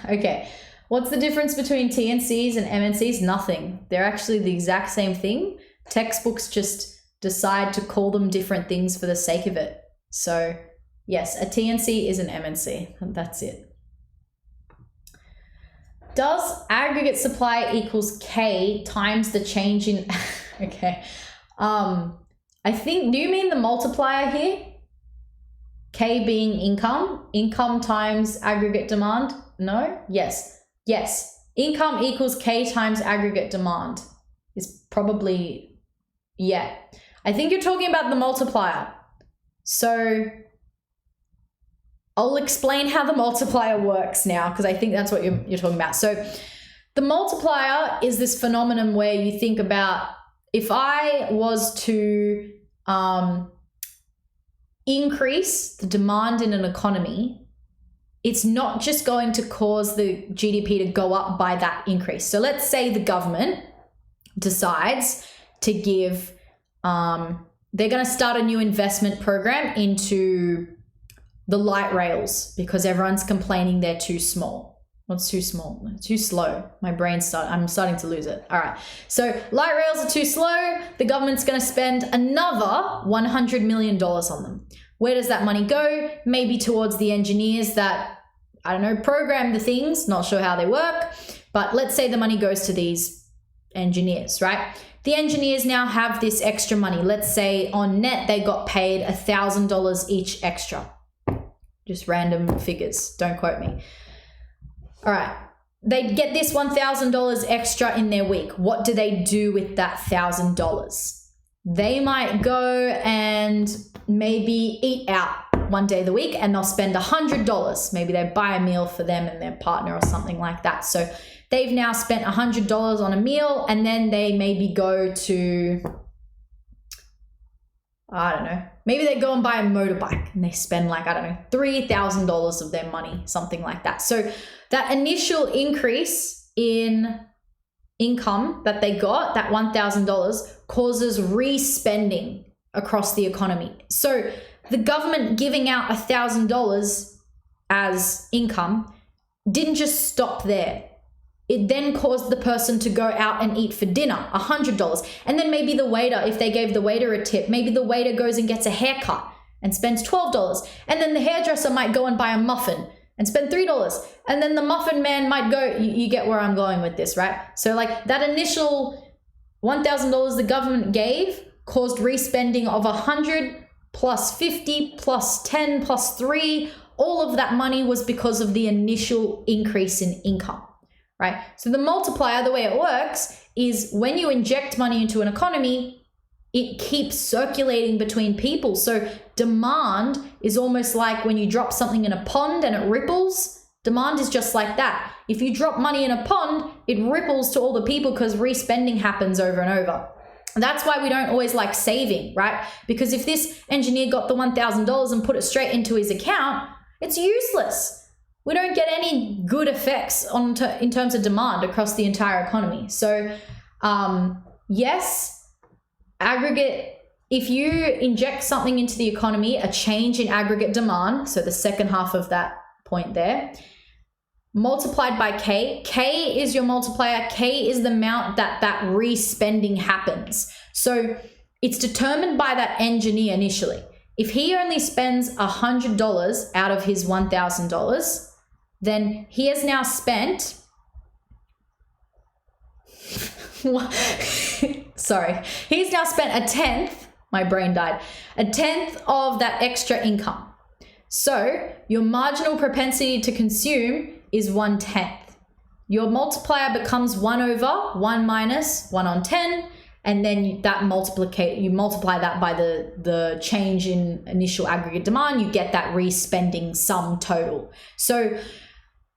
Okay, what's the difference between TNCs and MNCs? Nothing. They're actually the exact same thing. Textbooks just decide to call them different things for the sake of it. So yes, a TNC is an MNC, and that's it. Does aggregate supply equals K times the change in, okay. I think, do you mean the multiplier here? K being income times aggregate demand? No? Yes. Income equals K times aggregate demand is probably, yeah. I think you're talking about the multiplier. So I'll explain how the multiplier works now, because I think that's what you're talking about. So the multiplier is this phenomenon where you think about, if I was to increase the demand in an economy, it's not just going to cause the GDP to go up by that increase. So let's say the government decides to give, they're going to start a new investment program into the light rails because everyone's complaining they're too small. What's too small? Too slow. I'm starting to lose it. All right. So light rails are too slow. The government's going to spend another $100 million on them. Where does that money go? Maybe towards the engineers that, I don't know, program the things, not sure how they work, but let's say the money goes to these engineers, right? The engineers now have this extra money. Let's say on net, they got paid $1,000 each extra. Just random figures, don't quote me. All right, they get this $1,000 extra in their week. What do they do with that $1,000? They might go and maybe eat out one day of the week and they'll spend $100. Maybe they buy a meal for them and their partner or something like that. So they've now spent $100 on a meal, and then they maybe go to, I don't know, maybe they go and buy a motorbike and they spend like, I don't know, $3,000 of their money, something like that. So that initial increase in income that they got, that $1,000, causes re-spending across the economy. So the government giving out $1,000 as income didn't just stop there. It then caused the person to go out and eat for dinner, $100. And then maybe the waiter, if they gave the waiter a tip, maybe the waiter goes and gets a haircut and spends $12. And then the hairdresser might go and buy a muffin and spend $3. And then the muffin man might go, you get where I'm going with this, right? So like that initial $1,000 the government gave caused respending of 100 plus 50 plus 10 plus 3. All of that money was because of the initial increase in income. Right? So the multiplier, the way it works is when you inject money into an economy, it keeps circulating between people. So demand is almost like when you drop something in a pond and it ripples. Demand is just like that. If you drop money in a pond, it ripples to all the people because respending happens over and over. And that's why we don't always like saving, right? Because if this engineer got the $1,000 and put it straight into his account, it's useless. We don't get any good effects in terms of demand across the entire economy. So yes, aggregate, if you inject something into the economy, a change in aggregate demand, so the second half of that point there, multiplied by K. K is your multiplier. K is the amount that re-spending happens. So it's determined by that engineer initially. If he only spends $100 out of his $1,000, then he has now spent, sorry, he's now spent a tenth, my brain died, a tenth of that extra income. So your marginal propensity to consume is 1/10. Your multiplier becomes 1 over 1 minus 1 on 10. And then you multiply that by the change in initial aggregate demand, you get that re-spending sum total. So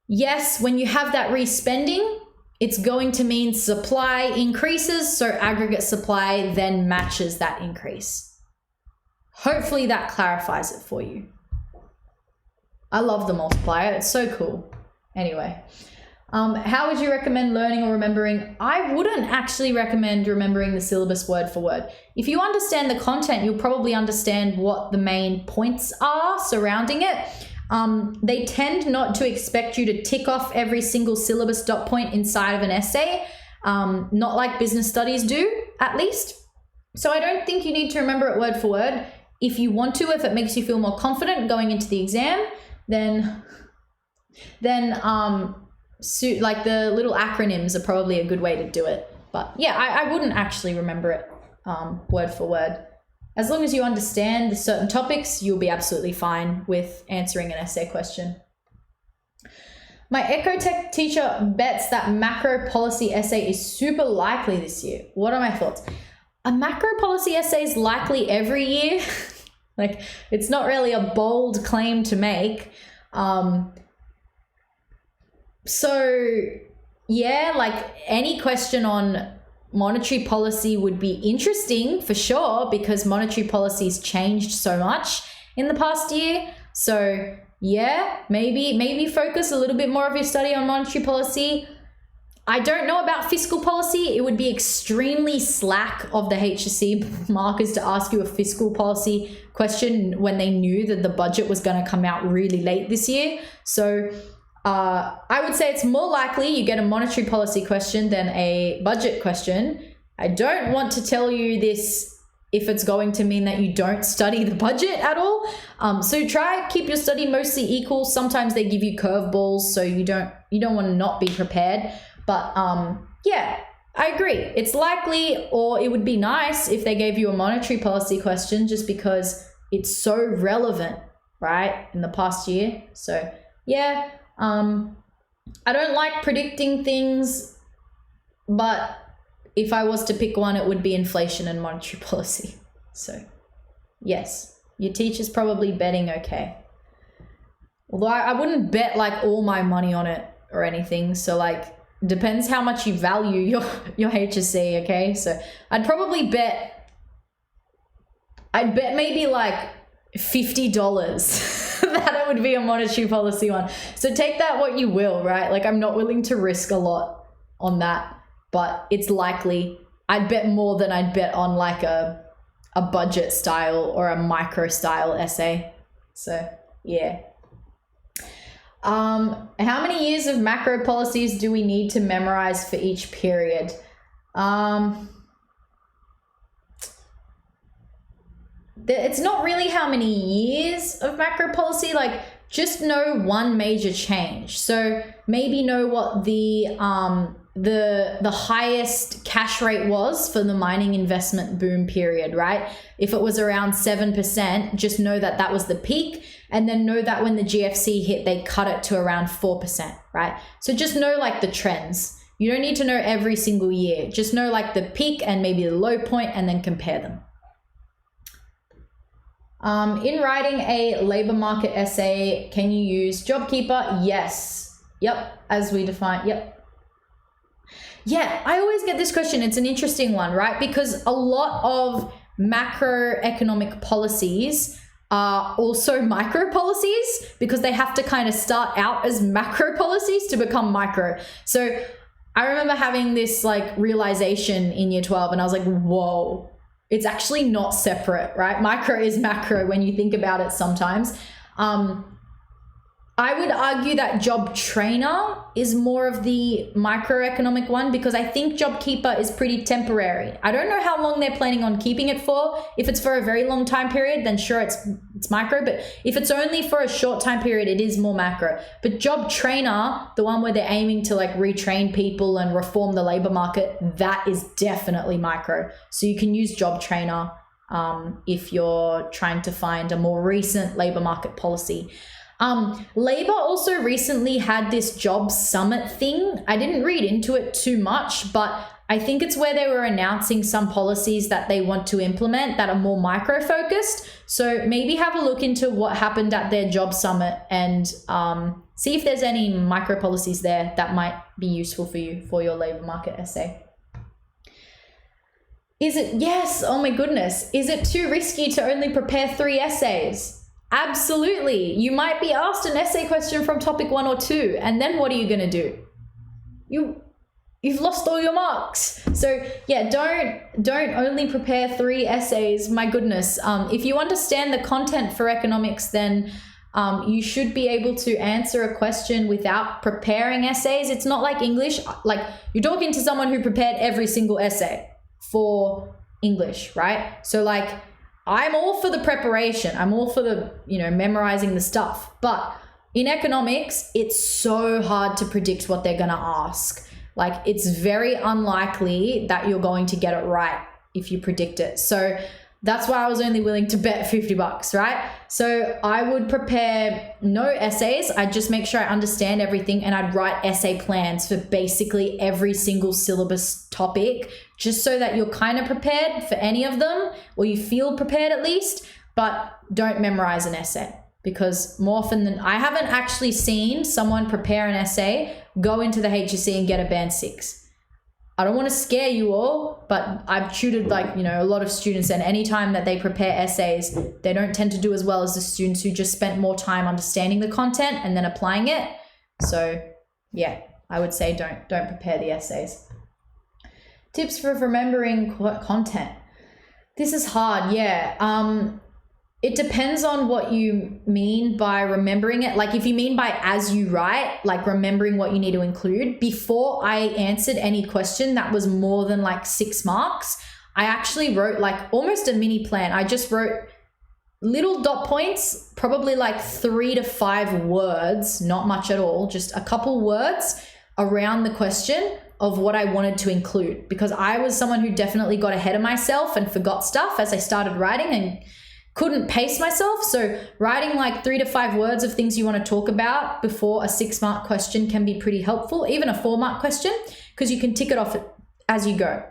yes, when you have that re-spending, it's going to mean supply increases, so aggregate supply then matches that increase. Hopefully that clarifies it for you. I love the multiplier, it's so cool. Anyway. How would you recommend learning or remembering? I wouldn't actually recommend remembering the syllabus word for word. If you understand the content, you'll probably understand what the main points are surrounding it. They tend not to expect you to tick off every single syllabus dot point inside of an essay, not like business studies do, at least. So I don't think you need to remember it word for word. If you want to, if it makes you feel more confident going into the exam, then like the little acronyms are probably a good way to do it. But yeah, I wouldn't actually remember it word for word. As long as you understand the certain topics, you'll be absolutely fine with answering an essay question. My ecotech teacher bets that macro policy essay is super likely this year. What are my thoughts? A macro policy essay is likely every year. Like, it's not really a bold claim to make. So yeah, like any question on monetary policy would be interesting for sure, because monetary policy's changed so much in the past year. So yeah, maybe focus a little bit more of your study on monetary policy. I don't know about fiscal policy. It would be extremely slack of the HSC markers to ask you a fiscal policy question when they knew that the budget was going to come out really late this year. So I would say it's more likely you get a monetary policy question than a budget question. I don't want to tell you this if it's going to mean that you don't study the budget at all. So try keep your study mostly equal. Sometimes they give you curveballs, so you don't want to not be prepared. But yeah, I agree. It's likely, or it would be nice if they gave you a monetary policy question, just because it's so relevant, right, in the past year. So yeah, I don't like predicting things, but if I was to pick one, it would be inflation and monetary policy. So yes, your teacher's probably betting okay. Although I wouldn't bet like all my money on it or anything. So like, depends how much you value your HSC, okay? So I'd bet maybe like $50 that it would be a monetary policy one. So take that what you will, right? Like, I'm not willing to risk a lot on that, but it's likely. I'd bet more than I'd bet on like a budget style or a micro style essay. So yeah. How many years of macro policies do we need to memorize for each period? It's not really how many years of macro policy, like just know one major change. So maybe know what the highest cash rate was for the mining investment boom period, right? If it was around 7%, just know that that was the peak, and then know that when the GFC hit, they cut it to around 4%, right? So just know like the trends. You don't need to know every single year. Just know like the peak and maybe the low point, and then compare them. In writing a labor market essay, can you use JobKeeper? Yes. Yep. As we define. Yep. Yeah, I always get this question. It's an interesting one, right? Because a lot of macroeconomic policies are also micro policies, because they have to kind of start out as macro policies to become micro. So I remember having this like realization in year 12, and I was like, whoa, it's actually not separate, right? Micro is macro when you think about it sometimes. I would argue that Job Trainer is more of the microeconomic one, because I think JobKeeper is pretty temporary. I don't know how long they're planning on keeping it for. If it's for a very long time period, then sure, it's micro. But if it's only for a short time period, it is more macro. But Job Trainer, the one where they're aiming to like retrain people and reform the labor market, that is definitely micro. So you can use Job Trainer if you're trying to find a more recent labor market policy. Labor also recently had this job summit thing. I didn't read into it too much, but I think it's where they were announcing some policies that they want to implement that are more micro focused. So maybe have a look into what happened at their job summit and see if there's any micro policies there that might be useful for you for your labor market essay. Yes, oh my goodness. Is it too risky to only prepare 3 essays? Absolutely. You might be asked an essay question from topic 1 or 2, and then what are you going to do? You've lost all your marks. So yeah, don't only prepare 3 essays. My goodness. If you understand the content for economics, then you should be able to answer a question without preparing essays. It's not like English. Like, you're talking to someone who prepared every single essay for English, right? So like, I'm all for the preparation. I'm all for the, memorizing the stuff. But in economics, it's so hard to predict what they're going to ask. Like, it's very unlikely that you're going to get it right if you predict it. So that's why I was only willing to bet $50, right? So I would prepare no essays. I'd just make sure I understand everything, and I'd write essay plans for basically every single syllabus topic, just so that you're kind of prepared for any of them, or you feel prepared at least. But don't memorize an essay, because more often than I haven't actually seen someone prepare an essay, go into the HSC and get a band 6. I don't want to scare you all, but I've tutored a lot of students, and anytime that they prepare essays, they don't tend to do as well as the students who just spent more time understanding the content and then applying it. So yeah, I would say don't prepare the essays. Tips for remembering content. This is hard, yeah. It depends on what you mean by remembering it. Like, if you mean by as you write, like remembering what you need to include. Before I answered any question that was more than like 6 marks, I actually wrote like almost a mini plan. I just wrote little dot points, probably like 3 to 5 words, not much at all, just a couple words around the question of what I wanted to include, because I was someone who definitely got ahead of myself and forgot stuff as I started writing and couldn't pace myself. So writing like 3 to 5 words of things you want to talk about before a 6-mark question can be pretty helpful, even a 4-mark question, because you can tick it off as you go,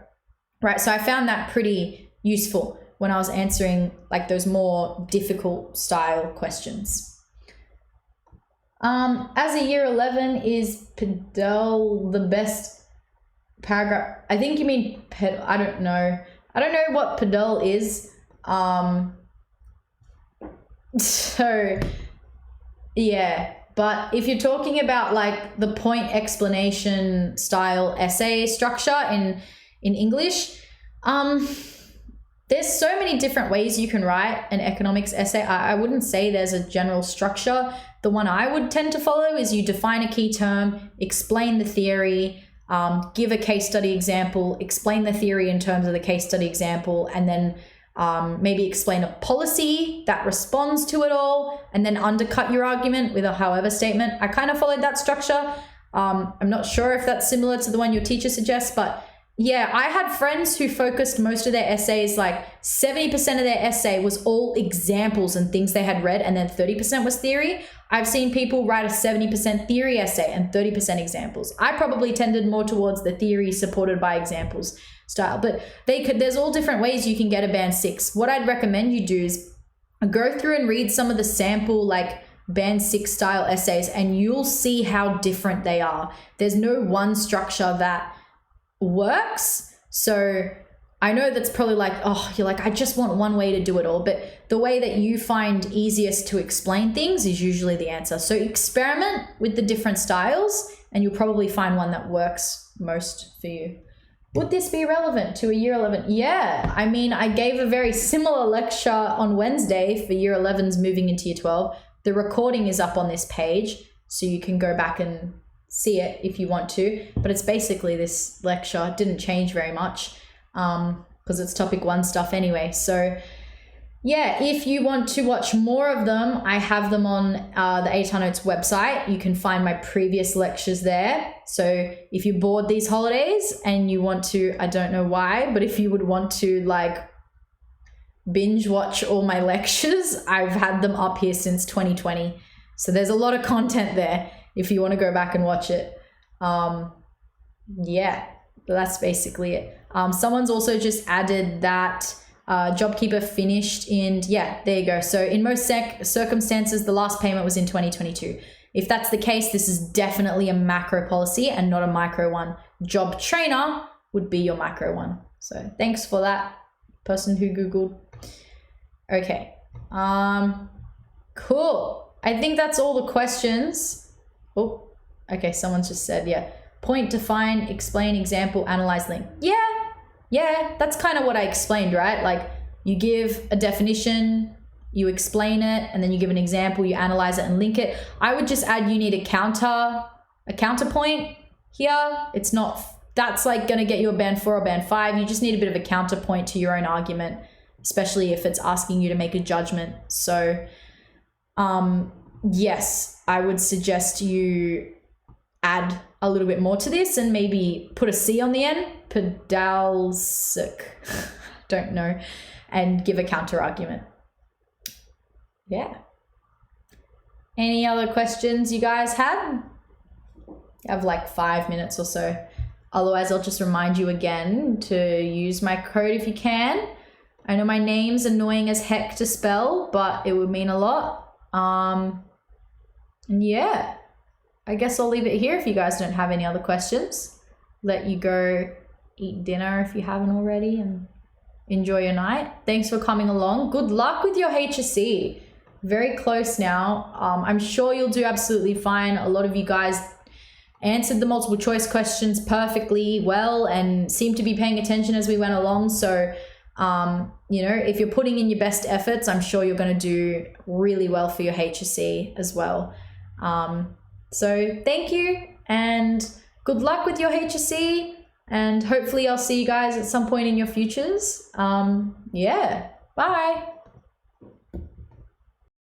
right? So I found that pretty useful when I was answering like those more difficult style questions. As a year 11, is PDL the best paragraph? I think you mean I don't know. I don't know what PDL is. So yeah, but if you're talking about like the point explanation style essay structure in English, there's so many different ways you can write an economics essay. I wouldn't say there's a general structure. The one I would tend to follow is you define a key term, explain the theory, give a case study example, explain the theory in terms of the case study example, and then maybe explain a policy that responds to it all, and then undercut your argument with a however statement. I kind of followed that structure. I'm not sure if that's similar to the one your teacher suggests, but yeah, I had friends who focused most of their essays, like 70% of their essay was all examples and things they had read, and then 30% was theory. I've seen people write a 70% theory essay and 30% examples. I probably tended more towards the theory supported by examples style, but there's all different ways you can get a band 6. What I'd recommend you do is go through and read some of the sample like band 6 style essays, and you'll see how different they are. There's no one structure that works. So I know that's probably like, oh, you're like, I just want one way to do it all, but the way that you find easiest to explain things is usually the answer. So experiment with the different styles and you'll probably find one that works most for you. Would this be relevant to a year 11? Yeah, I mean, I gave a very similar lecture on Wednesday for year 11s moving into year 12. The recording is up on this page, so you can go back and see it if you want to, but it's basically this lecture. It didn't change very much because it's topic 1 stuff anyway. So yeah, if you want to watch more of them, I have them on the ATAR Notes website. You can find my previous lectures there. So if you're bored these holidays and you want to, I don't know why, but if you would want to like binge watch all my lectures, I've had them up here since 2020. So there's a lot of content there if you want to go back and watch it. Yeah, that's basically it. Someone's also just added that JobKeeper finished in, yeah, there you go. So in most circumstances, the last payment was in 2022. If that's the case, this is definitely a macro policy and not a micro one. Job Trainer would be your micro one. So thanks for that person who Googled. Okay, cool. I think that's all the questions. Oh, okay, someone's just said, yeah. Point, define, explain, example, analyze, link. Yeah, that's kind of what I explained, right? Like you give a definition, you explain it, and then you give an example, you analyze it and link it. I would just add you need a counterpoint here. It's not, that's like going to get you a band 4 or band 5. You just need a bit of a counterpoint to your own argument, especially if it's asking you to make a judgment. So, yes, I would suggest you add a little bit more to this and maybe put a C on the end, pedalsic, don't know, and give a counter argument. Yeah. Any other questions you guys had? I have like 5 minutes or so. Otherwise, I'll just remind you again to use my code if you can. I know my name's annoying as heck to spell, but it would mean a lot. And yeah, I guess I'll leave it here if you guys don't have any other questions. Let you go eat dinner if you haven't already and enjoy your night. Thanks for coming along. Good luck with your HSC. Very close now. I'm sure you'll do absolutely fine. A lot of you guys answered the multiple choice questions perfectly well and seemed to be paying attention as we went along. So, you know, if you're putting in your best efforts, I'm sure you're going to do really well for your HSC as well. So thank you and good luck with your HSC. And hopefully I'll see you guys at some point in your futures. Yeah, bye.